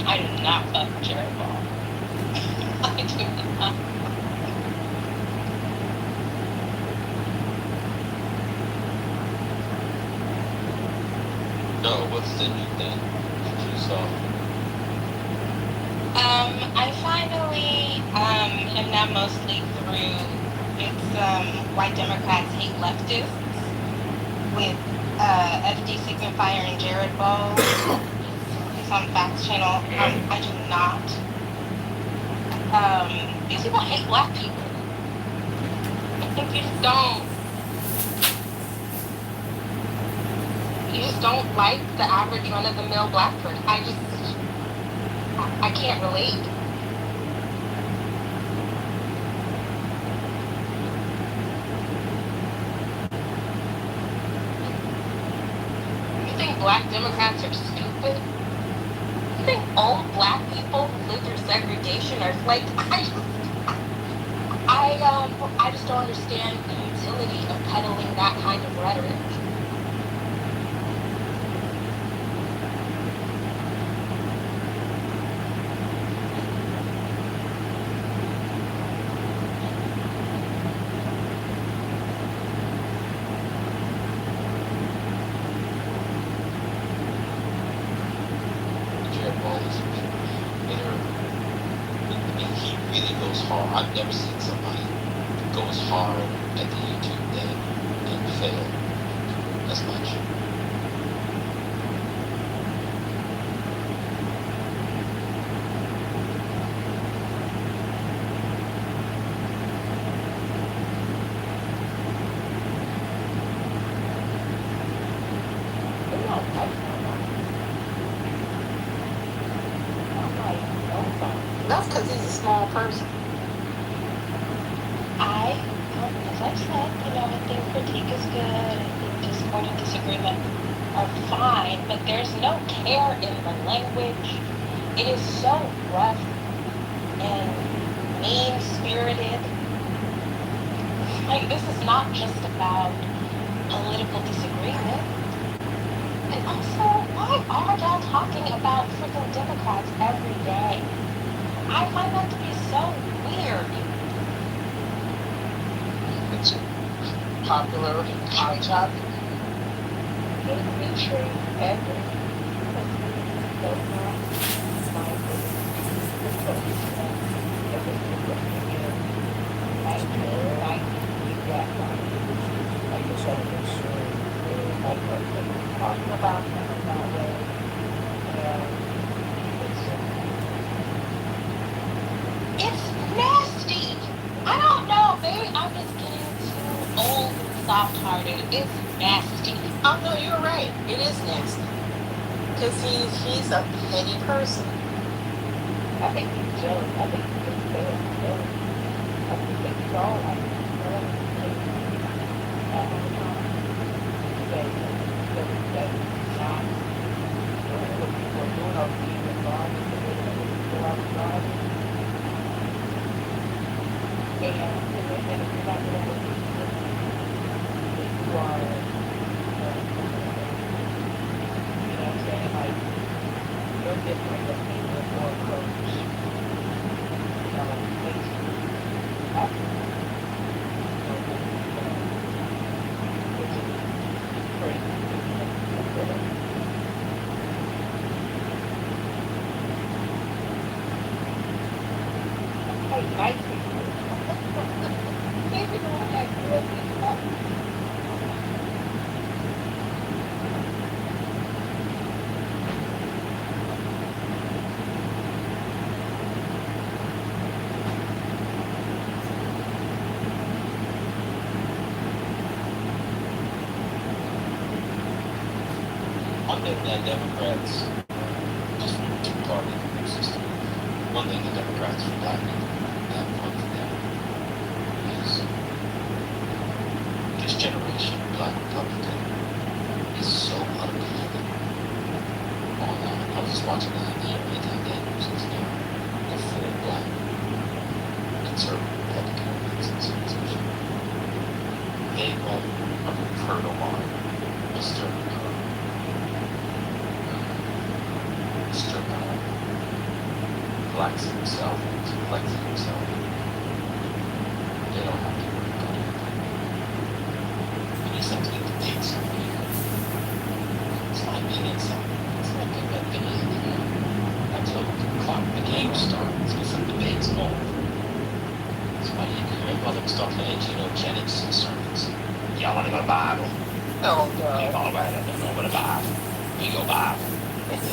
I do not fuck Jared Ball. I do not. No, what's the new thing that you saw? I finally am now mostly through it's White Democrats Hate Leftists with FD Signifier and Jared Ball. It's on Facts Channel. I do not. These people hate black people. You just don't like the average run-of-the-mill black person. I can't relate. You think black Democrats are stupid? You think all black people who live through segregation are like, I just don't understand the utility of peddling that kind of rhetoric. He really goes hard. I've never seen somebody go as hard at the YouTube thing and fail as much. That's because he's a small person. As I've said, I think critique is good. I think discord and disagreement are fine, but there's no care in the language. It is so rough and mean-spirited. Like, this is not just about political disagreement. And also, why are y'all talking about freaking Democrats every day? I find that to be so weird. It's popular hot topic. It's nasty. I don't know. Maybe I'm just getting too old and soft-hearted. It's nasty. Oh no, you're right. It is nasty. Because he's a petty person. I think he's jealous. I think he's jealous. I think he's all like One thing that Democrats, just from the two-party system, one thing the Democrats for black people have fun for them is this generation of black Republican is so unbelievable. I was just watching the Anytime Daniels is now a full black conservative Republican organization. They I've heard a lot, Mr. Blacks himself, blacks himself. They don't have to worry about anything. And he said to me, debate somebody. It's like being inside. It's like being in until the clock, the game starts, get some debates going. It's funny, your mother was talking to genetics sermons. Y'all want to go to Bible? No, God. You all right, I don't know what a Bible. We go Bible.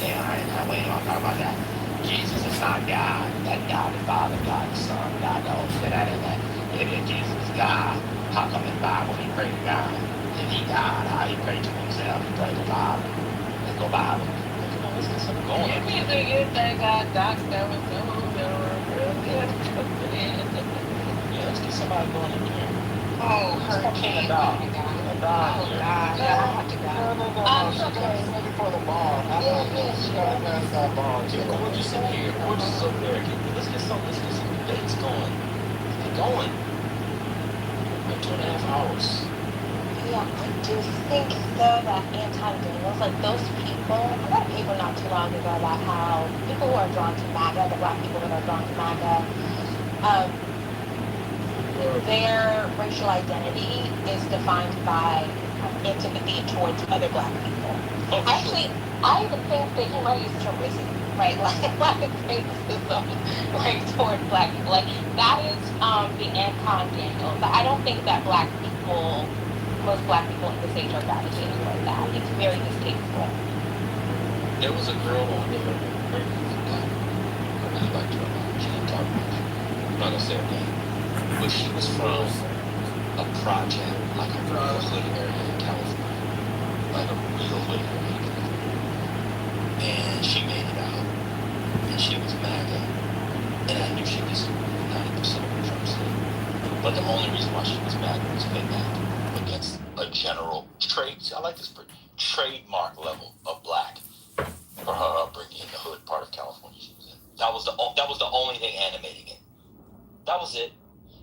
Yeah, I wait on talk about that. Jesus is not God. That God the Father, God the Son, God the Holy Spirit. That ain't that. If Jesus is God, how come in the Bible he prayed to God? If he God, how he prayed to himself? He prayed to Father. Let's go Bible. Come on, let's get something going. You think God docs that was real good. Yeah, let's get somebody going in here. Oh, hurricane. Oh, my God. Oh, God. Yeah, I have to go. No. It's okay. It's ready for the bar. Pass that bar. Gorgeous in here. Gorgeous is over there. Let's get some debates going. Get going. Like 2.5 hours. Yeah, I do think, though, that anti-Daniels, like those people, I read a paper not too long ago about how people who are drawn to MAGA, the black people that are drawn to MAGA, their racial identity is defined by antipathy towards other black people. Actually, I even think that he might use tourism. right? Like racism, like toward black people. Like that is the Anton Daniels. I don't think that most black people in this age are gravitating toward that. It's very distasteful. There was a girl on there, her name was Black. I really liked her a lot. She didn't talk much. I'm not gonna say her name. But she was from a project, like a real hood area in California. Like a real hood area in California. And she made it out. And she was MAGA. And I knew she was 90% of what Trump said. But the only reason why she was MAGA was payback against a general I like this trademark level of black for her upbringing in the hood part of California she was in. That was the only thing animating it. That was it.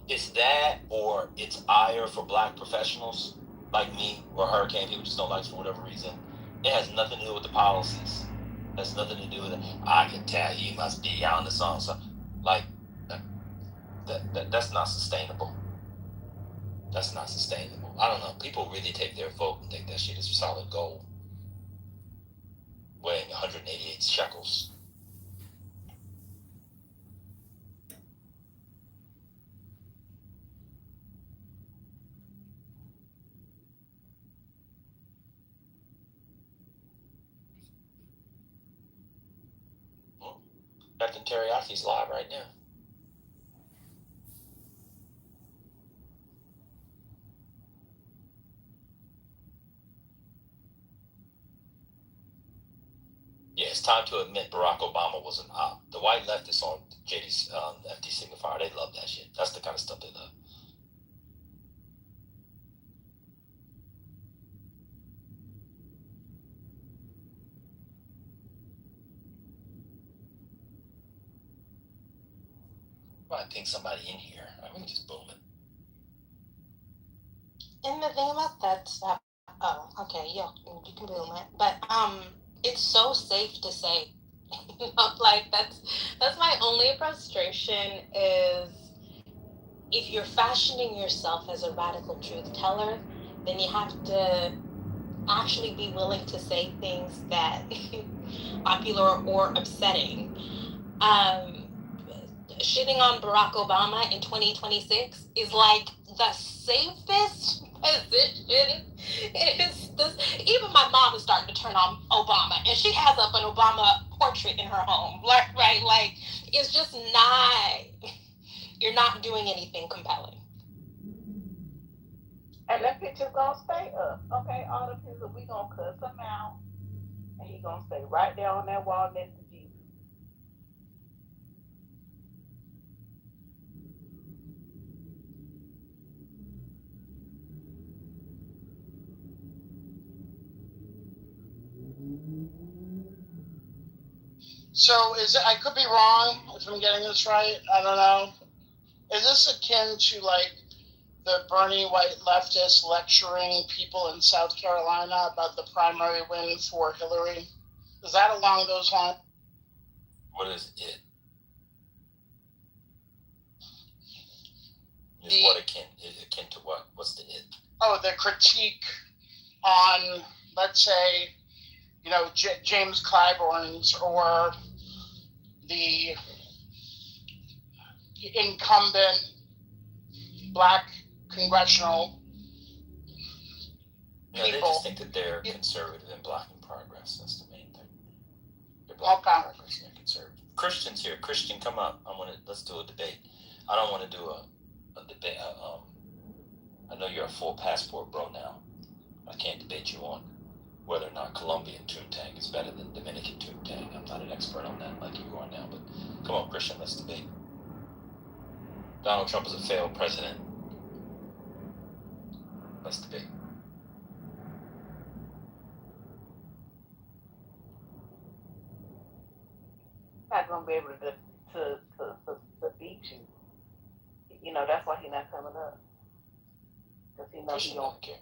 It's that, or it's ire for black professionals like me or Hurricane people just don't like for whatever reason. It has nothing to do with the policies. It has nothing to do with it. I can tell you must be on the song. So, like, that's not sustainable. That's not sustainable. I don't know. People really take their vote and think that shit is solid gold, weighing 188 shekels. Captain Teriyaki's live right now. Yeah, it's time to admit Barack Obama was an op. The white leftists on JD's FD Signifier, they love that shit. That's the kind of stuff they love. I think somebody in here. I'm gonna just boom it. In the thing about that stuff, oh, okay, yeah, you can boom it. But it's so safe to say. Like that's my only frustration is if you're fashioning yourself as a radical truth teller, then you have to actually be willing to say things that popular or upsetting. Shitting on Barack Obama in 2026 is like the safest position. Even my mom is starting to turn on Obama, and she has up an Obama portrait in her home. Like, right? Like, it's just not. You're not doing anything compelling. And that picture's gonna stay up. Okay, all the pictures, we gonna cut them out, and he gonna stay right there on that wall next to Jesus. So I could be wrong if I'm getting this right. I don't know. Is this akin to like the Bernie white leftists lecturing people in South Carolina about the primary win for Hillary? Is that along those lines? What is it? What akin to what? What's the it? Oh, the critique on, let's say, James Clyburn's or the incumbent black congressional people. They just think that they're conservative and blocking progress. That's the main thing. They're blocking progress and they're conservative. Christian's here. Christian, come up. Let's do a debate. I don't want to do a debate. I know you're a full passport bro now. I can't debate you on whether or not Colombian Toontang is better than Dominican Toontang. I'm not an expert on that like you are now, but come on, Christian, let's debate. Donald Trump is a failed president. Let's debate. Not gonna be able to beat you. That's why he's not coming up. Because he knows Christian he don't never care.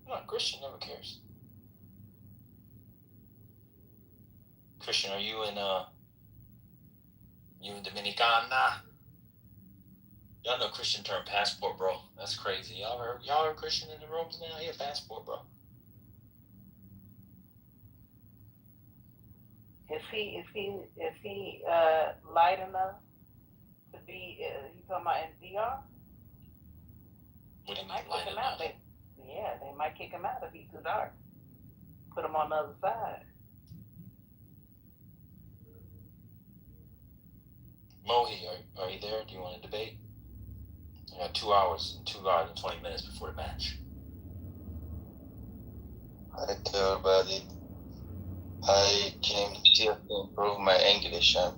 No, Christian never cares. Christian, are you in Dominicana? Y'all know Christian turned passport bro. That's crazy. Y'all heard Christian in the rooms now? He a passport bro. Is he light enough to be? You talking about in DR? What do you They mean might light kick him enough? out. They might kick him out if he's too dark. Put him on the other side. Mohi, are you there? Do you want to debate? I got 2 hours and 20 minutes before the match. Hi there, buddy. I came here to improve my English. But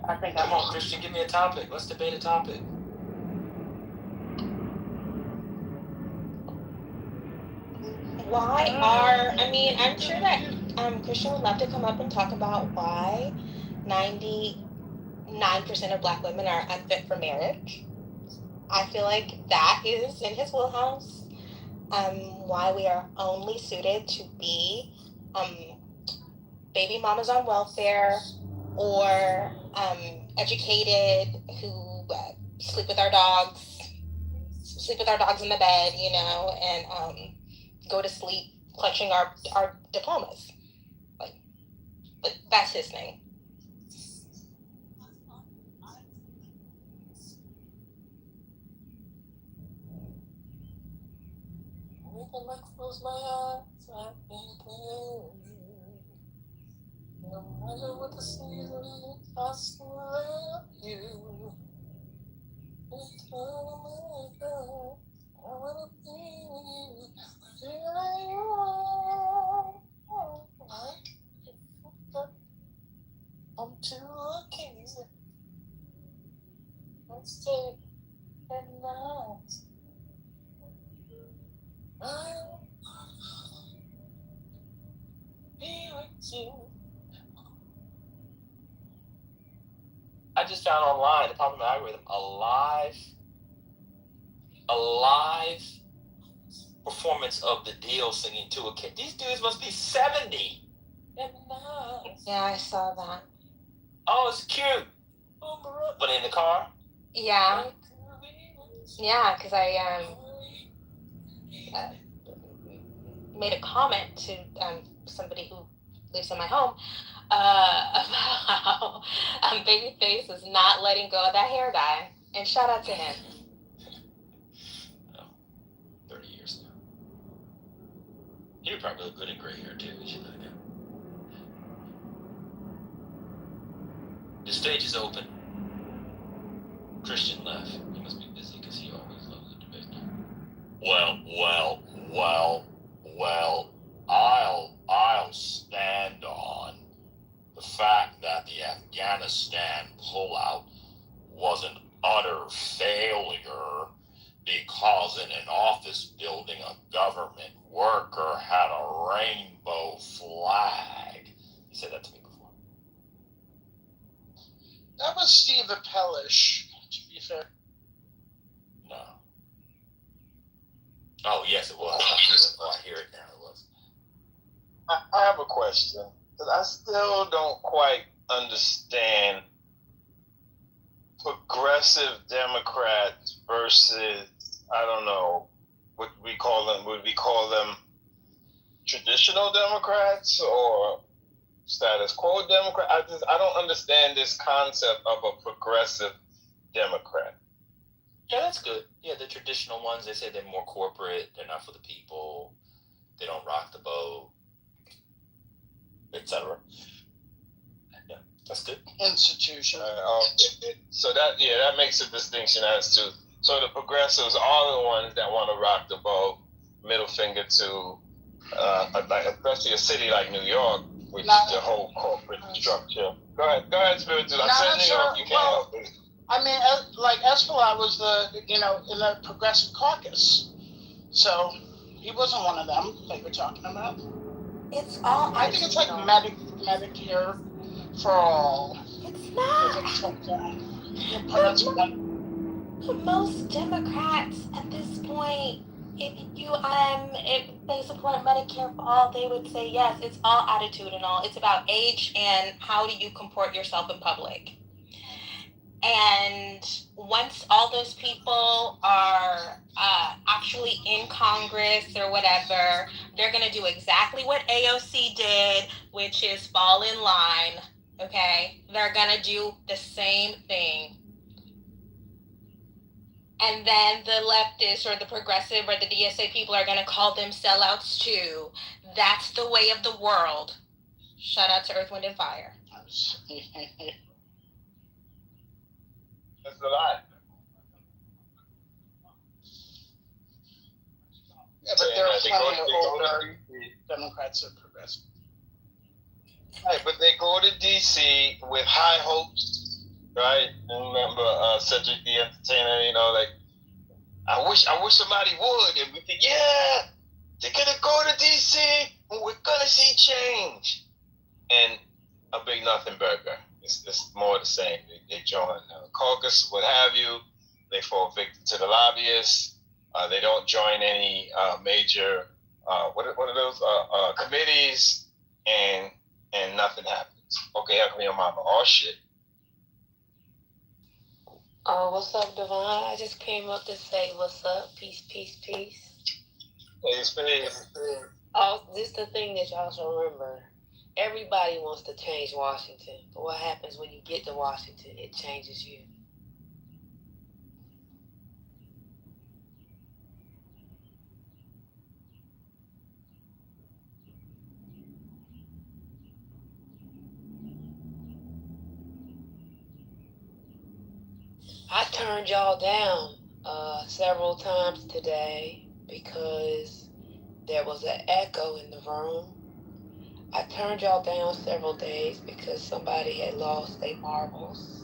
I think Come on, Christian, give me a topic. Let's debate a topic. I'm sure that Christian would love to come up and talk about why 99% of Black women are unfit for marriage. I feel like that is in his wheelhouse. Why we are only suited to be baby mamas on welfare or educated who sleep with our dogs in the bed, and go to sleep clutching our diplomas. But that's his thing. When I close my eyes, I think no matter what the season is, I still love you. It's all I wanna be with you. There you are. I'm too lucky. Let's take it now. I'll be with you. I just found online, the problem with the algorithm, a live performance of the Deal singing to a kid. These dudes must be 70. Yeah, I saw that. Oh, it's cute. But in the car? Yeah. Yeah, because I made a comment to somebody who lives in my home about how Babyface is not letting go of that hair dye. And shout out to him. 30 years now. He would probably look good in gray hair too. We should let him. The stage is open. Christian left. He must be busy because he always loves the debate. Well, I'll stand on the fact that the Afghanistan pullout was an utter failure because in an office building a government worker had a rainbow flag. You said that to me before. That was Steve Appelish, to be fair. No. Oh, yes, it was. I hear it now. It was. I have a question. I still don't quite understand progressive Democrats versus, I don't know, what we call them. Would we call them traditional Democrats or status quo Democrat? I don't understand this concept of a progressive Democrat. Yeah, that's good. Yeah, the traditional ones, they say they're more corporate, they're not for the people, they don't rock the boat, etc. Yeah, that's good. Institution. So that makes a distinction as to, so the progressives are the ones that want to rock the boat, middle finger to, especially a city like New York, which the whole corporate structure. Go ahead, Spiritus. I said New York, you can't help it. I mean, like Espelot was in the progressive caucus, so he wasn't one of them that you're talking about. It's all. I think it's like Medicare for all. It's not. Most Democrats at this point, if they support Medicare for all, they would say yes. It's all attitudinal. It's about age and how do you comport yourself in public. And once all those people are actually in Congress or whatever, they're going to do exactly what AOC did, which is fall in line. Okay? They're going to do the same thing. And then the leftists or the progressive or the DSA people are going to call them sellouts too. That's the way of the world. Shout out to Earth, Wind, and Fire. That's a lot. Yeah, but there are plenty of older Democrats that are progressive. Right, but they go to DC with high hopes, right? And remember Cedric the Entertainer, you know, like, I wish somebody would. And we think, yeah, they're gonna go to DC and we're gonna see change. And a big nothing burger. It's more of the same. They join caucus, what have you. They fall victim to the lobbyists. They don't join any major what are those committees, and nothing happens. Okay, how come your mama? Oh shit. Oh, what's up, Devon? I just came up to say what's up. Peace, peace, peace. Peace. Oh, this is the thing that y'all should remember. Everybody wants to change Washington, but what happens when you get to Washington? It changes you. I turned y'all down several times today because there was an echo in the room. I turned y'all down several days because somebody had lost their marbles.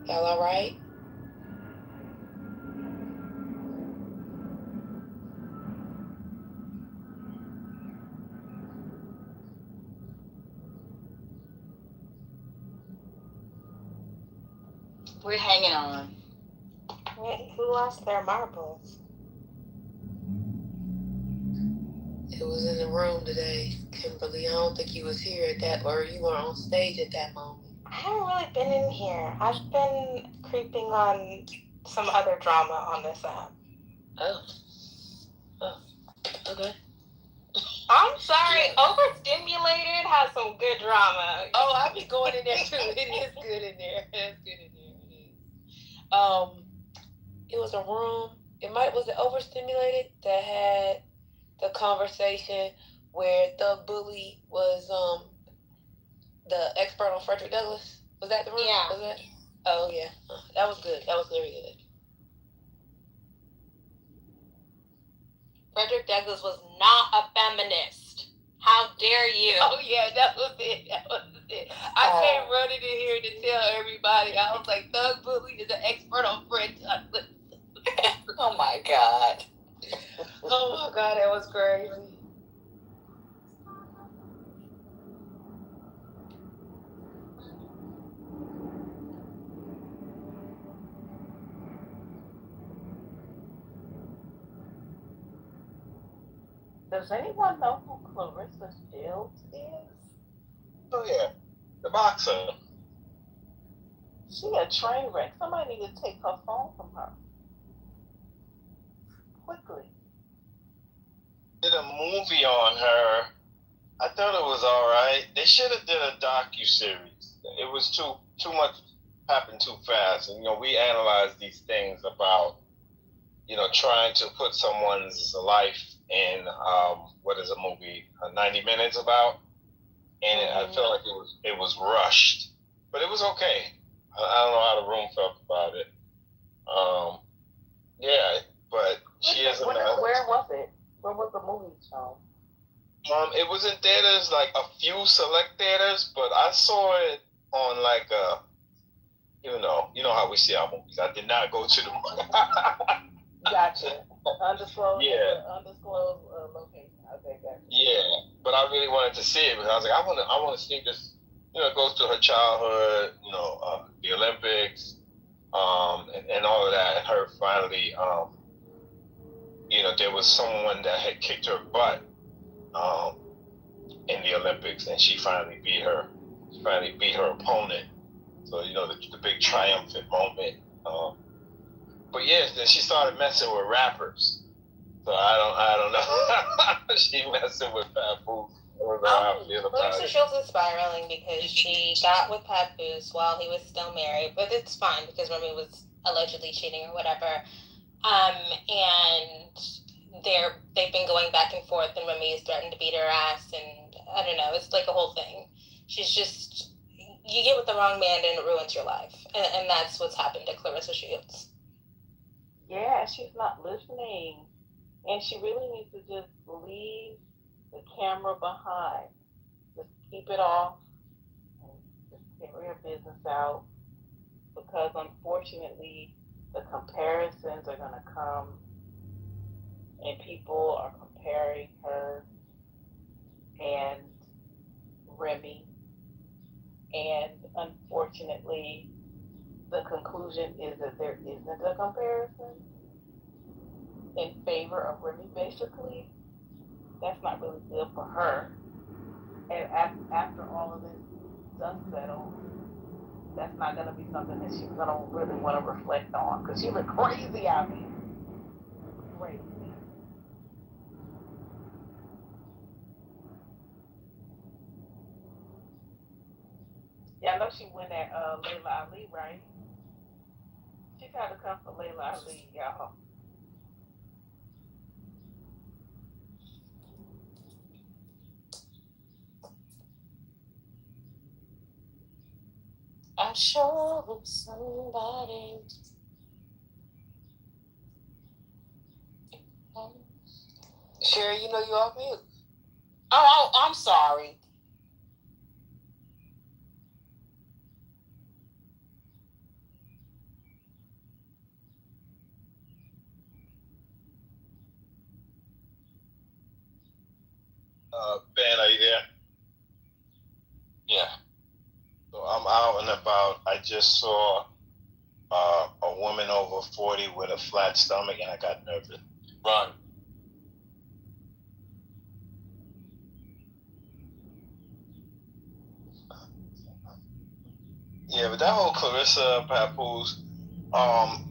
Y'all all right? We're hanging on. Wait, who lost their marbles? It was in the room today, Kimberly. I don't think you was here at that, or you were on stage at that moment. I haven't really been in here. I've been creeping on some other drama on this app. Oh, okay. I'm sorry, Overstimulated has some good drama. Oh, I be going in there too. It is good in there. It's good in there. It is. It was a room. Was it Overstimulated that had the conversation where Thug Bully was the expert on Frederick Douglass? Was that the room? Yeah. Was that? Oh yeah. That was good. That was very good. Frederick Douglass was not a feminist. How dare you? Oh yeah, that was it. That was it. I came running in here to tell everybody. I was like, Thug Bully is an expert on Fred Douglass. Oh my God. Oh my God, that was crazy. Does anyone know who Clarissa Shields is? Oh yeah, the boxer. She a train wreck. Somebody need to take her phone from her. Quickly. Did a movie on her. I thought it was all right. They should have did a docu-series. It was too much happened too fast. And we analyze these things about trying to put someone's life in what is a movie 90 minutes about, and I felt like it was rushed, but it was okay. I don't know how the room felt about it. Yeah, but she is Where was it? Where was the movie shown? It was in theaters, like a few select theaters, but I saw it on like a, you know how we see our movies. I did not go to the Gotcha. Undisclosed. Yeah. Undisclosed location. Okay, gotcha. Yeah, but I really wanted to see it because I was like, I want to see this. It goes through her childhood, the Olympics, and all of that. And her finally, there was someone that had kicked her butt in the Olympics, and she finally beat her opponent. So the big triumphant moment. But yeah, then she started messing with rappers. So I don't know. She messing with Papoose. I don't know how I feel about Clarissa it. Shields is spiraling because she got with Papoose while he was still married, but it's fine because Remy was allegedly cheating or whatever. And they've been going back and forth, and Remy has threatened to beat her ass, and I don't know, it's like a whole thing. She's just, you get with the wrong man and it ruins your life, and that's what's happened to Clarissa Shields. Yeah, she's not listening. And she really needs to just leave the camera behind. Just keep it off and just carry her business out. Because unfortunately, the comparisons are going to come and people are comparing her and Remy. And unfortunately, the conclusion is that there isn't a comparison in favor of Remy, basically. That's not really good for her. And after all of this dust settles, that's not going to be something that she's going to really want to reflect on, because she looked crazy out here. Crazy. Yeah, I know she went at Layla Ali, right? She tried to come for Layla Ali, y'all. I sure hope somebody. Sherry, you know you're off mute. Oh, I'm sorry. Ben, are you there? Yeah. So I'm out and about. I just saw a woman over 40 with a flat stomach, and I got nervous. Run. Yeah, but that whole Clarissa Papoose,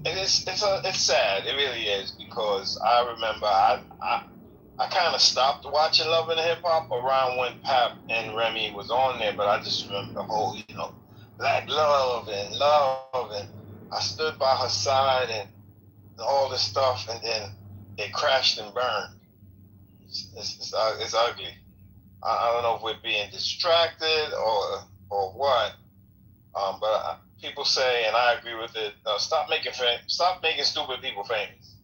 it's sad. It really is, because I remember I kind of stopped watching Love and Hip Hop around when Pap and Remy was on there, but I just remember the whole, black love, and I stood by her side and all this stuff, and then it crashed and burned. It's ugly. I don't know if we're being distracted or what, but people say, and I agree with it, stop making stupid people famous,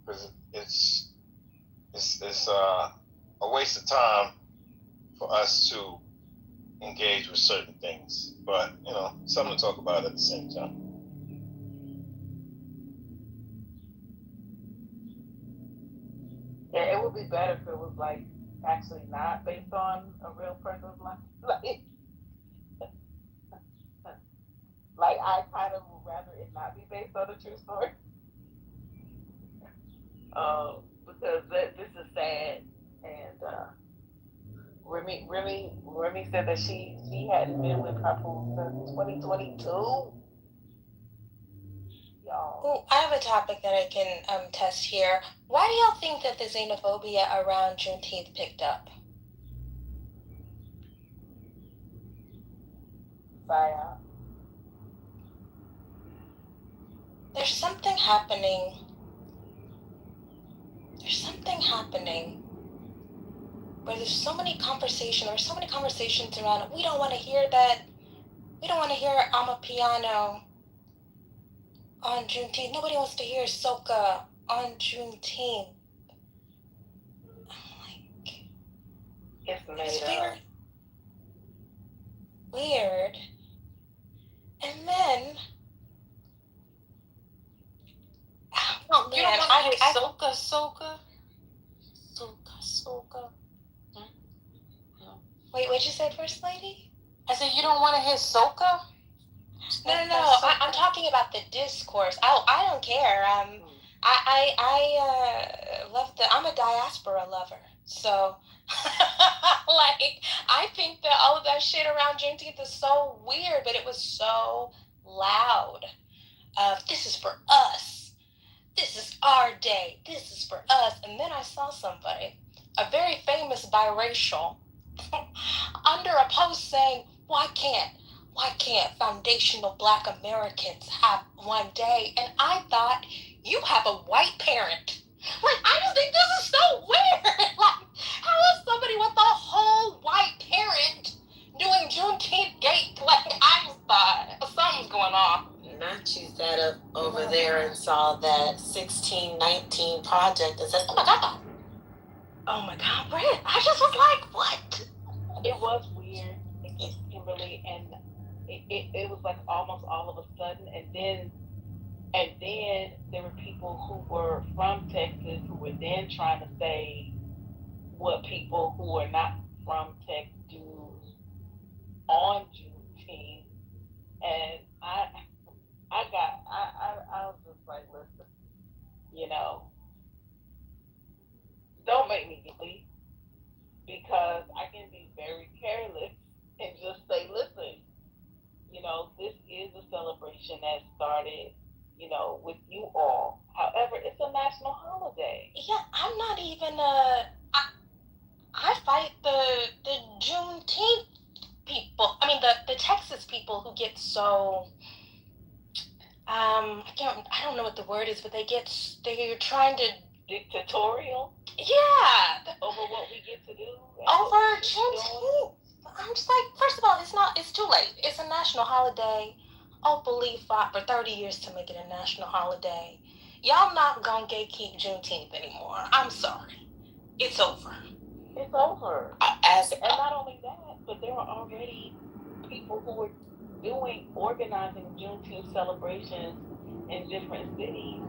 because it's a waste of time for us to engage with certain things. But, something to talk about at the same time. Yeah, it would be better if it was actually not based on a real person's life. Like I kind of would rather it not be based on a true story. Because this is sad. And Remy said that she hadn't been with Papoose since 2022. Y'all. Well, I have a topic that I can test here. Why do y'all think that the xenophobia around Juneteenth picked up? Fire. There's something happening. Where there's so many conversations around it. We don't want to hear that. We don't want to hear Amapiano on Juneteenth. Nobody wants to hear soca on Juneteenth. It's It's weird. And then, No, you don't want to hear soca. Wait, what'd you say, First Lady? I said you don't want to hear soca. No. I'm talking about the discourse. I don't care. I love I'm a diaspora lover. So Like, I think that all of that shit around Juneteenth is so weird, but it was so loud. This is for us. This is our day. This is for us. And then I saw somebody, a very famous biracial, under a post saying, why can't foundational Black Americans have one day? And I thought, you have a white parent. Like, I just think this is so weird. Like, how is somebody with a whole white parent doing Juneteenth gate? Like, I just thought something's going on. Nachi sat up over there and saw that 1619 project and said, oh my God, Brent. I just was like, what? It was weird, Kimberly, and it was like almost all of a sudden, and then there were people who were from Texas who were then trying to say what people who are not from Texas do on Juneteenth, and I was just like, listen, don't make me leave, because I can be very careless and just say, listen, this is a celebration that started, with you all. However, it's a national holiday. Yeah, I'm not even I fight the Juneteenth people. I mean, the Texas people who get so I don't know what the word is, but they're trying to dictatorial. Yeah, over what we get to do. Over Juneteenth. I'm just like, first of all, it's too late. It's a national holiday. Oak Believe fought for 30 years to make it a national holiday. Y'all not gonna gatekeep Juneteenth anymore. I'm sorry. It's over. It's over. And not only that, but there were already people who were organizing Juneteenth celebrations in different cities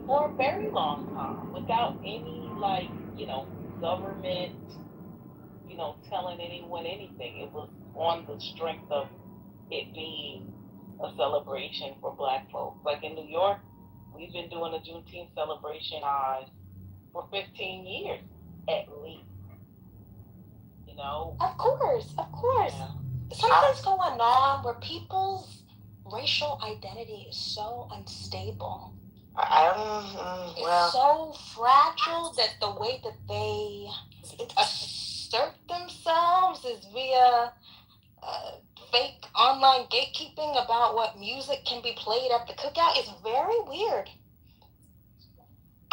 for a very long time without any, government, telling anyone anything. It was on the strength of it being a celebration for Black folks. Like in New York, we've been doing a Juneteenth celebration for 15 years at least. Of course. Yeah. Something's going on where people's racial identity is so unstable. It's so fragile that the way that they assert themselves is via fake online gatekeeping about what music can be played at the cookout. Is very weird.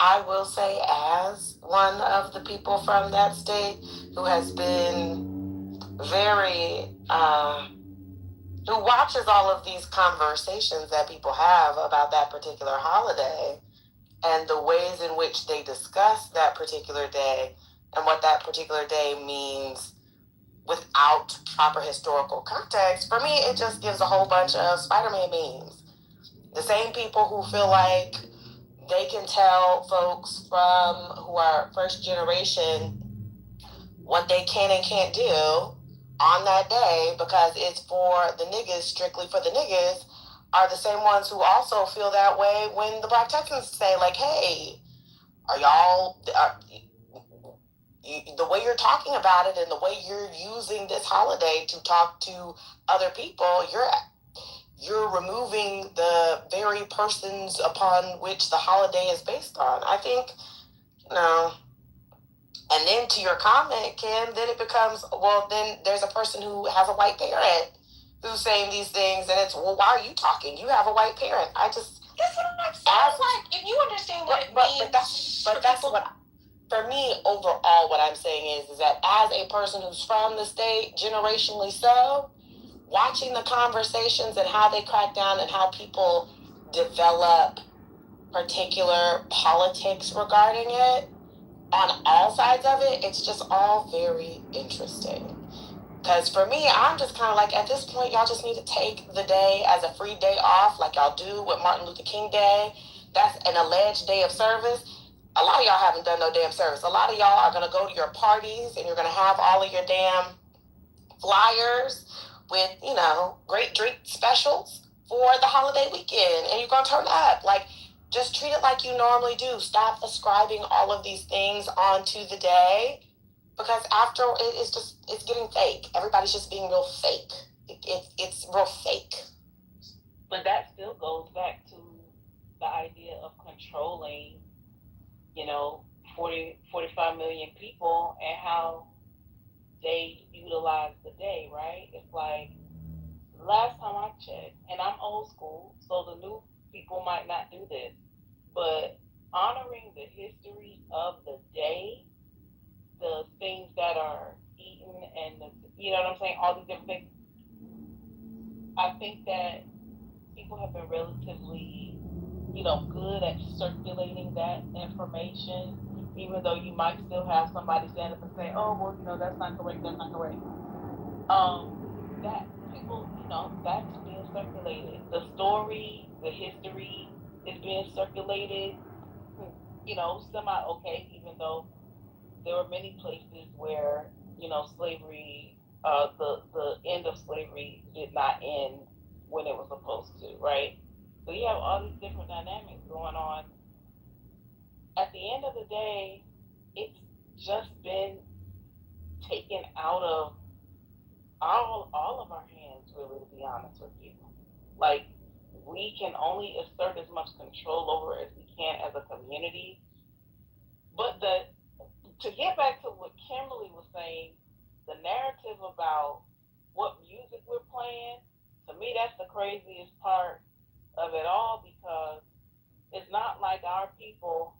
I will say, as one of the people from that state who has been very, who watches all of these conversations that people have about that particular holiday and the ways in which they discuss that particular day and what that particular day means without proper historical context, for me, it just gives a whole bunch of Spider-Man memes. The same people who feel like they can tell folks who are first generation what they can and can't do on that day because it's for the niggas, strictly for the niggas, are the same ones who also feel that way when the Black Texans say, like, hey, the way you're talking about it and the way you're using this holiday to talk to other people, you're removing the very persons upon which the holiday is based on. I think, and then to your comment, Kim, then it becomes, then there's a person who has a white parent who's saying these things, and it's, why are you talking? You have a white parent. That's what I'm saying. Like, if you understand what it means. But that's what, for me, overall, what I'm saying is that as a person who's from the state, generationally so, watching the conversations and how they crack down and how people develop particular politics regarding it, on all sides of it, it's just all very interesting. Because for me, I'm just kind of like, at this point, y'all just need to take the day as a free day off, like y'all do with Martin Luther King Day. That's an alleged day of service. A lot of y'all haven't done no damn service. A lot of y'all are going to go to your parties and you're going to have all of your damn flyers with, great drink specials for the holiday weekend. And you're going to turn up. Like, just treat it like you normally do. Stop ascribing all of these things onto the day Because after it's getting fake. Everybody's just being real fake. It's real fake. But that still goes back to the idea of controlling, 45 million people and how they utilize the day, right? It's like, last time I checked, and I'm old school, so the new people might not do this, but honoring the history of the day, the things that are eaten and you know what I'm saying, all these different things, I think that people have been relatively, good at circulating that information, even though you might still have somebody stand up and say, oh, well, that's not correct. That people, that's being circulated. The story, the history is being circulated, semi-okay, even though there were many places where, slavery, the end of slavery did not end when it was supposed to, right? So you have all these different dynamics going on. At the end of the day, it's just been taken out of all of our hands, really, to be honest with you. Like, we can only assert as much control over as we can as a community. But to get back to what Kimberly was saying, the narrative about what music we're playing, to me, that's the craziest part of it all, because it's not like our people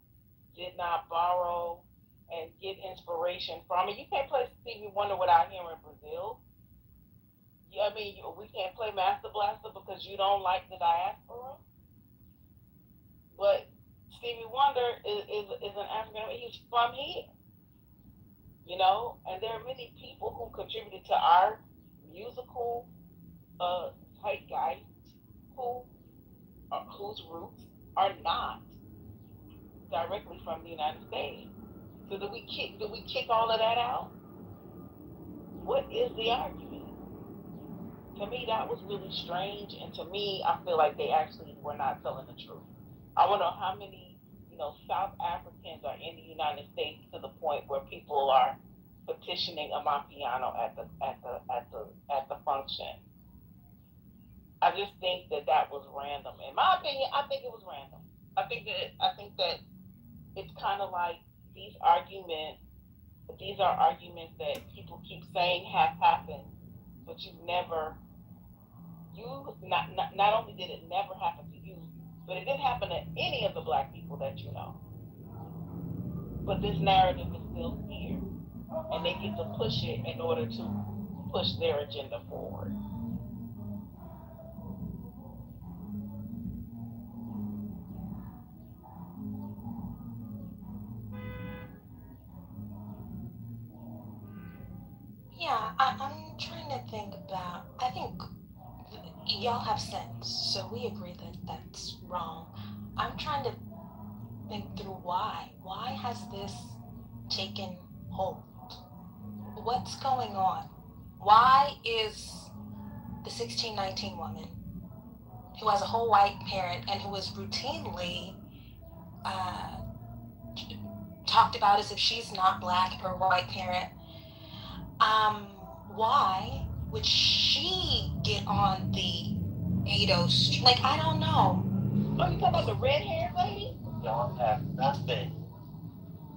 did not borrow and get inspiration from it. You can't play Stevie Wonder without hearing Brazil. I mean, we can't play Master Blaster because you don't like the diaspora. But Stevie Wonder is an African, he's from here. And there are many people who contributed to our musical zeitgeist whose roots are not directly from the United States. So do we kick all of that out? What is the argument? To me, that was really strange, and to me, I feel like they actually were not telling the truth. I wonder how many, South Africans are in the United States to the point where people are petitioning a Amapiano at the function. I just think that was random. In my opinion, I think it was random. I think that it's kind of like these are arguments that people keep saying have happened, but not only did it never happen to you, but it didn't happen to any of the Black people that you know. But this narrative is still here, and they get to push it in order to push their agenda forward. Yeah, I'm trying to think about, I think y'all have sense, so we agree that that's wrong. I'm trying to think through why. Why has this taken hold? What's going on? Why is the 1619 woman who has a whole white parent and who is routinely talked about as if she's not Black, her white parent, why would she get on the 80 street? Like, I don't know. Oh, you talking about the red-haired lady? Y'all have nothing.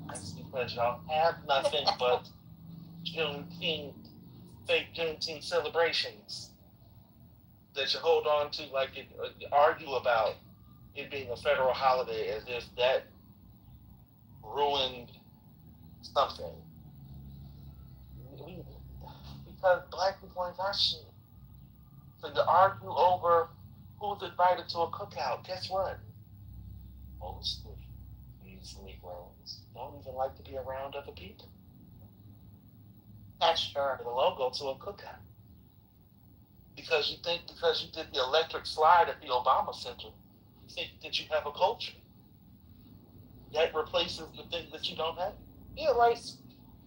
That's because y'all have nothing but fake Juneteenth celebrations that you hold on to, like argue about it being a federal holiday as if that ruined something. Because Black people ain't got shit. So to argue over who's invited to a cookout, guess what? Most of these Negroes don't even like to be around other people. That's sure the logo to a cookout. Because you did the electric slide at the Obama Center, you think that you have a culture. That replaces the things that you don't have. Yeah, right.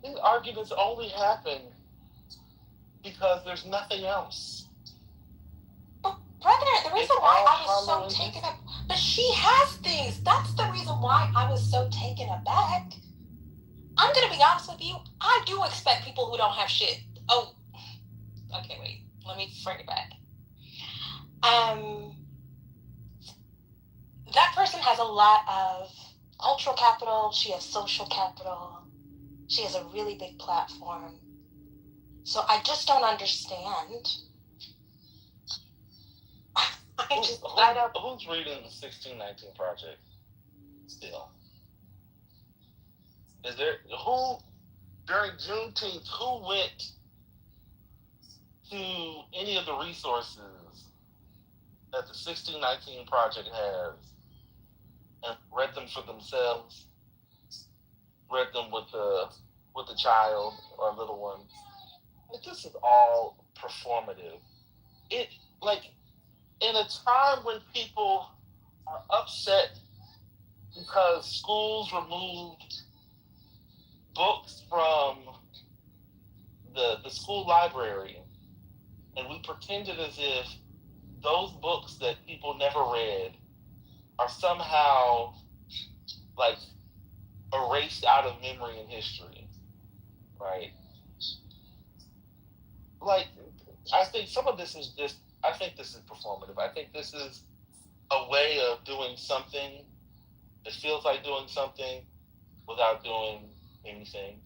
These arguments only happen because there's nothing else. But brother, the reason why I was so taken aback, but she has things. That's the reason why I was so taken aback. I'm gonna be honest with you. I do expect people who don't have shit. Oh, okay, wait. Let me bring it back. That person has a lot of cultural capital. She has social capital. She has a really big platform. So I just don't understand. Who's reading the 1619 Project still? Is there who during Juneteenth who went to any of the resources that the 1619 Project has and read them for themselves? Read them with the child or little ones. This is all performative. It like in a time when people are upset because schools removed books from the school library, and we pretended as if those books that people never read are somehow like erased out of memory and history, right? Like, I think some of this is just, I think this is performative. I think this is a way of doing something. It feels like doing something without doing anything.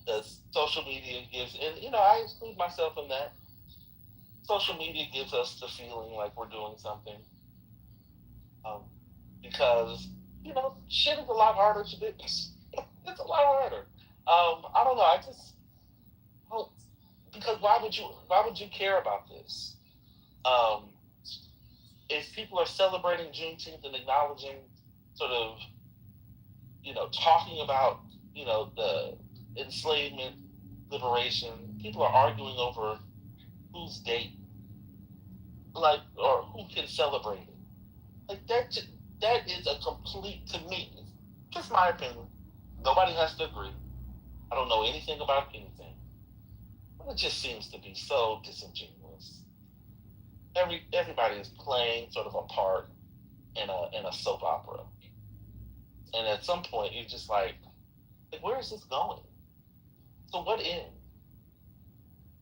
The social media gives, and I include myself in that. Social media gives us the feeling like we're doing something. Because, shit is a lot harder to do. It's a lot harder. I don't know. I just, because why would you care about this? If people are celebrating Juneteenth and acknowledging sort of, talking about, the enslavement, liberation, people are arguing over whose date, or who can celebrate it. Like, that is a complete, to me, just my opinion. Nobody has to agree. I don't know anything about anything. But it just seems to be so disingenuous. Everybody is playing sort of a part in a soap opera. And at some point, you're just like, where is this going? So what end?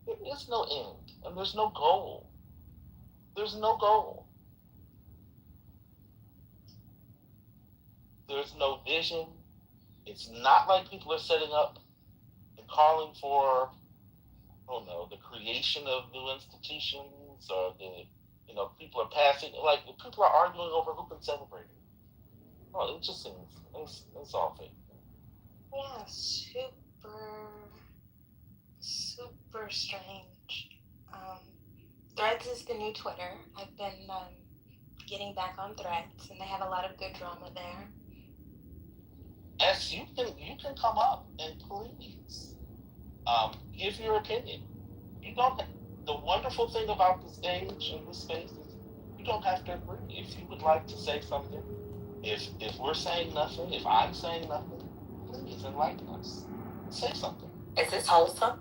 There is no end. And there's no goal. There's no goal. There's no vision. It's not like people are setting up and calling for, I don't know, the creation of new institutions, or people are passing, like, people are arguing over who can celebrate it. Oh, it just seems, it's all fake. Yeah, super strange. Threads is the new Twitter. I've been getting back on Threads, and they have a lot of good drama there. Yes, you can come up and please give your opinion. You don't. The wonderful thing about the stage and this space is you don't have to agree. If you would like to say something, if we're saying nothing, if I'm saying nothing, please enlighten us. Say something. Is this wholesome?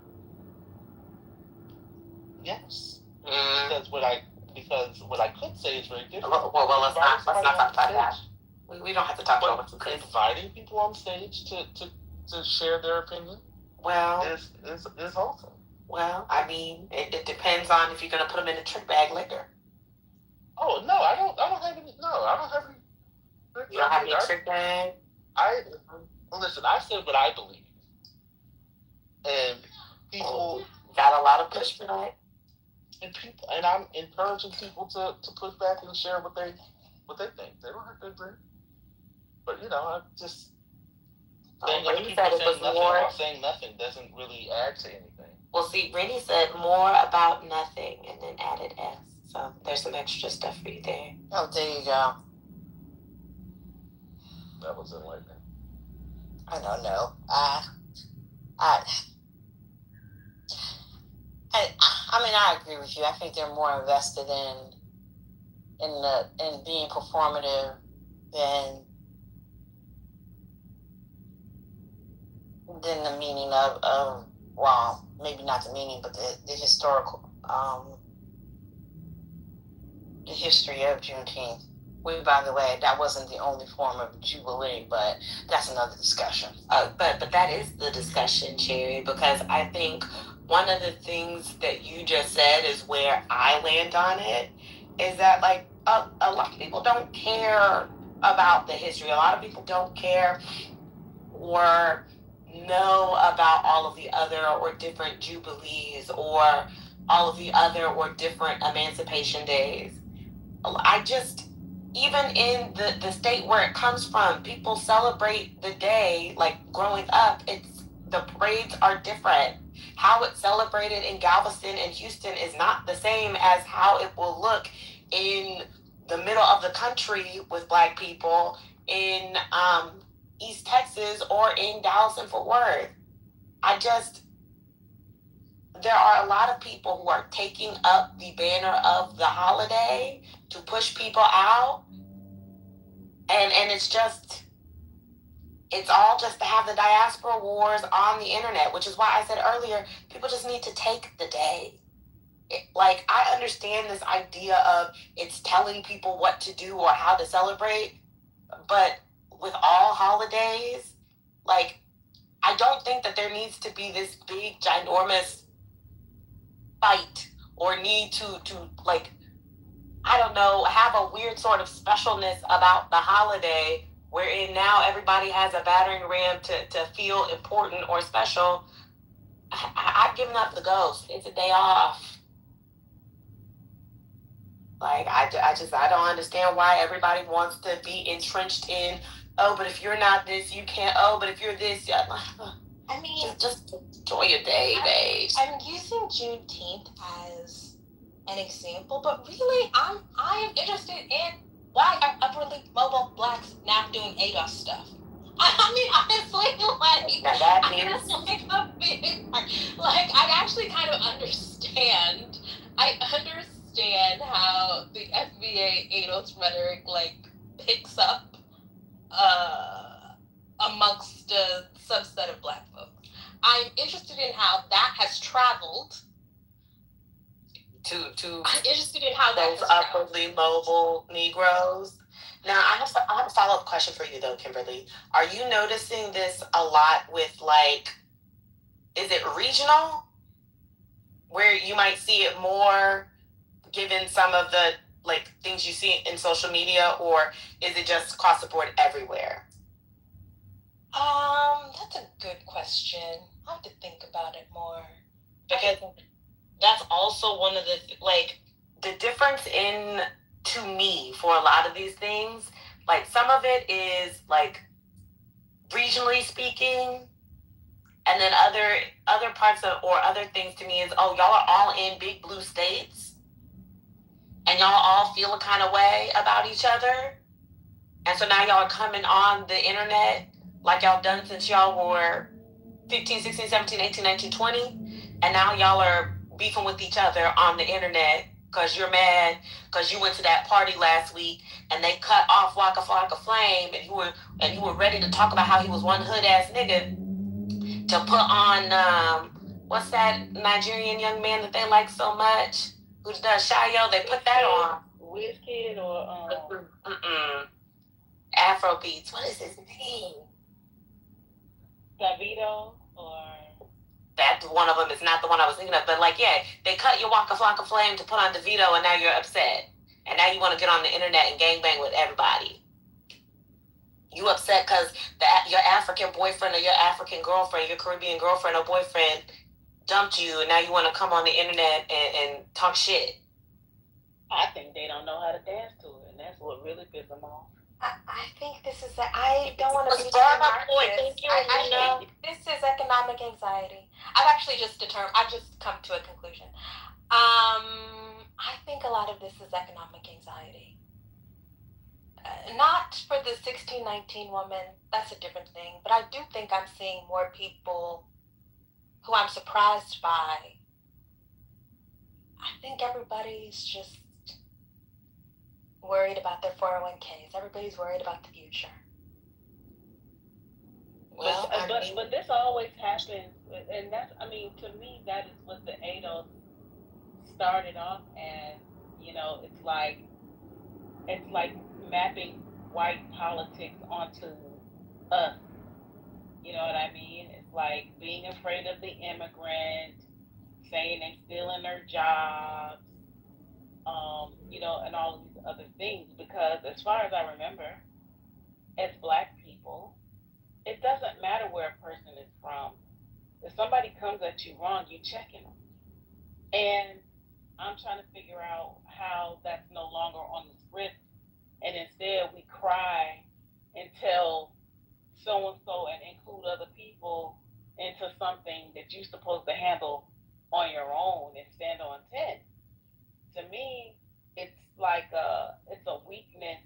Yes. Because what I could say is very different. Well, let's not talk about that. We don't have to talk about what's inviting people on stage to share their opinion. Well, is wholesome. Well, I mean, it depends on if you're going to put them in a trick bag liquor. Oh no, I don't have any. No, I don't have any. You don't have any trick bag. Listen. I said what I believe, and people got a lot of pushback. And I'm encouraging people to push back and share what they think. They don't have to agree. But I just saying other people saying nothing while saying nothing doesn't really add to anything. Well, see, Brittany said more about nothing and then added S. So there's some extra stuff for you there. Oh, there you go. That was enlightening. I don't know. I agree with you. I think they're more invested in being performative than the meaning of well, maybe not the meaning, but the historical the history of Juneteenth. By the way, that wasn't the only form of Jubilee, but that's another discussion. But that is the discussion, Cherry, because I think one of the things that you just said is where I land on it, is that like a lot of people don't care about the history. A lot of people don't care or know about all of the other or different Jubilees or all of the other or different Emancipation Days. Even in the state where it comes from, people celebrate the day. Like growing up, the parades are different. How it's celebrated in Galveston and Houston is not the same as how it will look in the middle of the country with Black people in East Texas or in Dallas and Fort Worth. There are a lot of people who are taking up the banner of the holiday to push people out. And it's all just to have the diaspora wars on the internet, which is why I said earlier, people just need to take the day. I understand this idea of it's telling people what to do or how to celebrate, but with all holidays, I don't think that there needs to be this big, ginormous fight or need to I don't know, have a weird sort of specialness about the holiday wherein now everybody has a battering ram to feel important or special. I've given up the ghost. It's a day off. I don't understand why everybody wants to be entrenched in, oh, but if you're not this, you can't, oh, but if you're this, I mean, just enjoy your day, babe. I'm using Juneteenth as an example, but really, I am interested in why are upwardly mobile Blacks now doing ADOS stuff. I mean, honestly, that means a big part. I actually kind of understand. I understand how the FBA ADOS rhetoric picks up amongst a subset of Black folks. I'm interested in how that has traveled. I'm interested in how those upwardly mobile Negroes. Now, I have a follow-up question for you, though, Kimberly. Are you noticing this a lot with, is it regional? Where you might see it more given some of the, things you see in social media, or is it just across the board everywhere? That's a good question. I'll have to think about it more. Because that's also one of the difference to me for a lot of these things, some of it is regionally speaking, and then other parts or other things to me is, oh, y'all are all in big blue states and y'all all feel a kind of way about each other, and so now y'all are coming on the internet like y'all done since y'all were 15, 16, 17, 18, 19, 20, and now y'all are beefing with each other on the internet because you're mad because you went to that party last week and they cut off Waka Flocka Flame and you were ready to talk about how he was one hood ass nigga to put on what's that Nigerian young man that they like so much who does Shayo? They put that on. Wizkid or Afrobeats. What is his name? Davido or. That one of them is not the one I was thinking of, but they cut your Waka Flocka Flame to put on DeVito, and now you're upset, and now you want to get on the internet and gangbang with everybody. You upset because your African boyfriend or your African girlfriend, your Caribbean girlfriend or boyfriend dumped you, and now you want to come on the internet and talk shit. I think they don't know how to dance to it, and that's what really pisses them off. I think this is I don't want to be too Marxist. I think this is economic anxiety. I've just come to a conclusion. I think a lot of this is economic anxiety. Not for the 1619 woman, that's a different thing, but I do think I'm seeing more people who I'm surprised by. I think everybody's just worried about their 401ks. Everybody's worried about the future. Well, but this always happens, and that's, to me, that is what the ADOS started off as. It's like mapping white politics onto us. You know what I mean? It's like being afraid of the immigrant, saying they stealing their jobs, and all these other things. Because as far as I remember, as Black people, it doesn't matter where a person is from. If somebody comes at you wrong, you checking them. And I'm trying to figure out how that's no longer on the script, and instead we cry and tell so and so and include other people into something that you're supposed to handle on your own and stand on 10. To me, it's like it's a weakness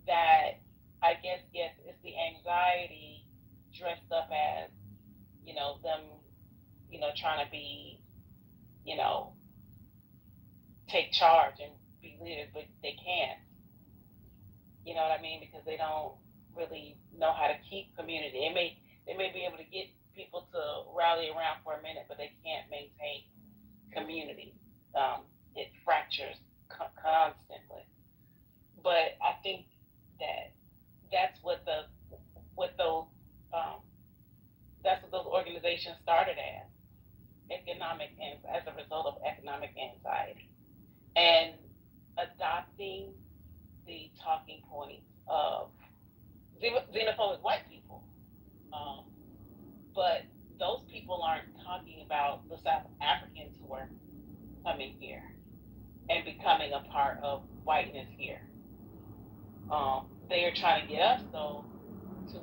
that I guess, yes, it's the anxiety dressed up as, them, trying to be, you know, take charge and be leaders, but they can't. You know what I mean? Because they don't really know how to keep community. They may be able to get people to rally around for a minute, but they can't maintain community. It fractures constantly. But I think that that's what those that's what those organizations started as as a result of economic anxiety and adopting the talking points of xenophobic white people. But those people aren't talking about the South Africans who are coming here and becoming a part of whiteness here. They are trying to get us, though, to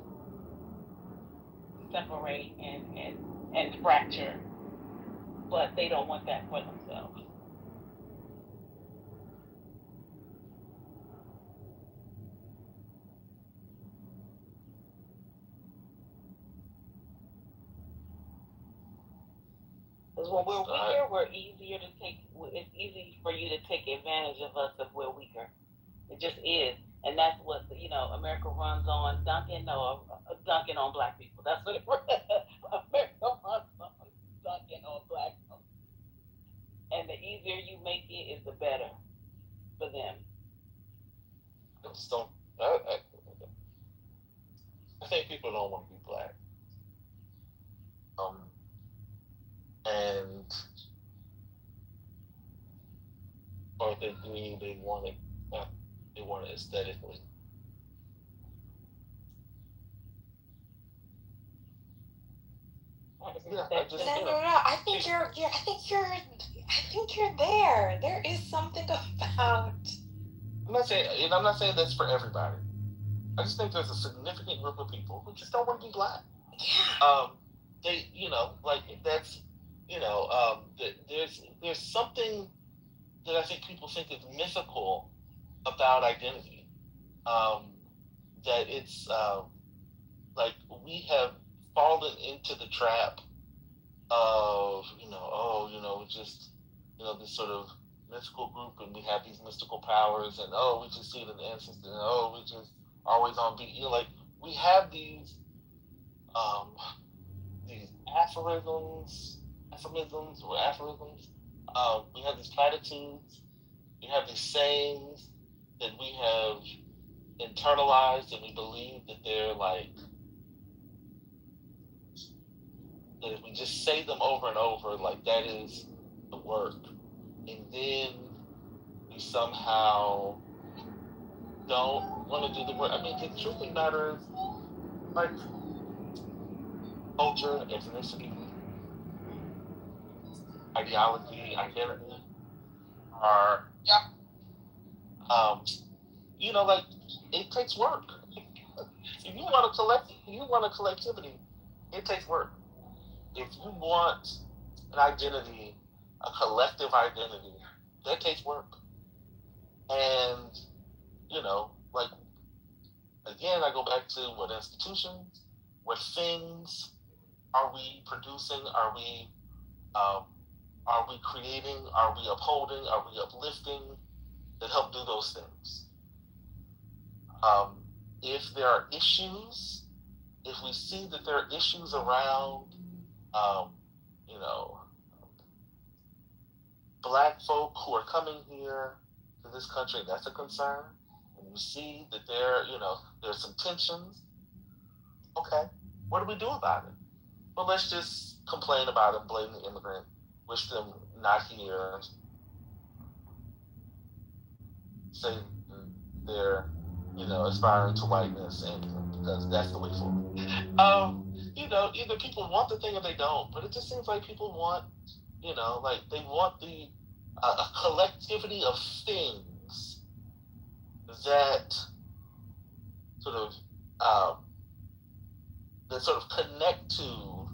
separate and fracture, but they don't want that for themselves. Because when we're weaker, it's easy for you to take advantage of us if we're weaker. It just is. And that's what, America runs on dunking on Black people. That's what America runs on, dunking on Black people. And the easier you make it is the better for them. I just don't. I think people don't want to be Black. And or if they do, they want it. They want it aesthetically. Yeah, I just, No. I think you're there. There is something about. I'm not saying that's for everybody. I just think there's a significant group of people who just don't want to be Black. Yeah. They, that's, there's something that I think people think is mythical about identity. That it's like we have fallen into the trap of, just, this sort of mystical group, and we have these mystical powers, and we just see it in the ancestors, and we just always on beat. Like we have these aphorisms. We have these platitudes. We have these sayings that we have internalized, and we believe that they're like, that if we just say them over and over, like that is the work. And then we somehow don't want to do the work. I mean, the truth of the matter is, like, culture, ethnicity, ideology, identity are, like, it takes work. If you want a collectivity, it takes work. If you want an identity, a collective identity, that takes work. And, like, again, I go back to what institutions, what things are we producing? Are we creating? Are we upholding? Are we uplifting that help do those things? If there are issues, if we see that there are issues around, Black folk who are coming here to this country, that's a concern. And you see that there's some tensions. Okay, what do we do about it? Well, let's just complain about it, blame the immigrant, wish them not here, say they're, aspiring to whiteness, and because that's the way forward. Either people want the thing or they don't, but it just seems like people want, like they want a collectivity of things that sort of connect to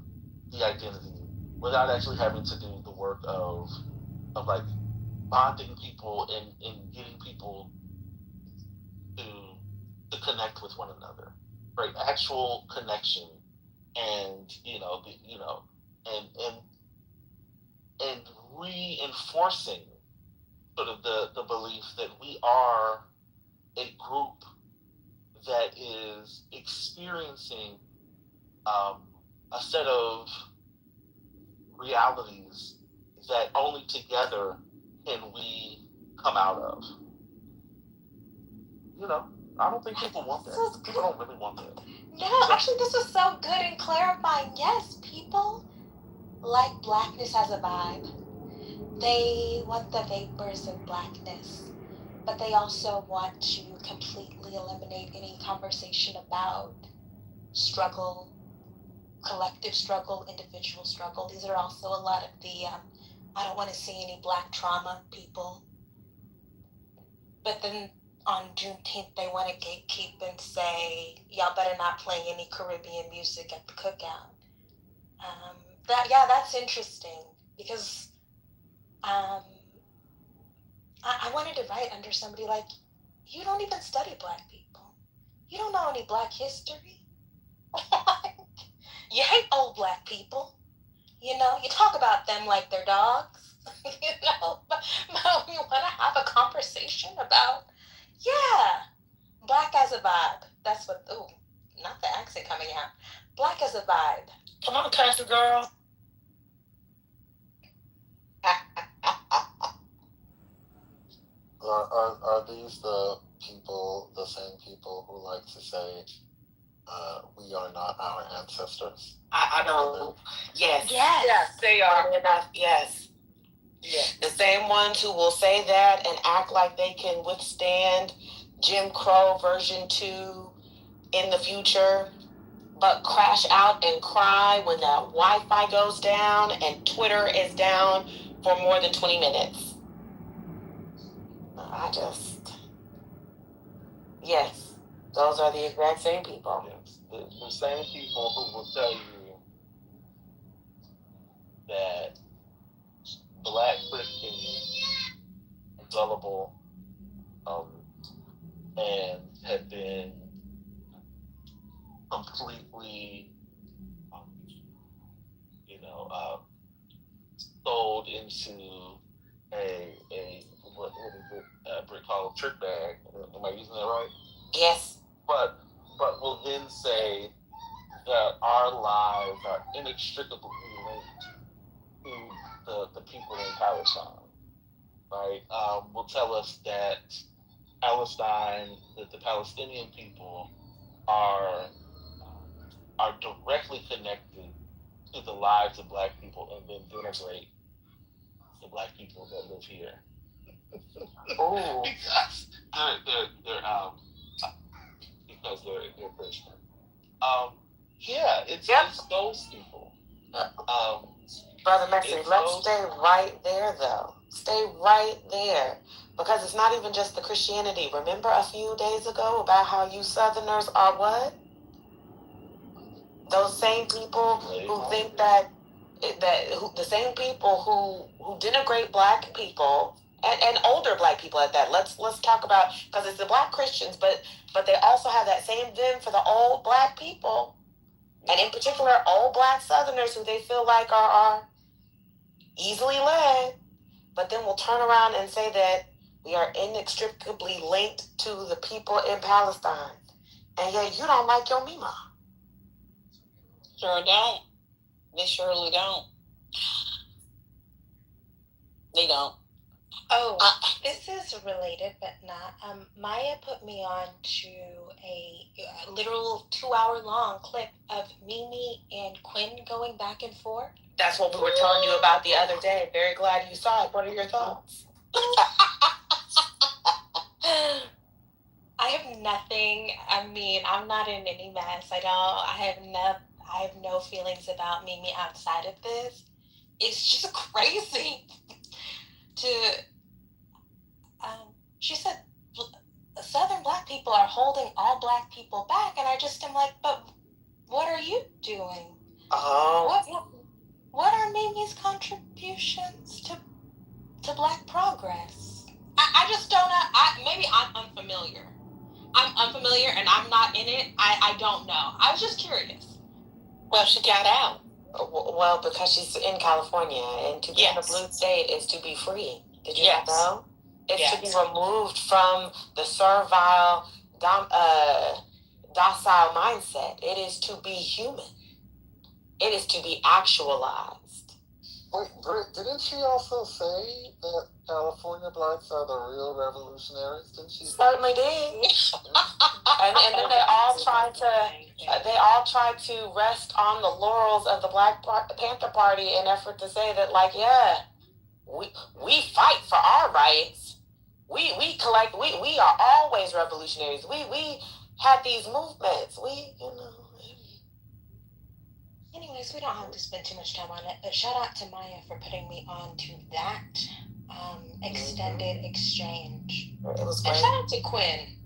the identity without actually having to do the work of like bonding people and getting people to connect with one another, right? Actual connection, and and reinforcing sort of the belief that we are a group that is experiencing a set of realities that only together can we come out of. I don't think people want that. People don't really want that. No, actually, this was so good in clarifying. Yes, people like blackness as a vibe. They want the vapors of blackness, but they also want to completely eliminate any conversation about struggle, collective struggle, individual struggle. These are also a lot of the, I don't want to see any black trauma people. But then on Juneteenth, they want to gatekeep and say, y'all better not play any Caribbean music at the cookout. That's interesting, because I wanted to write under somebody like, you don't even study black people. You don't know any black history. You hate old black people. You talk about them like they're dogs. But you want to have a conversation about, black as a vibe. That's what, not the accent coming out. Black as a vibe. Come on, country girl. Are these the same people who like to say, we are not our ancestors? I don't. Yes. Yes, they are. Enough. Yes. Yes. The same ones who will say that and act like they can withstand Jim Crow version 2 in the future, but crash out and cry when the Wi-Fi goes down and Twitter is down for more than 20 minutes. Yes, those are the exact same people. Yes, the same people who will tell you that black Christians are gullible, and have been completely, sold into what is it? Brick called trick bag. Am I using that right? Yes. But will then say that our lives are inextricably linked to the people in Palestine, right? Will tell us that Palestine, that the Palestinian people are directly connected to the lives of black people, and then denigrate the black people that live here. Oh. because they're Christian. It's those people. Brother Messi, let's stay right there, though. Stay right there. Because it's not even just the Christianity. Remember a few days ago about how you Southerners are what? Those same people who think the same people who denigrate black people and older black people at that. Let's talk about, because it's the black Christians, but they also have that same vim for the old black people, and in particular old black Southerners who they feel like are easily led, but then will turn around and say that we are inextricably linked to the people in Palestine, and yet you don't like your Mima. Sure don't. They surely don't. They don't. Oh, this is related, but not. Maya put me on to a literal 2 hour long clip of Mimi and Quinn going back and forth. That's what we were telling you about the other day. Very glad you saw it. What are your thoughts? I have nothing. I mean, I'm not in any mess. I have no feelings about Mimi outside of this. It's just crazy to. She said Southern Black people are holding all Black people back, and I just am like, but what are you doing? Oh. What are Mimi's contributions to Black progress? I just don't know. Maybe I'm unfamiliar. I'm unfamiliar and I'm not in it. I don't know. I was just curious. Well, she got out. Well, because she's in California, and to be in a blue state is to be free. Did you not know? It's to be removed from the servile, docile mindset. It is to be human. It is to be actualized. Wait, Britt, didn't she also say that California Blacks are the real revolutionaries? Didn't she? Certainly did. and then they all tried to rest on the laurels of the Black Panther Party in effort to say that, like, we fight for our rights. We are always revolutionaries. We had these movements. Anyways, we don't have to spend too much time on it, but shout out to Maya for putting me on to that extended exchange. It was great. And shout out to Quinn.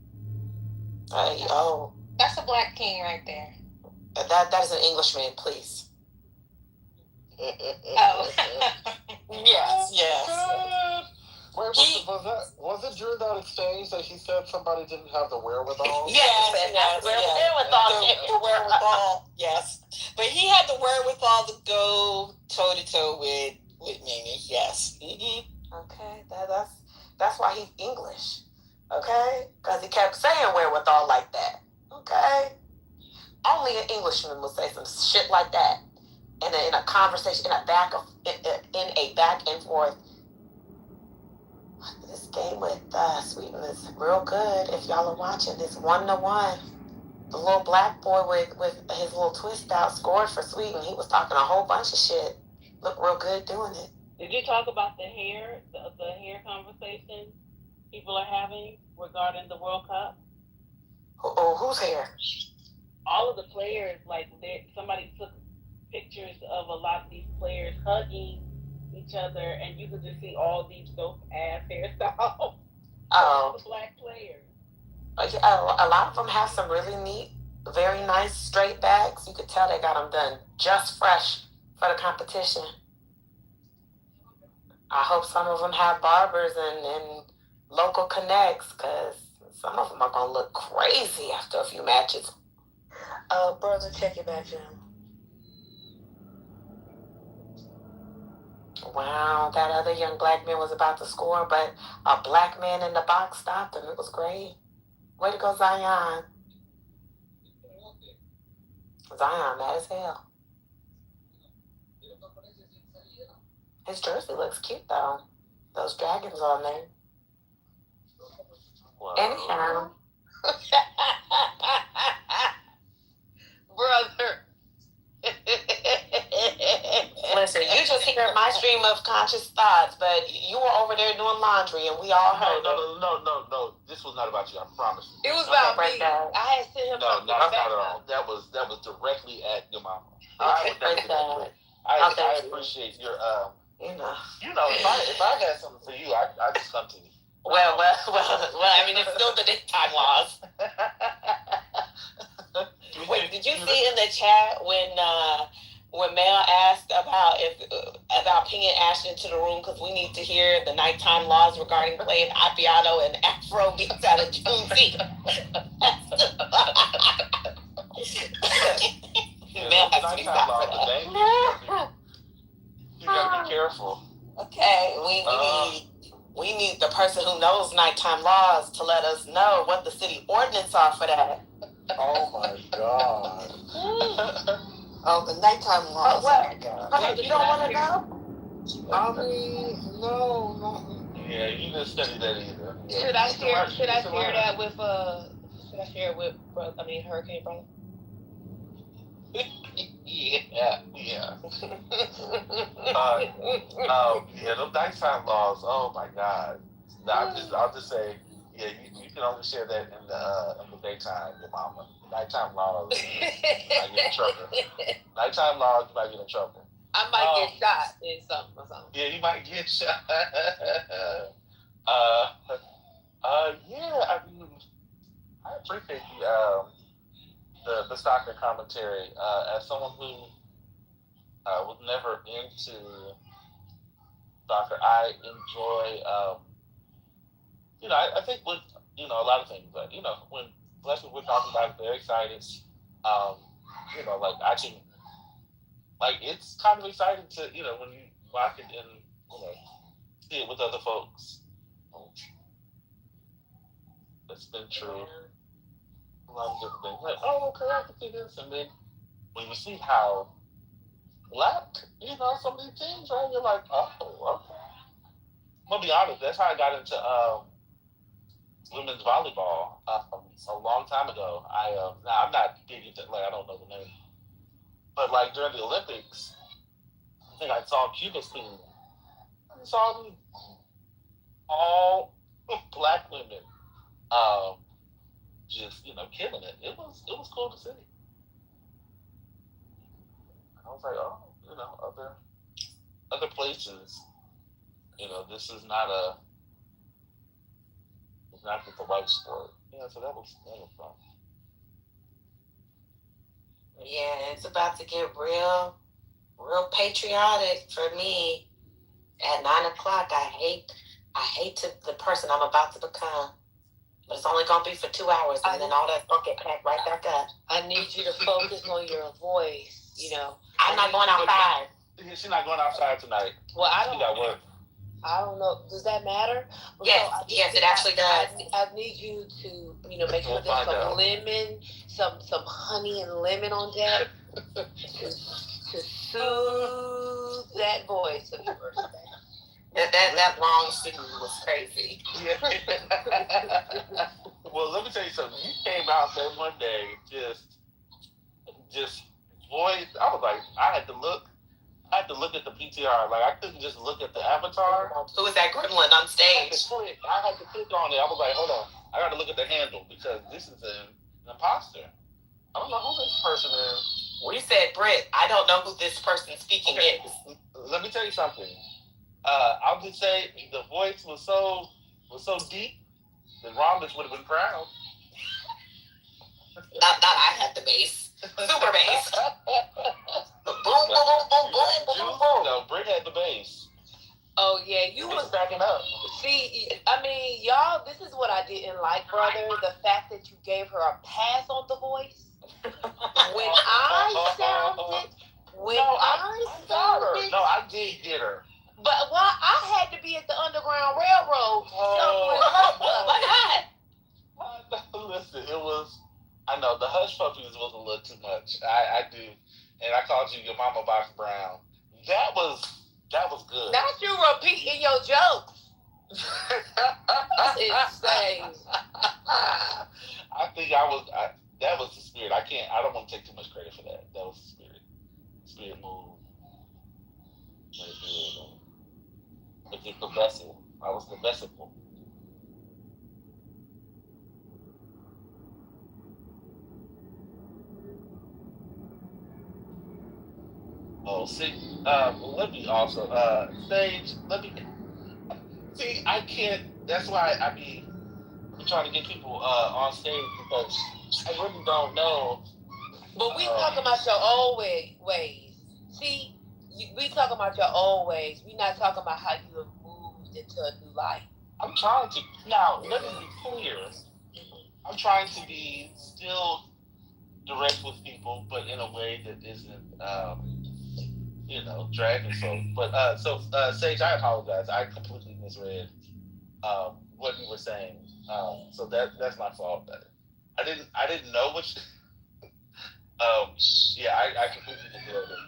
That's a Black king right there. That is an Englishman, please. Oh. Yes. Wait, was it during that exchange that he said somebody didn't have the wherewithal? Wherewithal. Yes, but he had the wherewithal to go toe to toe with Mimi. Yes. Mm-hmm. Okay, that's why he's English. Okay, because he kept saying wherewithal like that. Okay, only an Englishman would say some shit like that in a conversation, in a back and forth. This game with Sweeten is real good. If y'all are watching, it's 1-1. The little Black boy with his little twist out scored for Sweeten. He was talking a whole bunch of shit. Looked real good doing it. Did you talk about the hair conversation people are having regarding the World Cup? Whose hair? All of the players, like somebody took pictures of a lot of these players hugging each other, and you could just see all these dope ass hairstyles. Oh, the Black players. A lot of them have some really neat, very nice straight backs. You could tell they got them done just fresh for the competition. I hope some of them have barbers and local connects, because some of them are gonna look crazy after a few matches. Brother, check your back channel. Wow, that other young Black man was about to score, but a Black man in the box stopped him. It was great. Way to go, Zion. Zion, mad as hell. His jersey looks cute, though. Those dragons on there. Wow. Anyhow. Brother. Listen, you just hear my stream of conscious thoughts, but you were over there doing laundry, and we all heard it. No. This was not about you. I promise you. It was about me. I had sent him No, not at all. That was directly at your mama. I appreciate your You know, if I had something for you, I'd just come to you. Well, I mean, it's still the daytime laws. Wait, did you see in the chat when Mel asked about pinging Ashton into the room because we need to hear the nighttime laws regarding playing Appiano and Afro beats out of Juneteenth? Mel has to be stopped. You gotta be careful. Okay, we need the person who knows nighttime laws to let us know what the city ordinance are for that. Oh my God. Oh, the nighttime laws. What? You don't want to know? I mean, no. Yeah, you didn't study that either. Yeah. Should I share? Should I share that with? Should I share it with? Hurricane brother. Yeah. Yeah, those nighttime laws. Oh my God. No, I'll just say, yeah, you can only share that in the daytime, your mama. Nighttime laws, you might get in trouble. Nighttime laws, you might get in trouble. I might get shot in something or something. Yeah, you might get shot. Yeah, I mean, I appreciate the soccer commentary. As someone who was never into soccer, I enjoy, I think with, a lot of things, but, when especially we're talking about it, they're excited, like I can, like, it's kind of exciting to, when you watch it and, see it with other folks. That's been true. A lot of different things. Like, oh, okay, I can see this. And then when you see how black, some of these teams, right? You're like, oh, okay. I'm gonna be honest. That's how I got into women's volleyball a long time ago. Now I'm not big into, like, I don't know the name, but like during the Olympics, I think I saw Cuba's team. I saw them all black women, just killing it. It was cool to see. I was like, oh, other places, this is not it's not just a white sport. Yeah, so that was fun. Yeah, it's about to get real patriotic for me. At 9 o'clock, I hate the person I'm about to become. But it's only gonna be for 2 hours, and then all that stuff get packed right back up. I need you to focus on your voice. I'm not going outside. She's not going outside tonight. Well, She got work. I don't know. Does that matter? Yes, it actually does. I need you to, make sure there's some lemon, some honey and lemon on deck to soothe that voice of yours. That long scene was crazy. Yeah. Well, let me tell you something. You came out there one day, just voice. I was like, I had to look at the PTR. Like, I couldn't just look at the avatar. Who was that gremlin on stage? I had to click on it. I was like, hold on. I got to look at the handle because this is an imposter. I don't know who this person is. We said, Britt, I don't know who this person speaking is. Let me tell you something. I'll just say the voice was so deep that Rhombus would have been proud. Not I had the bass. Super bass. Boom, boom, boom, boom, boom, boom, boom. No, Britt had the bass. Oh, yeah, you was backing up. See, I mean, y'all, this is what I didn't like, brother. The fact that you gave her a pass on the voice. When I sounded. No, I did get her. But I had to be at the Underground Railroad. Listen, I know the Hush Puppies was a little too much. I do. And I called you your mama Box Brown. That was good. Not you repeating your jokes. That's insane. I think that was the spirit. I don't want to take too much credit for that. That was the spirit. Spirit move. It's the vessel. I was the vessel. Oh, see, let me also, stage, see, I can't, that's why I'm trying to get people on stage because I really don't know. But we talking about your old ways. See, we talking about your old ways. We not talking about how you have moved into a new life. I'm trying to, now, let me be clear. I'm trying to be still direct with people, but in a way that isn't, dragging folk. But, Sage, I apologize. I completely misread what you were saying. So that's my fault. I didn't know what I completely misread it.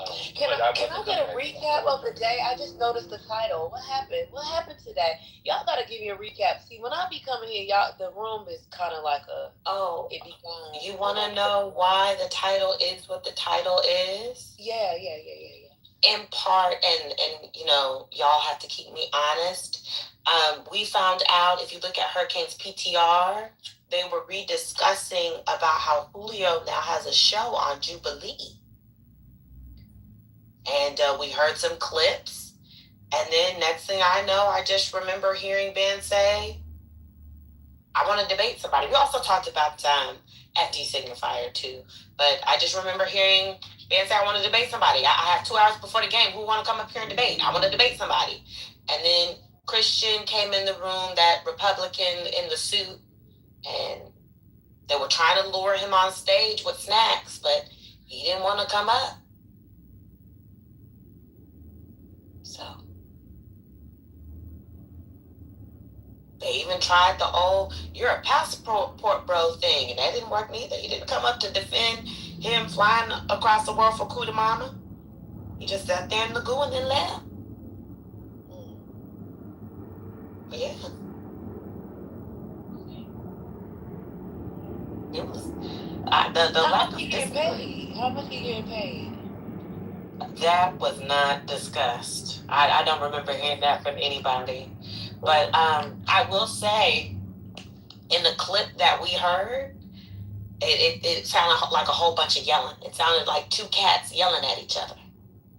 Can I get a recap of the day? I just noticed the title. What happened? What happened today? Y'all gotta give me a recap. See, when I be coming here, y'all, the room is kind of like a You want to know why the title is what the title is? Yeah. In part, and you know, y'all have to keep me honest. We found out, if you look at Hurricane's PTR, they were rediscussing about how Julio now has a show on Jubilee. And we heard some clips. And then next thing I know, I just remember hearing Ben say, I want to debate somebody. We also talked about FD Signifier too. But I just remember hearing Ben say, I want to debate somebody. I have 2 hours before the game. Who want to come up here and debate? I want to debate somebody. And then Christian came in the room, that Republican in the suit, and they were trying to lure him on stage with snacks, but he didn't want to come up. So they even tried the old, you're a passport bro thing, and that didn't work neither. He didn't come up to defend him flying across the world for Kudamama. He just sat there in the goo and then left. But yeah. It was How much he getting paid? How much he getting paid? That was not discussed. I don't remember hearing that from anybody. But I will say, in the clip that we heard, it sounded like a whole bunch of yelling. It sounded like two cats yelling at each other.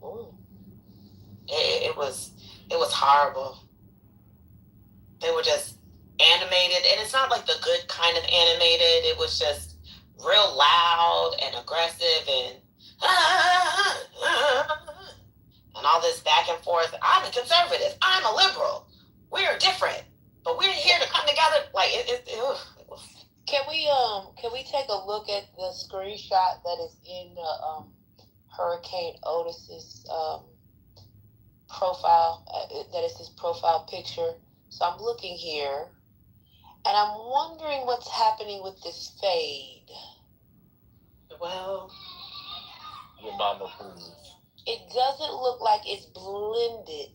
Ooh. It was horrible. They were just animated, and it's not like the good kind of animated. It was just real loud and aggressive and all this back and forth. I'm a conservative. I'm a liberal. We're different, but we're here to come together. Like Can we take a look at the screenshot that is in the Hurricane Otis's profile? That is his profile picture. So I'm looking here, and I'm wondering what's happening with this fade. Well, your mama please. It doesn't look like it's blended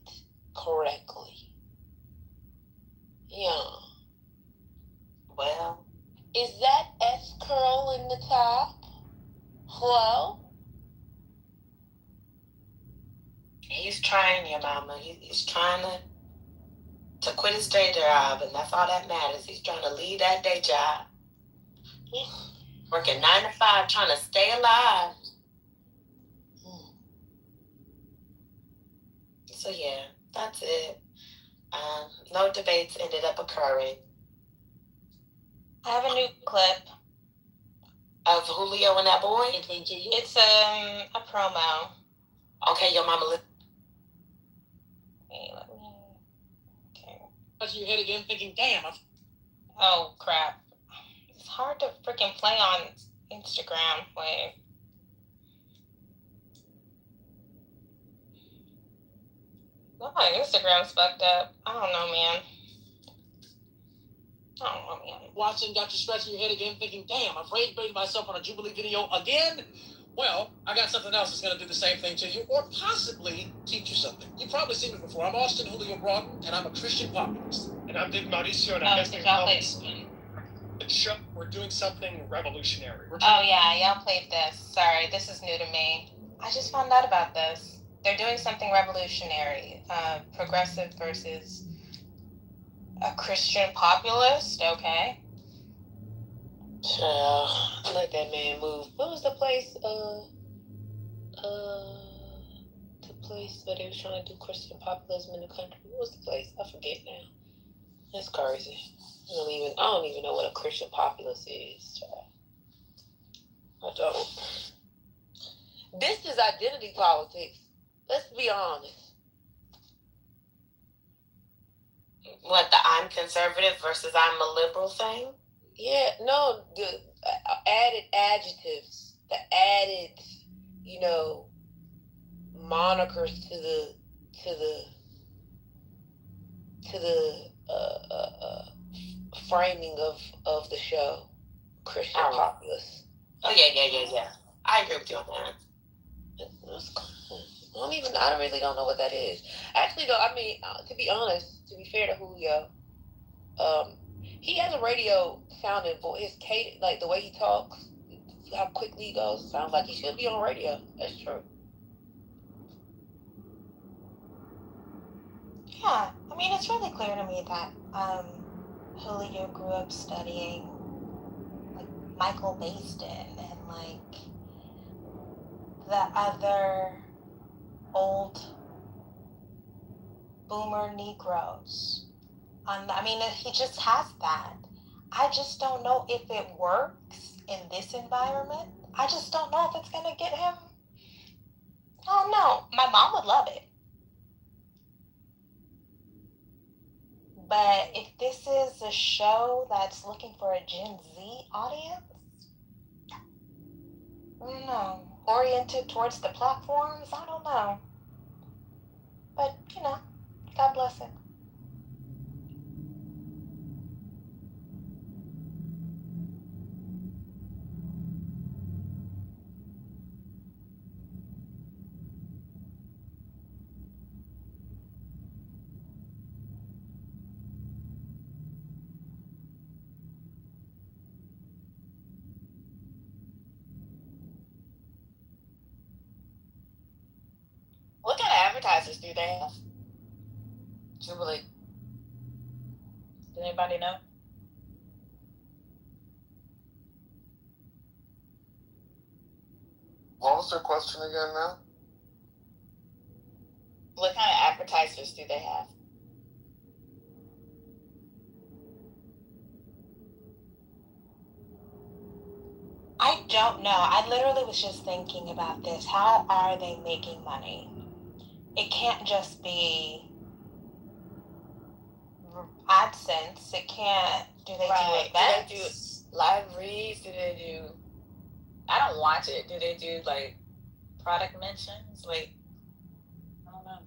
correctly. Yeah. Well, is that S curl in the top? Hello? He's trying, your mama. He's trying to quit his day job, and that's all that matters. He's trying to leave that day job. Working 9 to 5, trying to stay alive. So yeah, that's it. No debates ended up occurring. I have a new clip of Julio and that boy. It's a promo. Okay, your mama. Wait, let me. Okay. Touching your head again, thinking, "Damn!" Oh crap! It's hard to freaking play on Instagram. Wait. Well, my Instagram's fucked up. I don't know, man. Watching, got you scratching your head again, thinking, "Damn, I've rated myself on a Jubilee video again." Well, I got something else that's going to do the same thing to you, or possibly teach you something. You've probably seen me before. I'm Austin Julio Broughton, and I'm a Christian populist. And I'm Dick Mauricio, and I'm we're doing something revolutionary. Oh yeah, y'all played this. Sorry, this is new to me. I just found out about this. They're doing something revolutionary. Progressive versus a Christian populist. Okay. Let that man move. What was the place? The place where they was trying to do Christian populism in the country. What was the place? I forget now. That's crazy. I don't even know what a Christian populist is. I don't. This is identity politics. Let's be honest. What, the I'm conservative versus I'm a liberal thing? Yeah, no, the added adjectives, the added, monikers to the framing of the show, Christian populace. Oh yeah. I agree with you on that. I really don't know what that is. Actually, though, I mean, to be honest, to be fair to Julio, he has a radio sounding voice. His cadence, like the way he talks, how quickly he goes, sounds like he should be on radio. That's true. Yeah, I mean, it's really clear to me that Julio grew up studying like Michael Baston and like the other old boomer Negroes. I mean, he just has that. I just don't know if it works in this environment. I just don't know if it's going to get him. I don't know. My mom would love it. But if this is a show that's looking for a Gen Z audience, I don't know. Oriented towards the platforms, I don't know. But, you know, God bless him. What kind of advertisers do they have? Jubilee. Does anybody know? What was their question again now? What kind of advertisers do they have? I don't know. I literally was just thinking about this. How are they making money? It can't just be AdSense. It can't. Do they do events? Do they do live reads? Do they do? I don't watch it. Do they do like product mentions? Like, I don't know.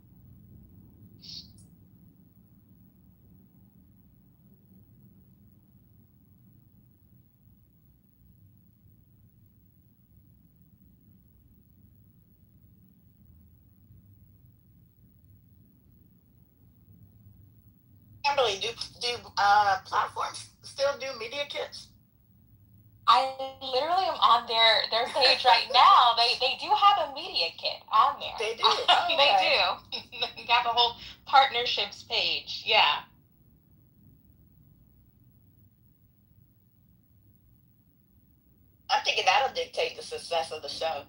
Kimberly, do platforms still do media kits? I literally am on their page right now. They do have a media kit on there. They do. Oh, They do. They have a whole partnerships page. Yeah. I'm thinking that'll dictate the success of the show.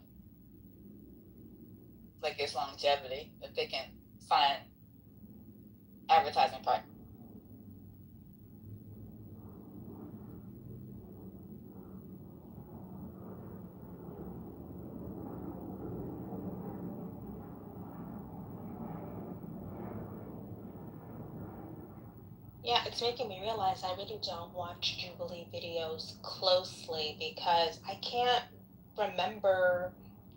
Like its longevity, if they can find advertising partners. Yeah, it's making me realize I really don't watch Jubilee videos closely because I can't remember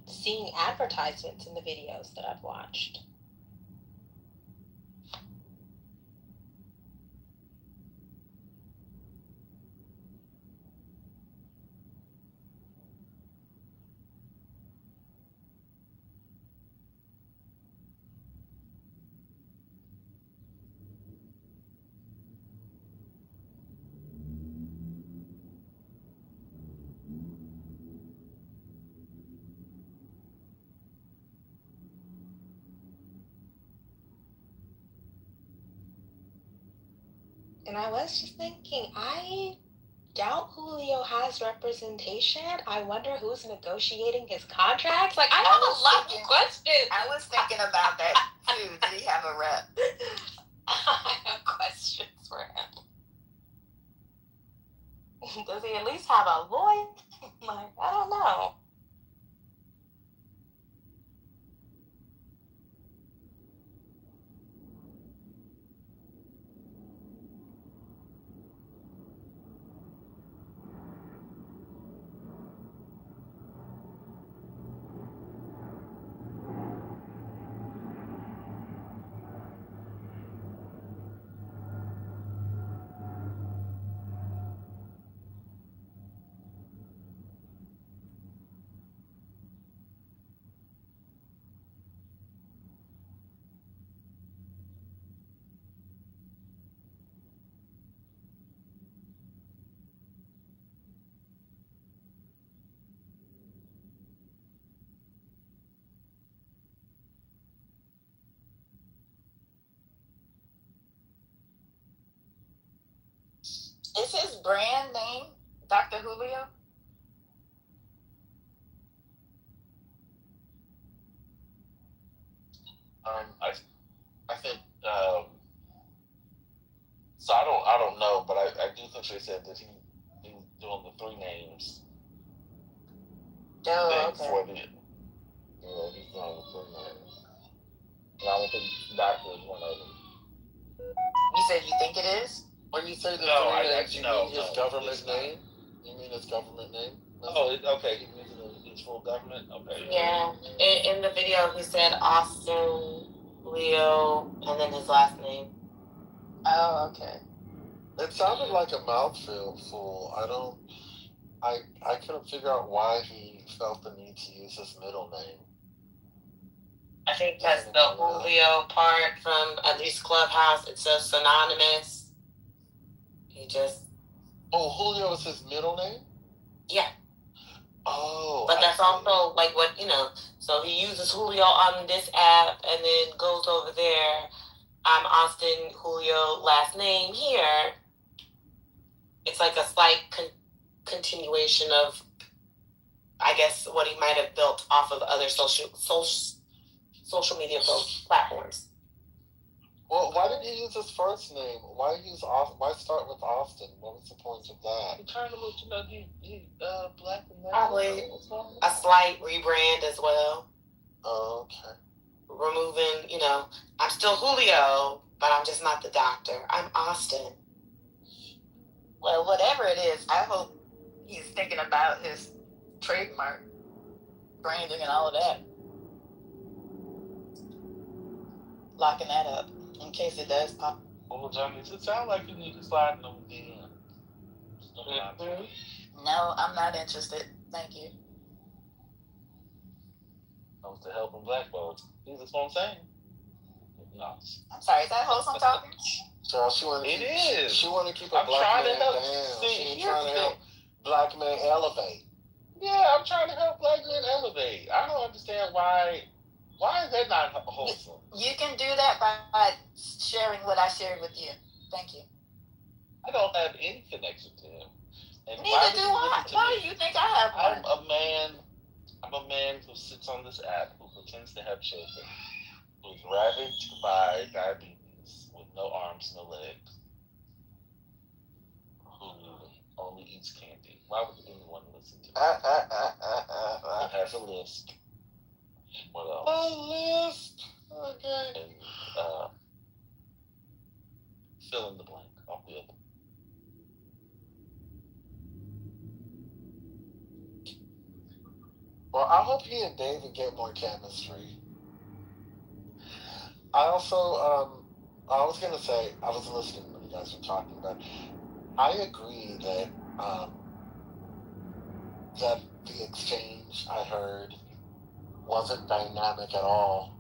seeing advertisements in the videos that I've watched. And I was just thinking, I doubt Julio has representation. I wonder who's negotiating his contracts. Like, I have a lot of questions. I was thinking about that too. Did he have a rep? I have questions for him. Does he at least have a lawyer? Like, I don't know. Is his brand name Dr. Julio? I think so. I don't know, but I do think they said that he's doing the three names Oh, thing okay. for the. He's doing the three names. And I don't think Doctor is one of them. You said you think it is? When you say the No, three I names, you mean his no, government it's not. name? You mean his government name? Oh, okay. He's using his full government. Okay. Yeah. In the video, he said Austin, Leo, and then his last name. Oh, okay. It sounded like a mouthful. I couldn't figure out why he felt the need to use his middle name. I think that's the Julio part from at least Clubhouse. It says synonymous. He just. Oh, Julio is his middle name? Yeah. Oh. But that's also like what, so he uses Julio on this app and then goes over there. I'm Austin Julio, last name here. It's like a slight continuation of, I guess, what he might have built off of other social media platforms. Well, why did he use his first name? Why start with Austin? What was the point of that? He trying to look, he black and Probably a slight rebrand as well. Oh, okay. Removing, I'm still Julio, but I'm just not the doctor. I'm Austin. Well, whatever it is, I hope he's thinking about his trademark branding and all of that. Locking that up in case it does pop. Well, Johnny, it sounds like you need to slide in them DMs. No, I'm not interested. Thank you. I was to helping black folks. That's what I'm saying. No. I'm sorry, is that wholesome talking? So she want to keep a black man down. She's trying to help black men elevate. Yeah, I'm trying to help black men elevate. I don't understand why is that not wholesome? You can do that by sharing what I shared with you. Thank you. I don't have any connection to him. And neither do I. Why do you think I have one? I'm a man who sits on this app who pretends to have children, who's ravaged by diabetes with no arms, no legs, who only eats candy. Why would anyone listen to me? I have a list. What else? A list. Okay. And fill in the blank. I'll be able. Well, I hope he and David get more chemistry. I also, I was gonna say, I was listening when you guys were talking, but I agree that that the exchange I heard wasn't dynamic at all.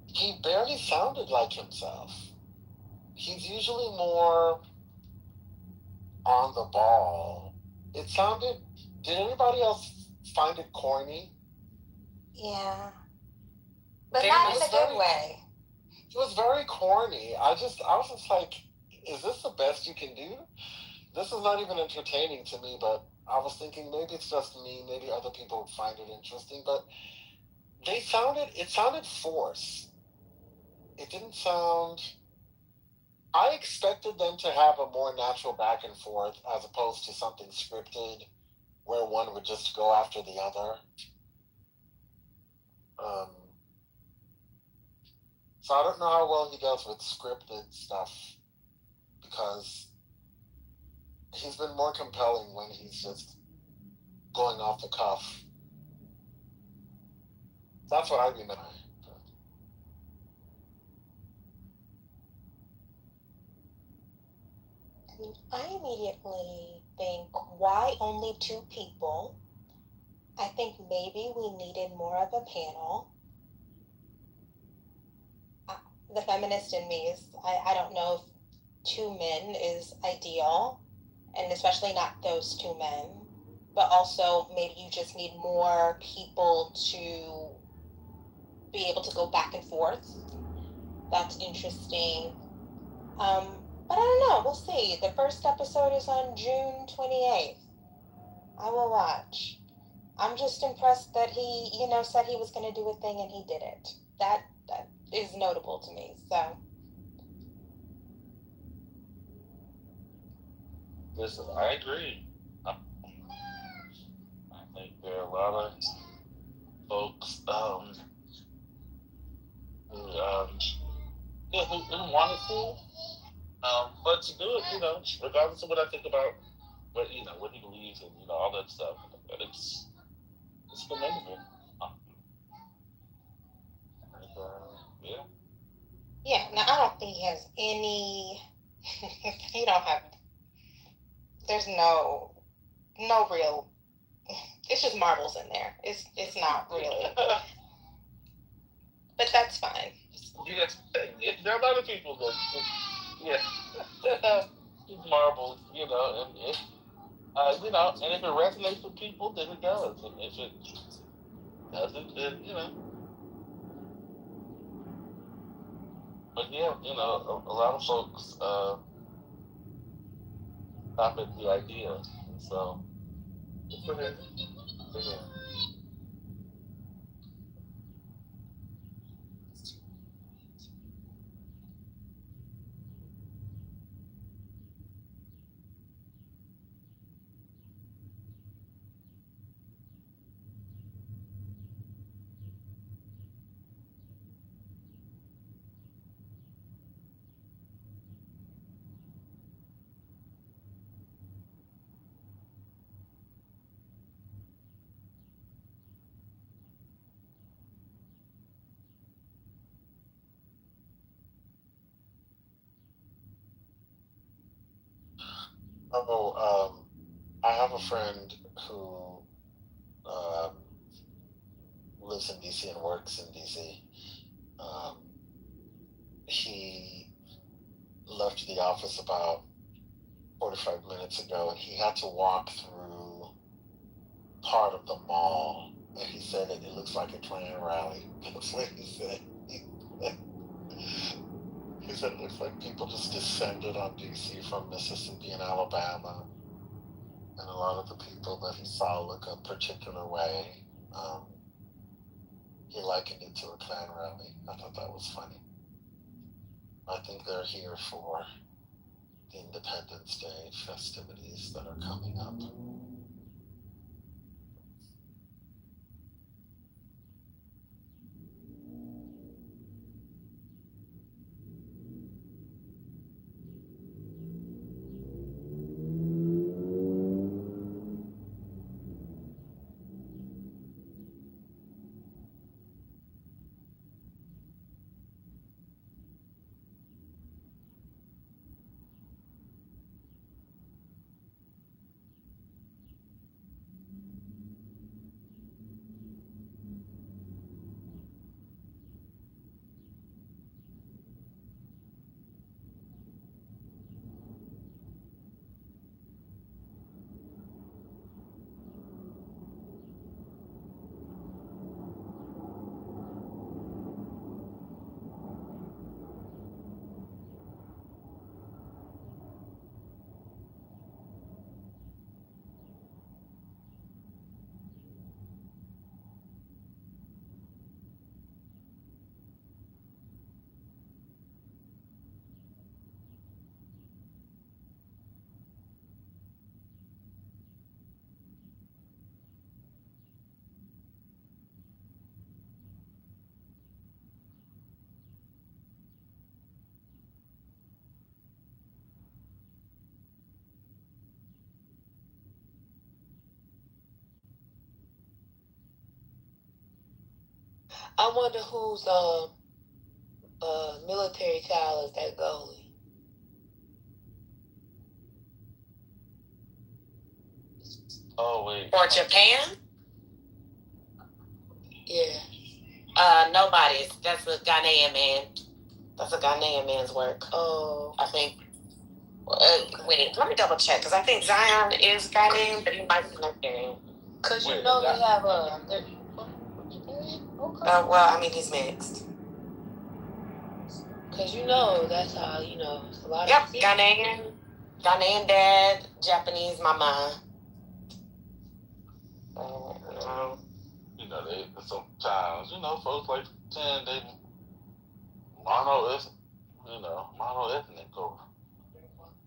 He barely sounded like himself. He's usually more on the ball. It sounded. Did anybody else find it corny? Yeah. But not in a good way. It was very corny. I was just like, is this the best you can do? This is not even entertaining to me, but I was thinking maybe it's just me, maybe other people would find it interesting, but it sounded forced. It didn't sound, I expected them to have a more natural back and forth as opposed to something scripted where one would just go after the other. So I don't know how well he does with scripted stuff because he's been more compelling when he's just going off the cuff. That's what I remember. I immediately think, why only 2 people? I think maybe we needed more of a panel. The feminist in me is, I don't know if 2 men is ideal, and especially not those 2 men, but also maybe you just need more people to be able to go back and forth. That's interesting. But I don't know. We'll see. The first episode is on June 28th. I will watch. I'm just impressed that he, said he was going to do a thing and he did it. That is notable to me. So. Listen, I agree. I think there are a lot of folks who wanted to, but to do it, regardless of what I think about what he believes in, all that stuff. But it's commendable. Yeah. Yeah. Now I don't think he has any. He don't have. There's no real. It's just marbles in there. It's not really. But that's fine. Yes, there are a lot of people that have marbles, and if and if it resonates with people, then it does, and if it doesn't, then But yeah, a lot of folks stop at the idea, and so it's for him. I have a friend who lives in DC and works in DC. He left the office about 45 minutes ago, and he had to walk through part of the mall, and he said that it looks like a Klan rally. That's what he said. He said it looks like people just descended on DC from Mississippi and Alabama, and a lot of the people that he saw look a particular way. He likened it to a Klan rally. I thought that was funny. I think they're here for the Independence Day festivities that are coming up. I wonder whose military child is that goalie. Oh wait. For Japan? Yeah. Nobody's. That's a Ghanaian man. That's a Ghanaian man's work. Oh. I think. Wait, let me double check, because I think Zion is Ghanaian, but he might be Nigerian. Because they have a... Well, I mean, he's mixed. Cause that's how it's a lot Yep, of Ghanaian dad, Japanese mama. They sometimes, folks like pretend they mono-ethnic, mono-ethnic over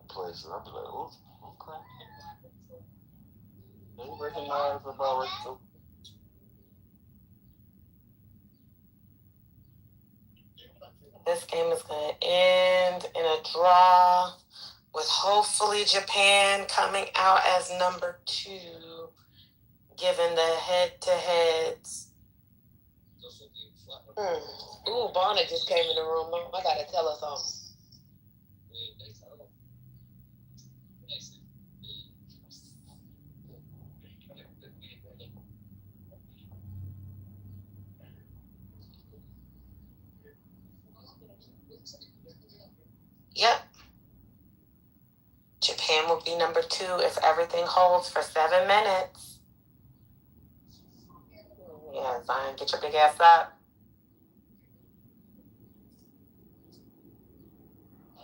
places. I'll be like, oh, okay. They recognize about racial. This game is going to end in a draw with hopefully Japan coming out as number 2, given the head-to-heads. Ooh, Bonnet just came in the room. I gotta tell her something. Yep. Japan will be number 2 if everything holds for 7 minutes. Yeah, Zion, get your big ass up.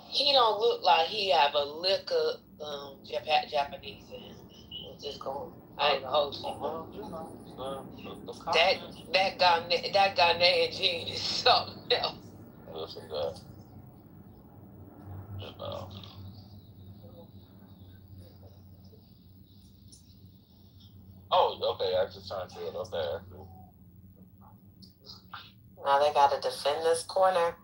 He don't look like he have a lick of Japanese in him. Just going. I ain't gonna hold you. That Ghanaian gene is something else. Listen, that. Oh, okay. I just trying to see it. Okay. Now they got to defend this corner.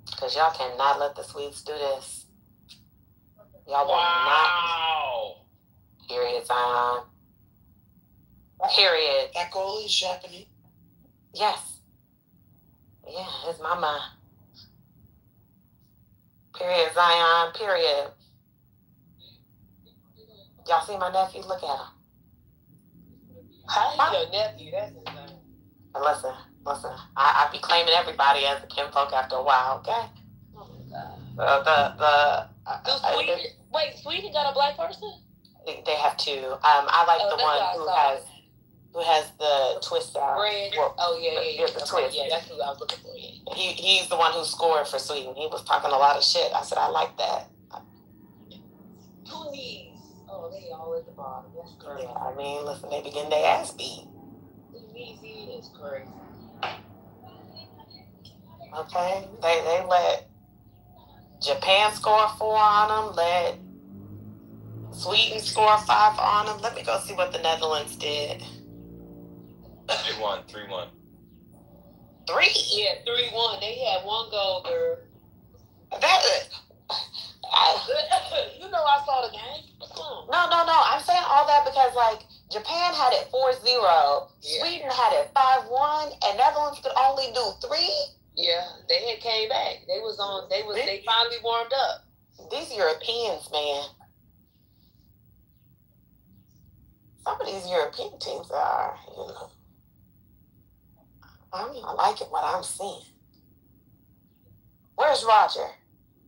Because y'all cannot let the Swedes do this. Y'all will not. Period, Zion. Period. That goalie is Japanese. Yes. Yeah, his mama. Period, Zion. Period. Y'all see my nephew? Look at him. How your nephew? That's insane. Listen. I be claiming everybody as a kinfolk after a while, okay? Oh my God. Wait, Sweden got a black person? They have 2. I like the one who has the twist out. Red. The twist. Yeah, that's who I was looking for. Yeah. He's the one who scored for Sweden. He was talking a lot of shit. I said, I like that. Tunis. Oh, they all at the bottom. That's crazy. Yeah, I mean, listen, they be getting their ass beat. Tunisia is crazy. Okay? They let Japan score 4 on them, let Sweden score 5 on them. Let me go see what the Netherlands did. They won 3-1. 3? Yeah, 3-1. They had 1 goal, girl. I saw the game. No. I'm saying all that because, Japan had it 4-0, Sweden had it 5-1, and Netherlands could only do 3? Yeah, they had came back. They finally warmed up. These Europeans, man. Some of these European teams are, I'm not liking what I'm seeing. Where's Roger?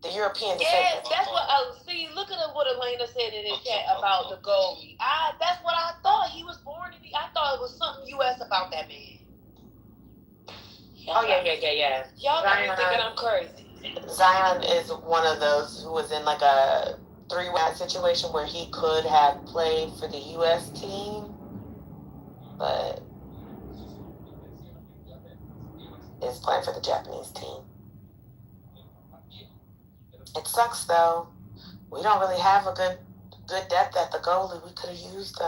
The European defender. Yes, that's what. See, look at what Elena said in the chat about the goalie. That's what I thought. He was born in I thought it was something U.S. about that man. Yeah. Y'all got me thinking I'm crazy. Zion is one of those who was in a 3-way situation where he could have played for the U.S. team, but is playing for the Japanese team. It sucks though. We don't really have a good depth at the goalie. We could have used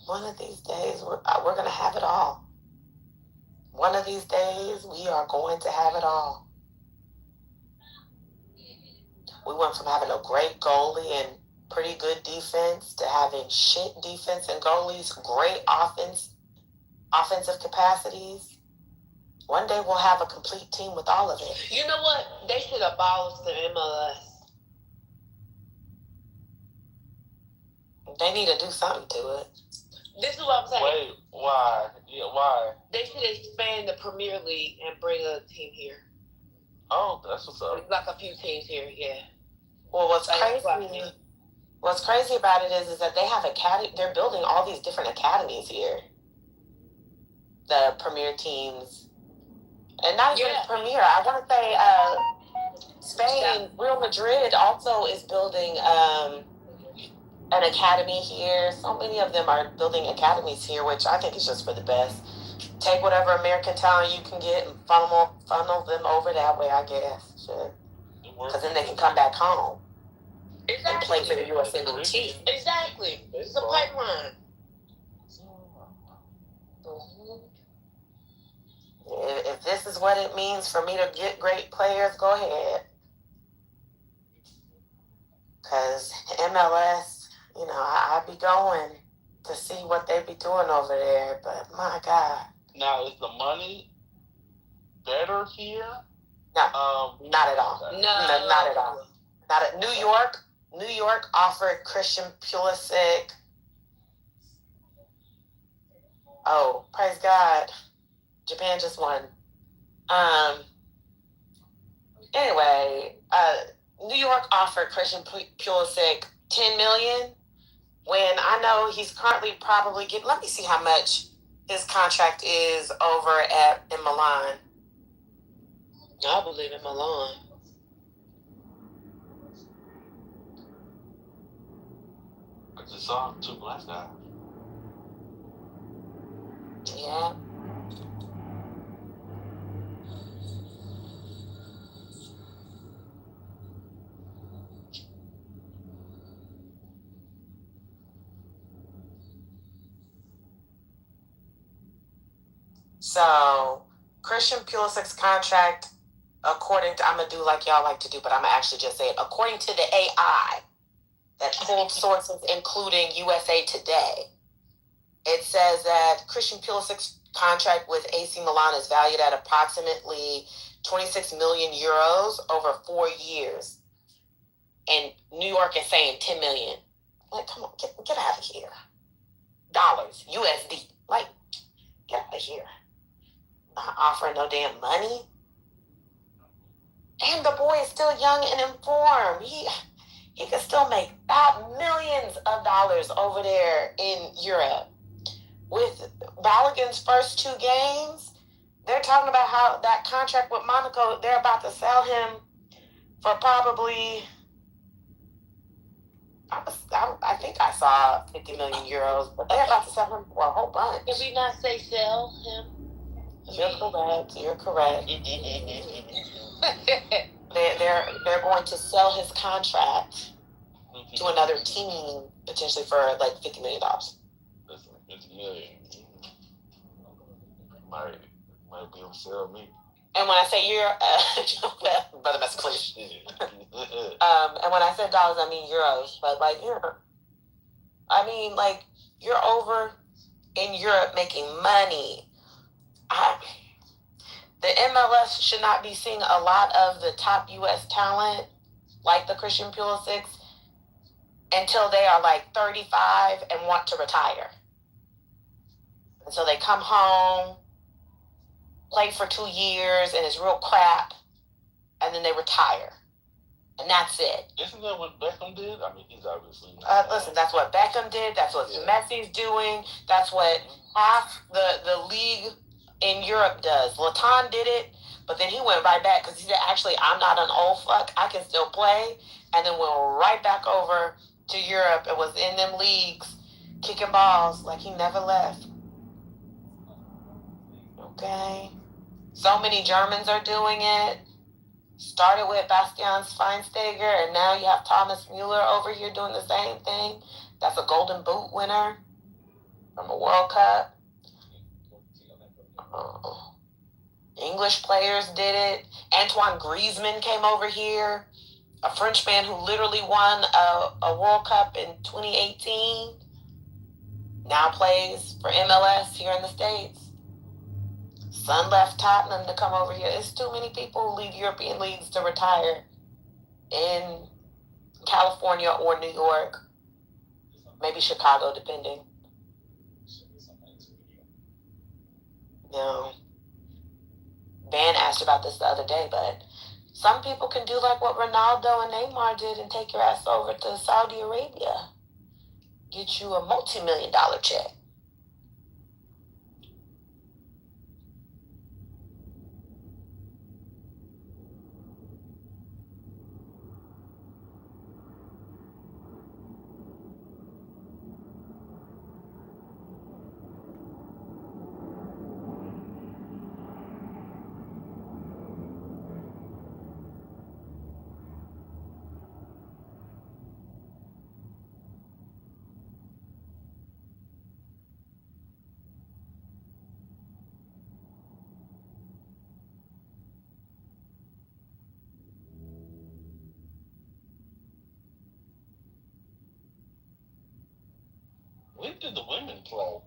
one of these days we're gonna have it all. One of these days we are going to have it all. We went from having a great goalie and pretty good defense to having shit defense and goalies, great offensive capacities. One day we'll have a complete team with all of it. You know what? They should abolish the MLS. They need to do something to it. This is what I'm saying. Wait, why? Yeah, why? They should expand the Premier League and bring a team here. Oh, that's what's up. Like a few teams here, yeah. Well, what's Like, crazy? What's crazy about it is that they have they're building all these different academies here. The premier teams, and not even premier. I want to say Spain, Real Madrid also is building an academy here. So many of them are building academies here, which I think is just for the best. Take whatever American talent you can get and funnel them over that way, I guess. Because then they can come back home and play for the USMNT team. Exactly. It's a pipeline. If this is what it means for me to get great players, go ahead. Because MLS, I'd be going to see what they be doing over there. But my God. Now, is the money better here? No, not at all. No, not at all. Not at New York. New York offered Christian Pulisic. Oh, praise God. Japan just won. Anyway, New York offered Christian Pulisic $10 million when I know he's currently probably getting, let me see how much his contract is over in Milan. I believe in Milan. I just saw him too last time. Yeah. So, Christian Pulisic's contract, according to, I'm going to do like y'all like to do, but I'm going to actually just say it. According to the AI that pulled sources, including USA Today, it says that Christian Pulisic's contract with AC Milan is valued at approximately 26 million euros over 4 years. And New York is saying 10 million. Like, come on, get out of here. Dollars, USD. Like, get out of here. Not offering no damn money. And the boy is still young and informed. He can still make millions of dollars over there in Europe. With Balogun's first 2 games, they're talking about how that contract with Monaco, they're about to sell him for probably, I think I saw 50 million euros, but they're about to sell him for a whole bunch. Did we not say sell him? You're correct. They're going to sell his contract to another team, potentially for like $50 million. That's like $50 million. Might be able to sell me. And when I say brother, that's cliche. And when I said dollars, I mean euros. But you're over in Europe making money. The MLS should not be seeing a lot of the top U.S. talent, like the Christian Pulisic, until they are like 35 and want to retire. And so they come home, play for 2 years, and it's real crap, and then they retire. And that's it. Isn't that what Beckham did? I mean, he's obviously listen, that's what Beckham did. That's what Messi's doing. That's what half the league in Europe does. Latan did it, but then he went right back because he said, actually, I'm not an old fuck. I can still play. And then went right back over to Europe and was in them leagues kicking balls like he never left. Okay. So many Germans are doing it. Started with Bastian Schweinsteiger, and now you have Thomas Mueller over here doing the same thing. That's a Golden Boot winner from a World Cup. English players did it. Antoine Griezmann came over here, a Frenchman who literally won a World Cup in 2018. Now plays for MLS here in the States. Son left Tottenham to come over here. It's too many people who leave European leagues to retire in California or New York, maybe Chicago, depending. Ban asked about this the other day, but Some people can do like what Ronaldo and Neymar did and take your ass over to Saudi Arabia. Get you a multi-million-dollar check. When did the women play?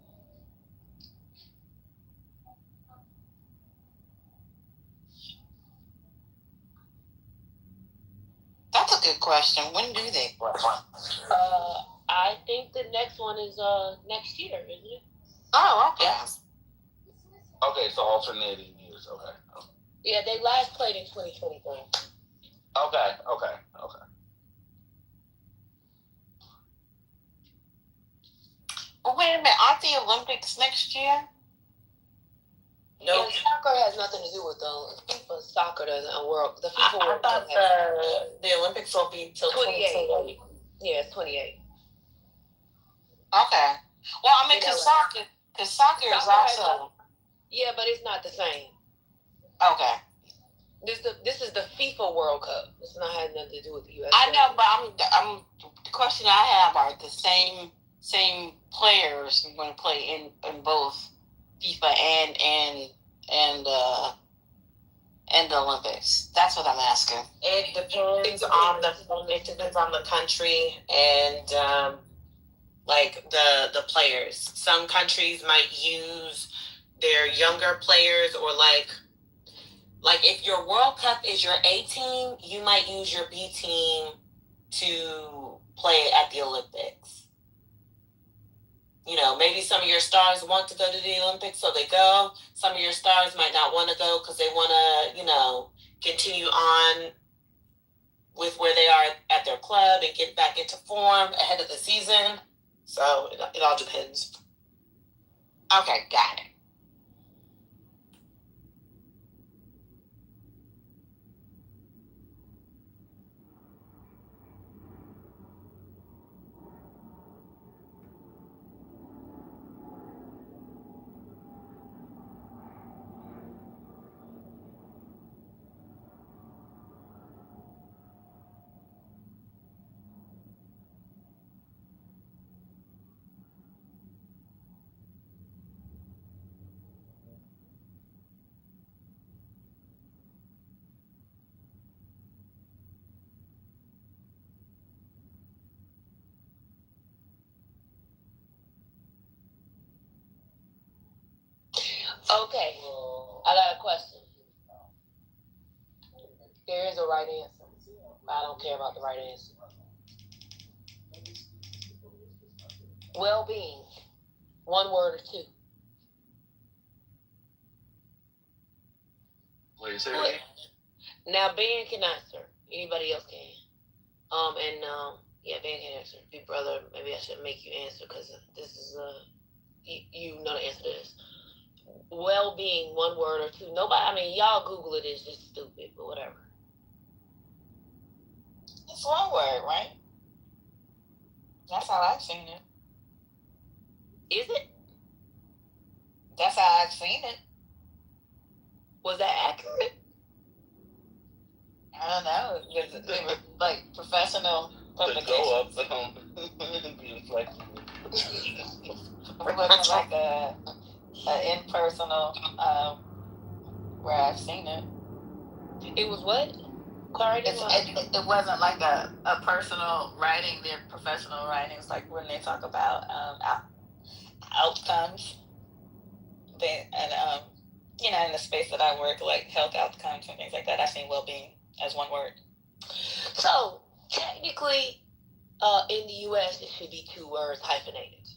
That's a good question. When do they play? I think the next one is next year, isn't it? Oh, okay. Okay, so alternating years. Okay. Yeah, they last played in 2023. Okay. Well, wait a minute. Aren't the Olympics next year? No, yeah, soccer has nothing to do with the FIFA. Soccer doesn't work. The FIFA I World thought Cup the Olympics will be till 28. Yeah, it's 28. Okay. Well, I mean, because soccer is also. Yeah, but it's not the same. Okay. This is the FIFA World Cup. It's not had nothing to do with the U.S. I know, but I'm the question I have are the same players who are going to play in both FIFA and the Olympics. That's what I'm asking. It depends on the country and like the players. Some countries might use their younger players, or like if your World Cup is your A team, you might use your B team to play at the Olympics. You know, maybe some of your stars want to go to the Olympics, so they go. Some of your stars might not want to go because they want to, continue on with where they are at their club and get back into form ahead of the season. So it all depends. Okay, got it. Okay, I got a question. There is a right answer. I don't care about the right answer. Well-being. One word or two. Wait, say it again. Now, Ben can answer. Anybody else can. Ben can answer. Big brother, maybe I should make you answer because this is you know the answer to this. Well-being, one word or two. Nobody. Y'all Google it. It's just stupid, but whatever. It's one word, right? That's how I've seen it. Is it? That's how I've seen it. Was that accurate? I don't know. They were like professional publications. Go up and be inflexible. It wasn't like a impersonal where I've seen it. It was what? It wasn't like a personal writing. They're professional writings, like when they talk about outcomes. In the space that I work, like health outcomes and things like that, I've seen well-being as one word. So technically, in the U.S., it should be two words hyphenated.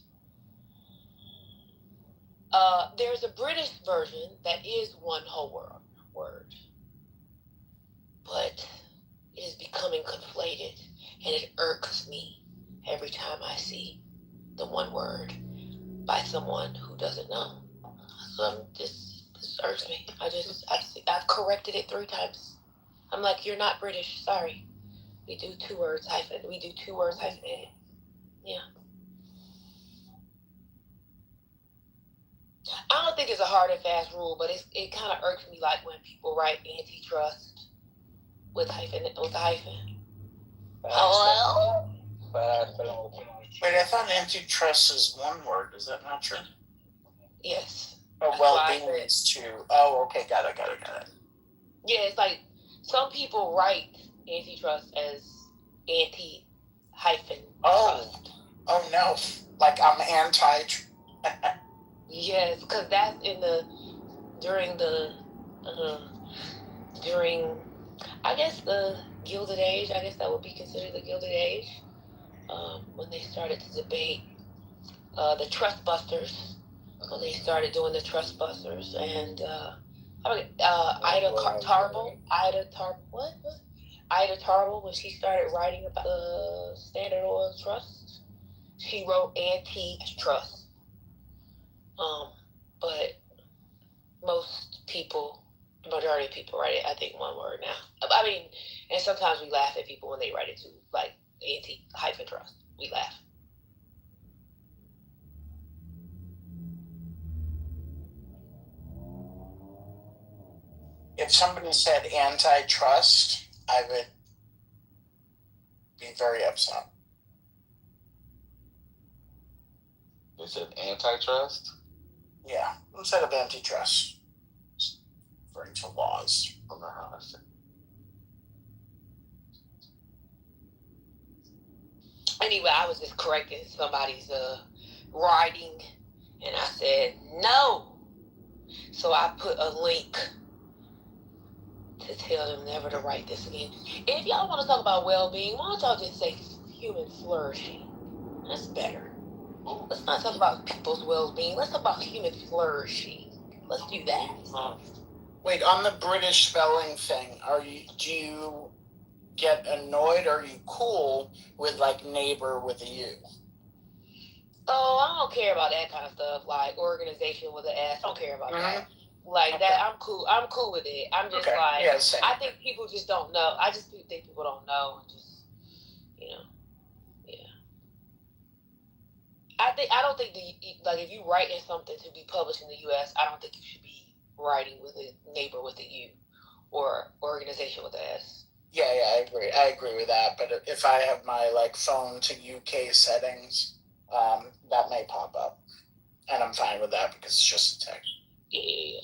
There's a British version that is one whole word. but it is becoming conflated, and it irks me every time I see the one word by someone who doesn't know. So this irks me. I've corrected it 3 times. I'm like, you're not British. Sorry. We do 2 words hyphenated. Yeah. I don't think it's a hard and fast rule, but it kind of irks me like when people write antitrust with a hyphen. Hello? Wait, I thought antitrust is one word. Is that not true? Yes. Oh, well-being is 2. Oh, okay, got it. Yeah, it's like some people write antitrust as anti-hyphen. Oh no, like I'm anti. Yes, because that's during I guess the Gilded Age. I guess that would be considered the Gilded Age. When they started to debate the Trust Busters, when they started doing the Trust Busters, and Ida Tarbell, when she started writing about the Standard Oil Trust, she wrote anti-trust. But majority of people write it, I think, one word now. I mean, and sometimes we laugh at people when they write it too, like anti-trust. We laugh. If somebody said antitrust, I would be very upset. They said antitrust? Yeah, instead of antitrust. Referring to laws. I don't know how I said. Anyway, I was just correcting somebody's writing, and I said no. So I put a link to tell them never to write this again. And if y'all want to talk about well-being, why don't y'all just say human flourishing? That's better. Let's not talk about people's well-being. Let's talk about human flourishing. Let's do that. Wait, on the British spelling thing, do you get annoyed, or are you cool with like neighbor with a U? Oh, I don't care about that kind of stuff, like organization with an S. I don't care about that. Like Okay. that, I'm cool with it. I'm just Okay. like, Yeah, same. I think people just don't know. I just think people don't know, and just, yeah. I don't think if you write in something to be published in the U.S., I don't think you should be writing with a neighbor with a U or organization with an S. Yeah, I agree. I agree with that. But if I have my like phone to UK settings, that may pop up, and I'm fine with that because it's just a text. Yeah.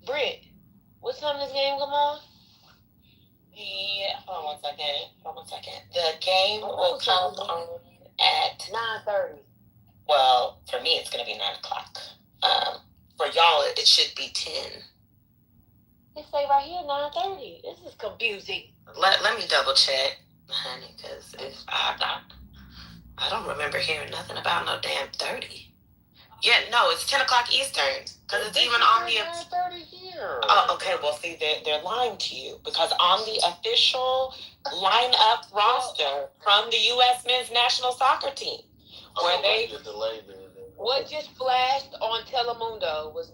Britt, what time does this game come on? Yeah, hold on one second. The game will come on at 9:30. Well, for me, it's going to be 9 o'clock. For y'all, it should be 10. They say right here 9:30. This is confusing. Let me double check, honey, because I don't remember hearing nothing about no damn 30. Yeah, no, it's 10 o'clock Eastern, because it's even on the... 9:30 here. Oh, okay, well, see, they're lying to you, because on the official lineup roster from the U.S. men's national soccer team, what just flashed on Telemundo was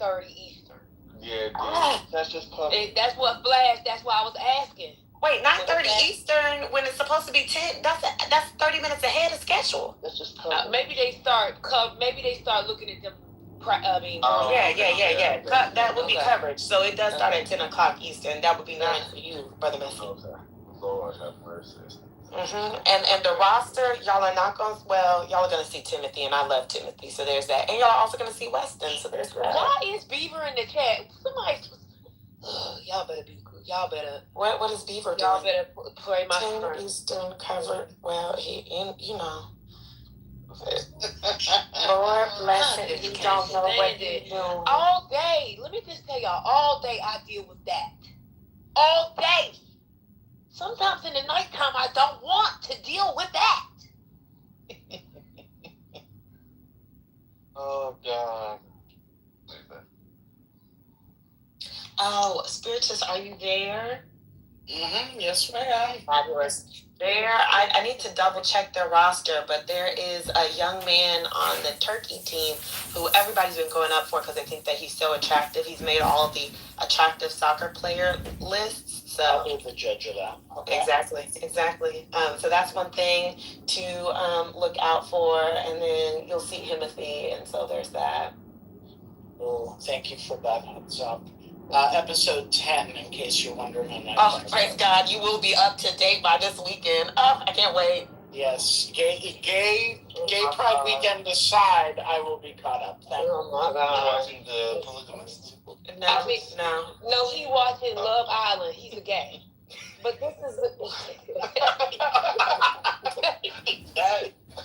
9:30 Eastern. Yeah, that's just public. That's what flashed. That's why I was asking. Wait, 9:30 Eastern when it's supposed to be 10. That's 30 minutes ahead of schedule. That's just public. Maybe they start looking at them Yeah. That would be Okay. coverage. So it does start at 10 o'clock Eastern. That would be 9 for you, Brother Messi. Okay. Lord have mercy. And the roster, y'all are not going. Well, y'all are going to see Timothy, and I love Timothy, so there's that. And y'all are also going to see Weston, so there's that. Why is Beaver in the chat? Somebody, y'all better be good. Y'all better. What is Beaver doing? Y'all better play my 10 friend. Eastern covered. Well, you know. Lord bless it. You don't know what he's doing. All day. Let me just tell y'all. All day I deal with that. All day. Sometimes in the nighttime I don't want to deal with that. Oh God. Oh, Spiritus, are you there? Yes, ma'am. Fabulous. I need to double check their roster, but there is a young man on the Turkey team who everybody's been going up for because they think that he's so attractive. He's made all of the attractive soccer player lists. So I'll be the judge of that. Okay. Exactly. So that's one thing to look out for, and then you'll see Timothy, and so there's that. Oh, thank you for that heads up. Episode 10, in case you're wondering. Oh, praise God, you will be up to date by this weekend. Oh, I can't wait. Yes, gay Pride weekend aside, I will be caught up. Oh my God. You're watching The Polygamist? No, he watching Love Island. He's a gay. But this is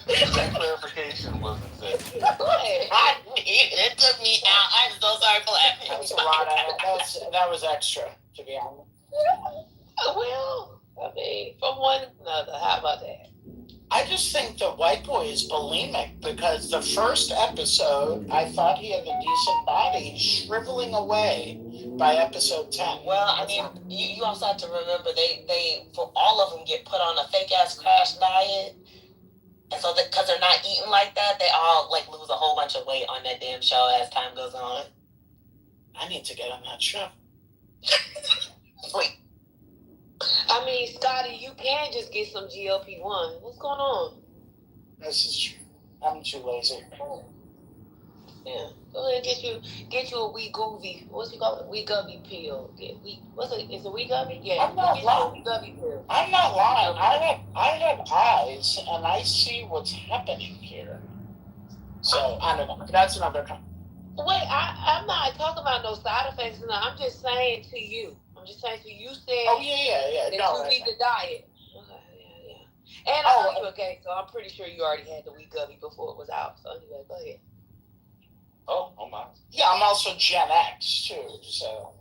That clarification wasn't said. I need it. It took me out. I'm so sorry for laughing. That's a lot. That was extra, to be honest. Well, I mean, from one to another. How about that? I just think the white boy is bulimic because the first episode, I thought he had a decent body. He's shriveling away by episode 10. Well, I mean, you also have to remember they for all of them get put on a fake ass crash diet, and so because they're not eating like that, they all like lose a whole bunch of weight on that damn show as time goes on. I need to get on that show. Wait. I mean, Scotty, you can just get some GLP-1. What's going on? This is true. I'm too lazy. Yeah. Go ahead and get you a Wegovy. What's you call it? Wegovy pill. What's it? Is it Wegovy? Yeah. I'm not lying. Wegovy pill. I'm not lying. I have eyes and I see what's happening here. So I don't know. That's another comment. Wait, I'm not talking about no side effects. No, I'm just saying to you. You said. Oh yeah. That No, you need the diet. Okay, yeah. And I know you okay, so I'm pretty sure you already had the Wegovy before it was out. So anyway, go ahead. Oh my. Yeah, I'm also Gen X too. So.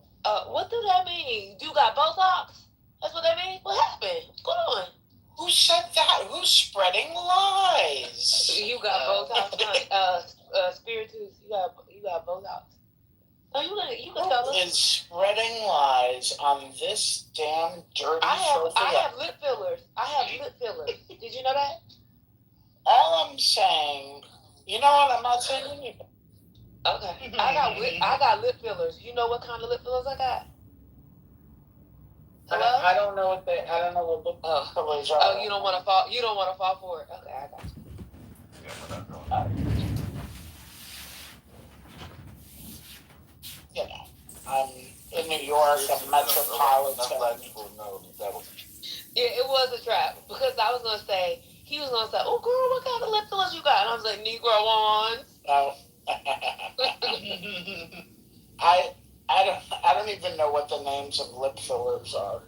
What does that mean? You got Botox? That's what that means? What happened? What's going on? Who said that? Who's spreading lies? You got Botox, honey. Spiritus, you got Botox. Oh, you can tell us. Who is spreading lies on this damn dirty filthy? I have lip fillers. Did you know that? All I'm saying, you know what? I'm not saying anything. Okay. I got lip fillers. You know what kind of lip fillers I got? Hello? I don't know what lip fillers are. Oh, you don't want to fall for it. Okay, I got you. You know, I'm in New York, I'm metropolitan. Yeah, it was a trap because he was gonna say, "Oh, girl, what kind of lip fillers you got?" And I was like, "Negro ones." Oh. I don't even know what the names of lip fillers are.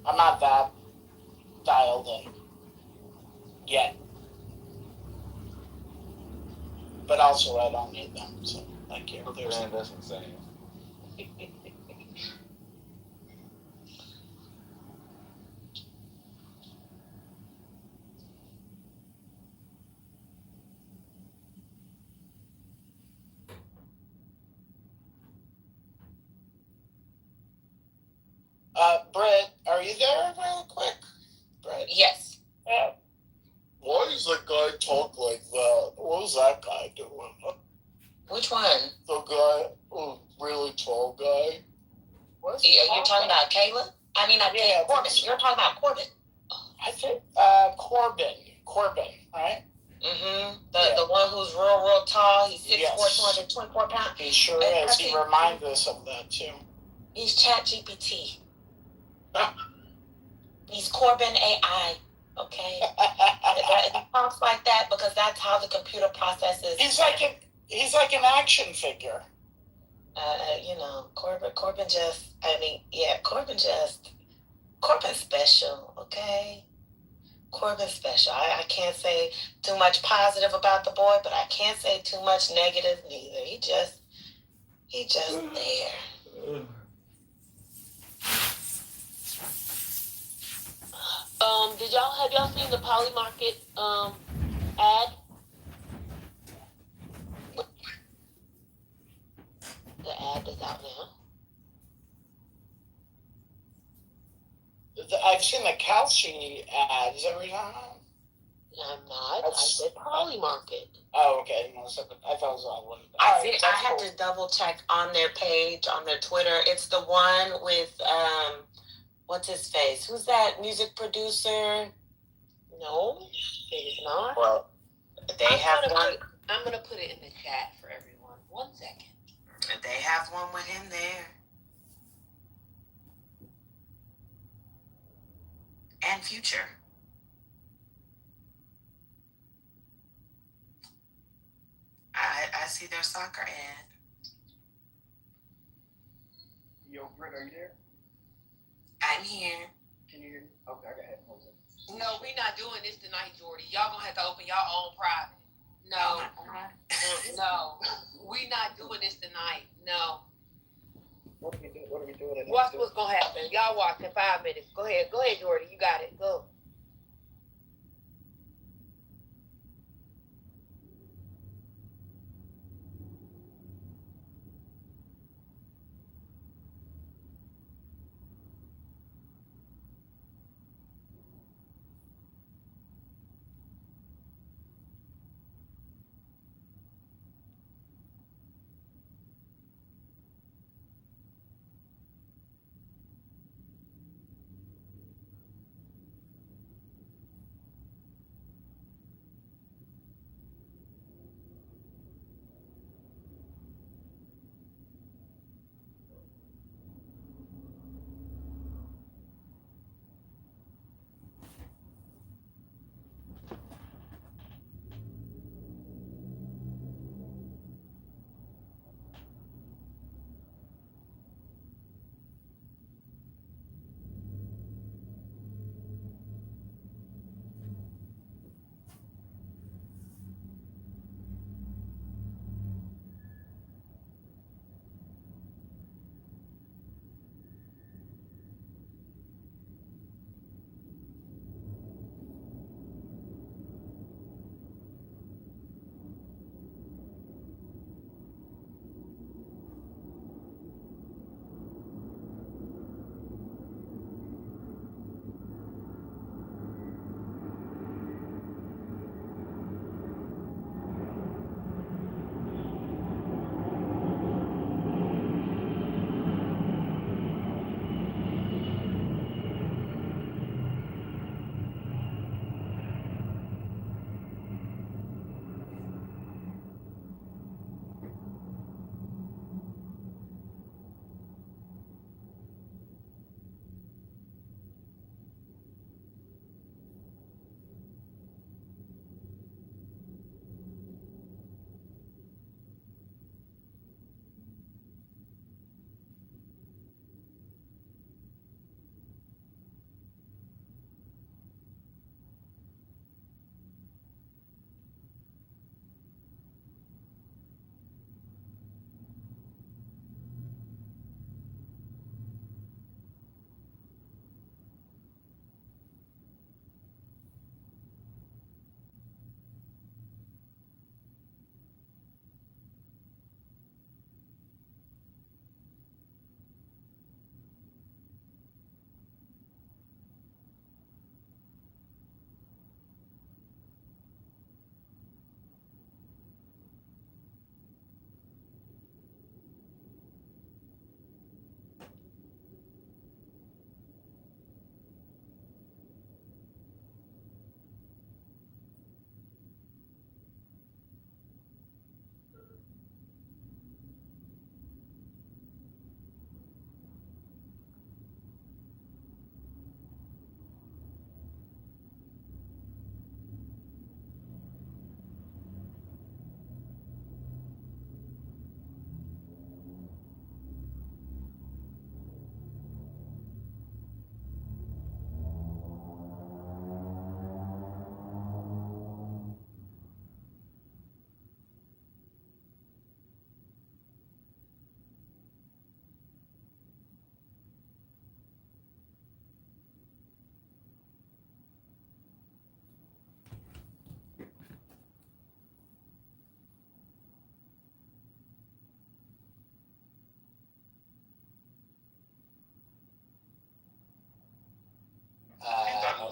I'm not that dialed in yet. But also, I don't need them, so thank you. Man, that's insane. Britt, are you there real quick? Britt? Yes. Yeah. Why does that guy talk like that? What was that guy doing? Which one? The guy, really tall guy. You're talking about Caleb? I mean, Corbin. You're talking about Corbin. I think Corbin, right? Mm-hmm. The one who's real tall tall. He's 6'4", Yes. 224 pounds. He sure And is. He reminds us of that too. He's ChatGPT. He's Corbin AI. Okay. He talks like that because that's how the computer processes. He's like an action figure. Corbin Corbin's special, okay? Corbin's special. I can't say too much positive about the boy, but I can't say too much negative neither. He just there. Have y'all seen the Poly Market ad? The ad that's out now. I've seen the Calci ads every time. I'm not. I said Poly Market. Oh, okay. No, I thought it was all one. I had to double check on their page, on their Twitter. It's the one with what's his face? Who's that music producer? No, it is not. Well, I'm gonna put it in the chat for everyone. 1 second. They have one with him there. And Future. I see their soccer ad. Yo, Britt, are you there? I'm here. Can you hear me? Okay, I got headphones in. No, we're not doing this tonight, Jordy. Y'all gonna have to open your own private. No. No. We're not doing this tonight. No. What are we doing? Watch what's gonna happen. Y'all watch in 5 minutes. Go ahead, Jordy. You got it. Go.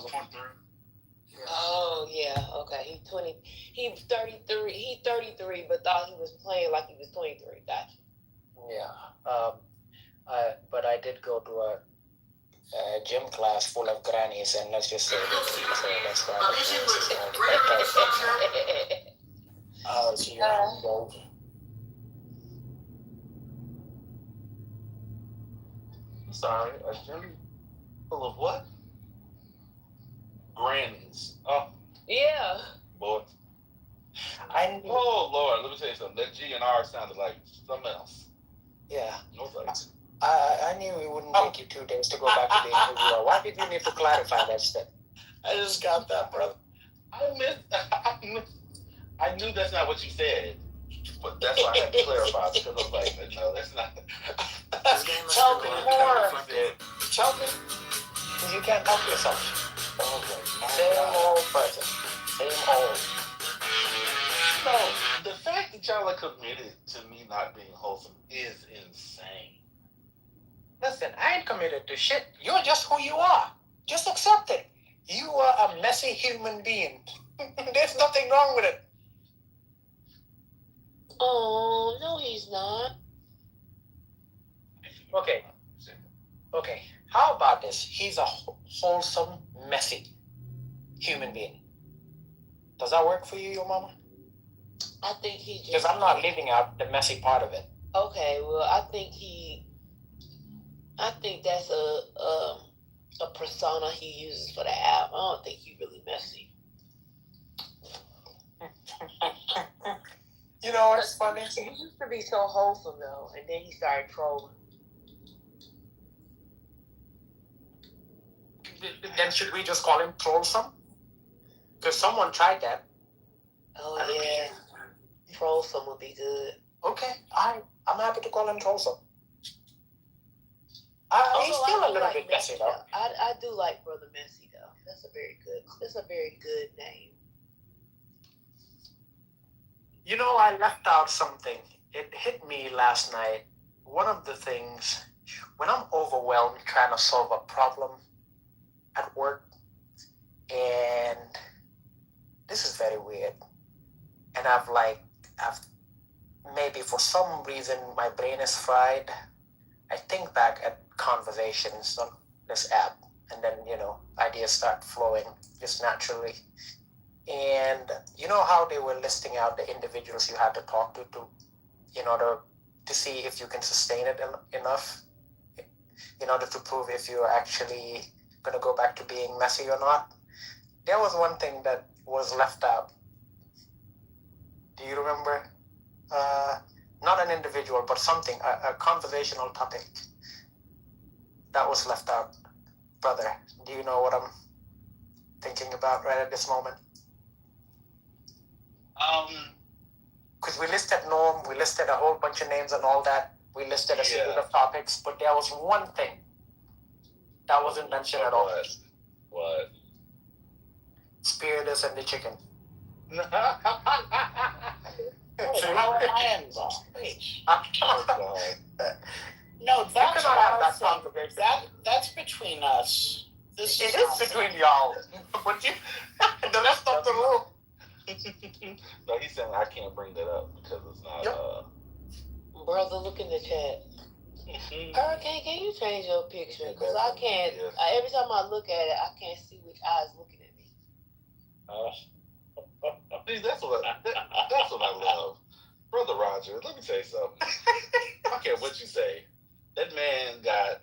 was on through. Oh yeah, okay. He's 20. He's 33. He's 33, but thought he was playing like he was 23. Gotcha. Yeah. But I did go to a gym class full of grannies, and let's just say that's why the appearance is all so you're old. Sorry, a gym full of what? Grannies. Oh. Yeah. Boy. Oh Lord, let me tell you something. That G and R sounded like something else. Yeah. No thanks. I knew it wouldn't take you 2 days to go back to being who you are. Why did you need to clarify that step? I just got that, brother. I knew that's not what you said, but that's why I had to clarify because I was like, no, that's not. Tell me more. Tell me. You can't help yourself. Oh my Same old person. Same old. No, the fact that y'all are committed to me not being wholesome is insane. Listen, I ain't committed to shit. You're just who you are. Just accept it. You are a messy human being. There's nothing wrong with it. Oh no, he's not. Okay. How about this? He's a wholesome, messy human being. Does that work for you, your mama? I think he just. Because I'm not leaving out the messy part of it. Okay, well, I think that's a persona he uses for the app. I don't think he's really messy. You know, it's funny. He used to be so wholesome though, and then he started trolling. Then should we just call him Trollsome? Because someone tried that. Oh yeah, Trollsome would be good. Okay, I'm happy to call him Trollsome. He's still a little bit messy though. I do like Brother Messy though. That's a very good name. You know, I left out something. It hit me last night. One of the things, when I'm overwhelmed trying to solve a problem at work, and this is very weird, and I've maybe for some reason my brain is fried. I think back at conversations on this app, and then, ideas start flowing just naturally. And you know how they were listing out the individuals you had to talk to in order to see if you can sustain it enough, in order to prove if you're actually going to go back to being messy or not. There was one thing that was left out. Do you remember? Not an individual, but something, a conversational topic that was left out. Brother, do you know what I'm thinking about right at this moment? Because we listed Norm, we listed a whole bunch of names and all that. We listed a series of topics, but there was one thing that wasn't mentioned at all. What? Speardas and the chicken. How am I involved? No, that's that's between us. This it is between y'all. But the rest of the room. No, he's saying I can't bring that up because it's not. Brother, look in the chat. Hurricane, can you change your picture? Because I can't. Every time I look at it, I can't see which eye is looking at me. See, that's what I love, Brother Roger. Let me tell you something. I don't care what you say. That man got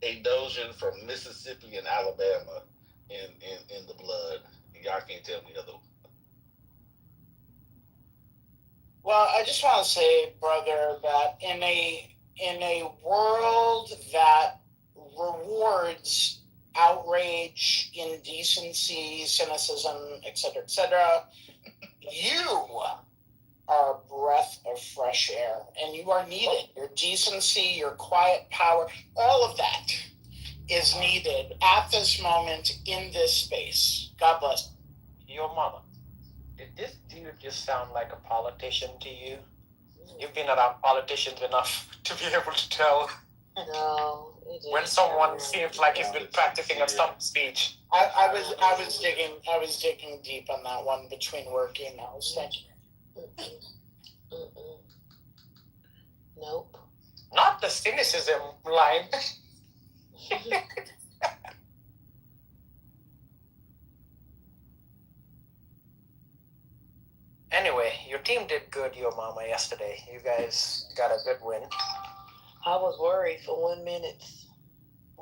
a Dojan from Mississippi and Alabama in the blood. Y'all can't tell me other. Well, I just want to say, brother, that in a world that rewards outrage, indecency, cynicism, etc., you are a breath of fresh air, and you are needed. Your decency, your quiet power, all of that is needed at this moment in this space. God bless. Your mother. Did this dude just sound like a politician to you? You've been around politicians enough to be able to tell No, it When didn't. someone seems like he's been practicing a stump speech. I was digging deep on that one between working hours. Thank you. Mm-mm. Nope. Not the cynicism line. Anyway, your team did good, Yo Mama, yesterday. You guys got a good win. I was worried for 1 minute.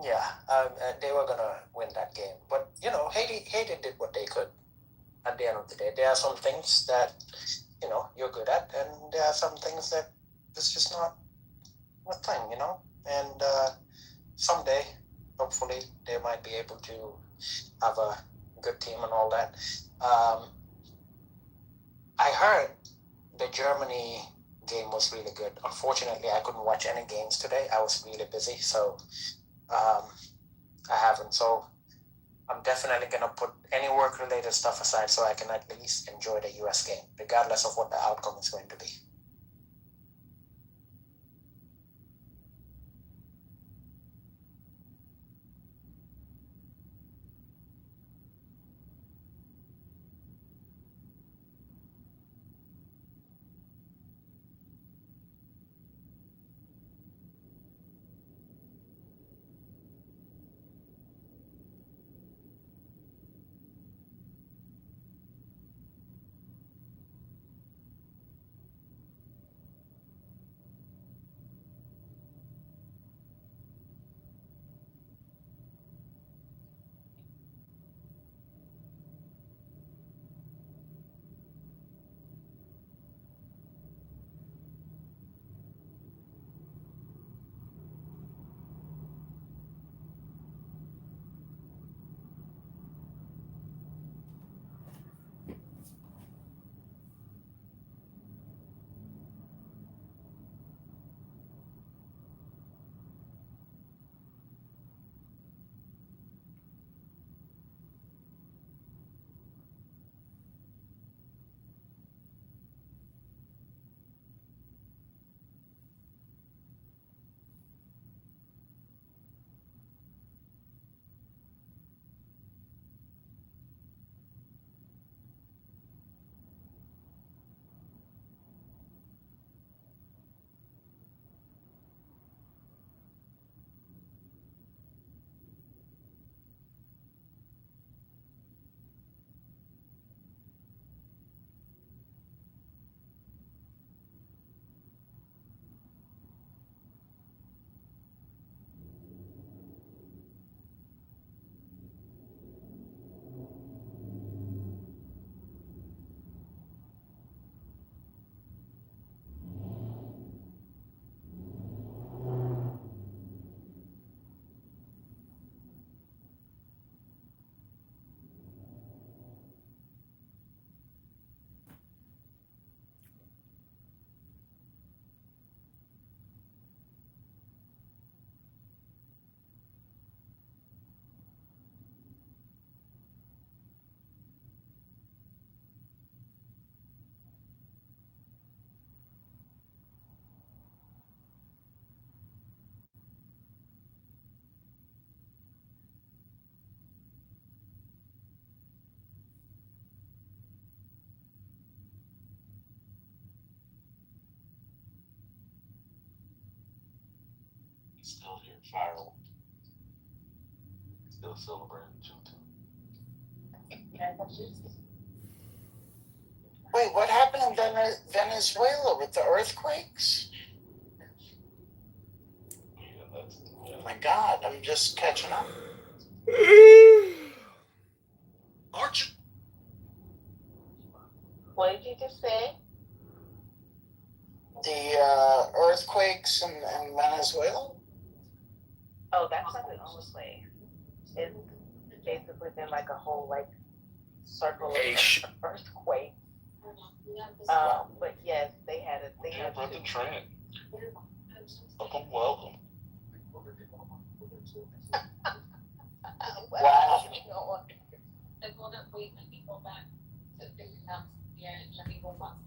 Yeah, they were gonna win that game, but you know, Haiti did what they could. At the end of the day, there are some things that you're good at, and there are some things that it's just not a thing, And someday, hopefully, they might be able to have a good team and all that. I heard the Germany game was really good. Unfortunately, I couldn't watch any games today. I was really busy, so I haven't. So I'm definitely going to put any work-related stuff aside so I can at least enjoy the US game, regardless of what the outcome is going to be. Still here, viral. Still celebrating Juneteenth. Wait, what happened in Venezuela with the earthquakes? Oh my God, I'm just catching up. Archie. What did you just say? The earthquakes in Venezuela? Oh, that's not the only place. It's basically been like a whole circle of earthquake. But yes, they had it. They had Brother Trent. Welcome. Wow. They will not wait when people back to figure out the people want.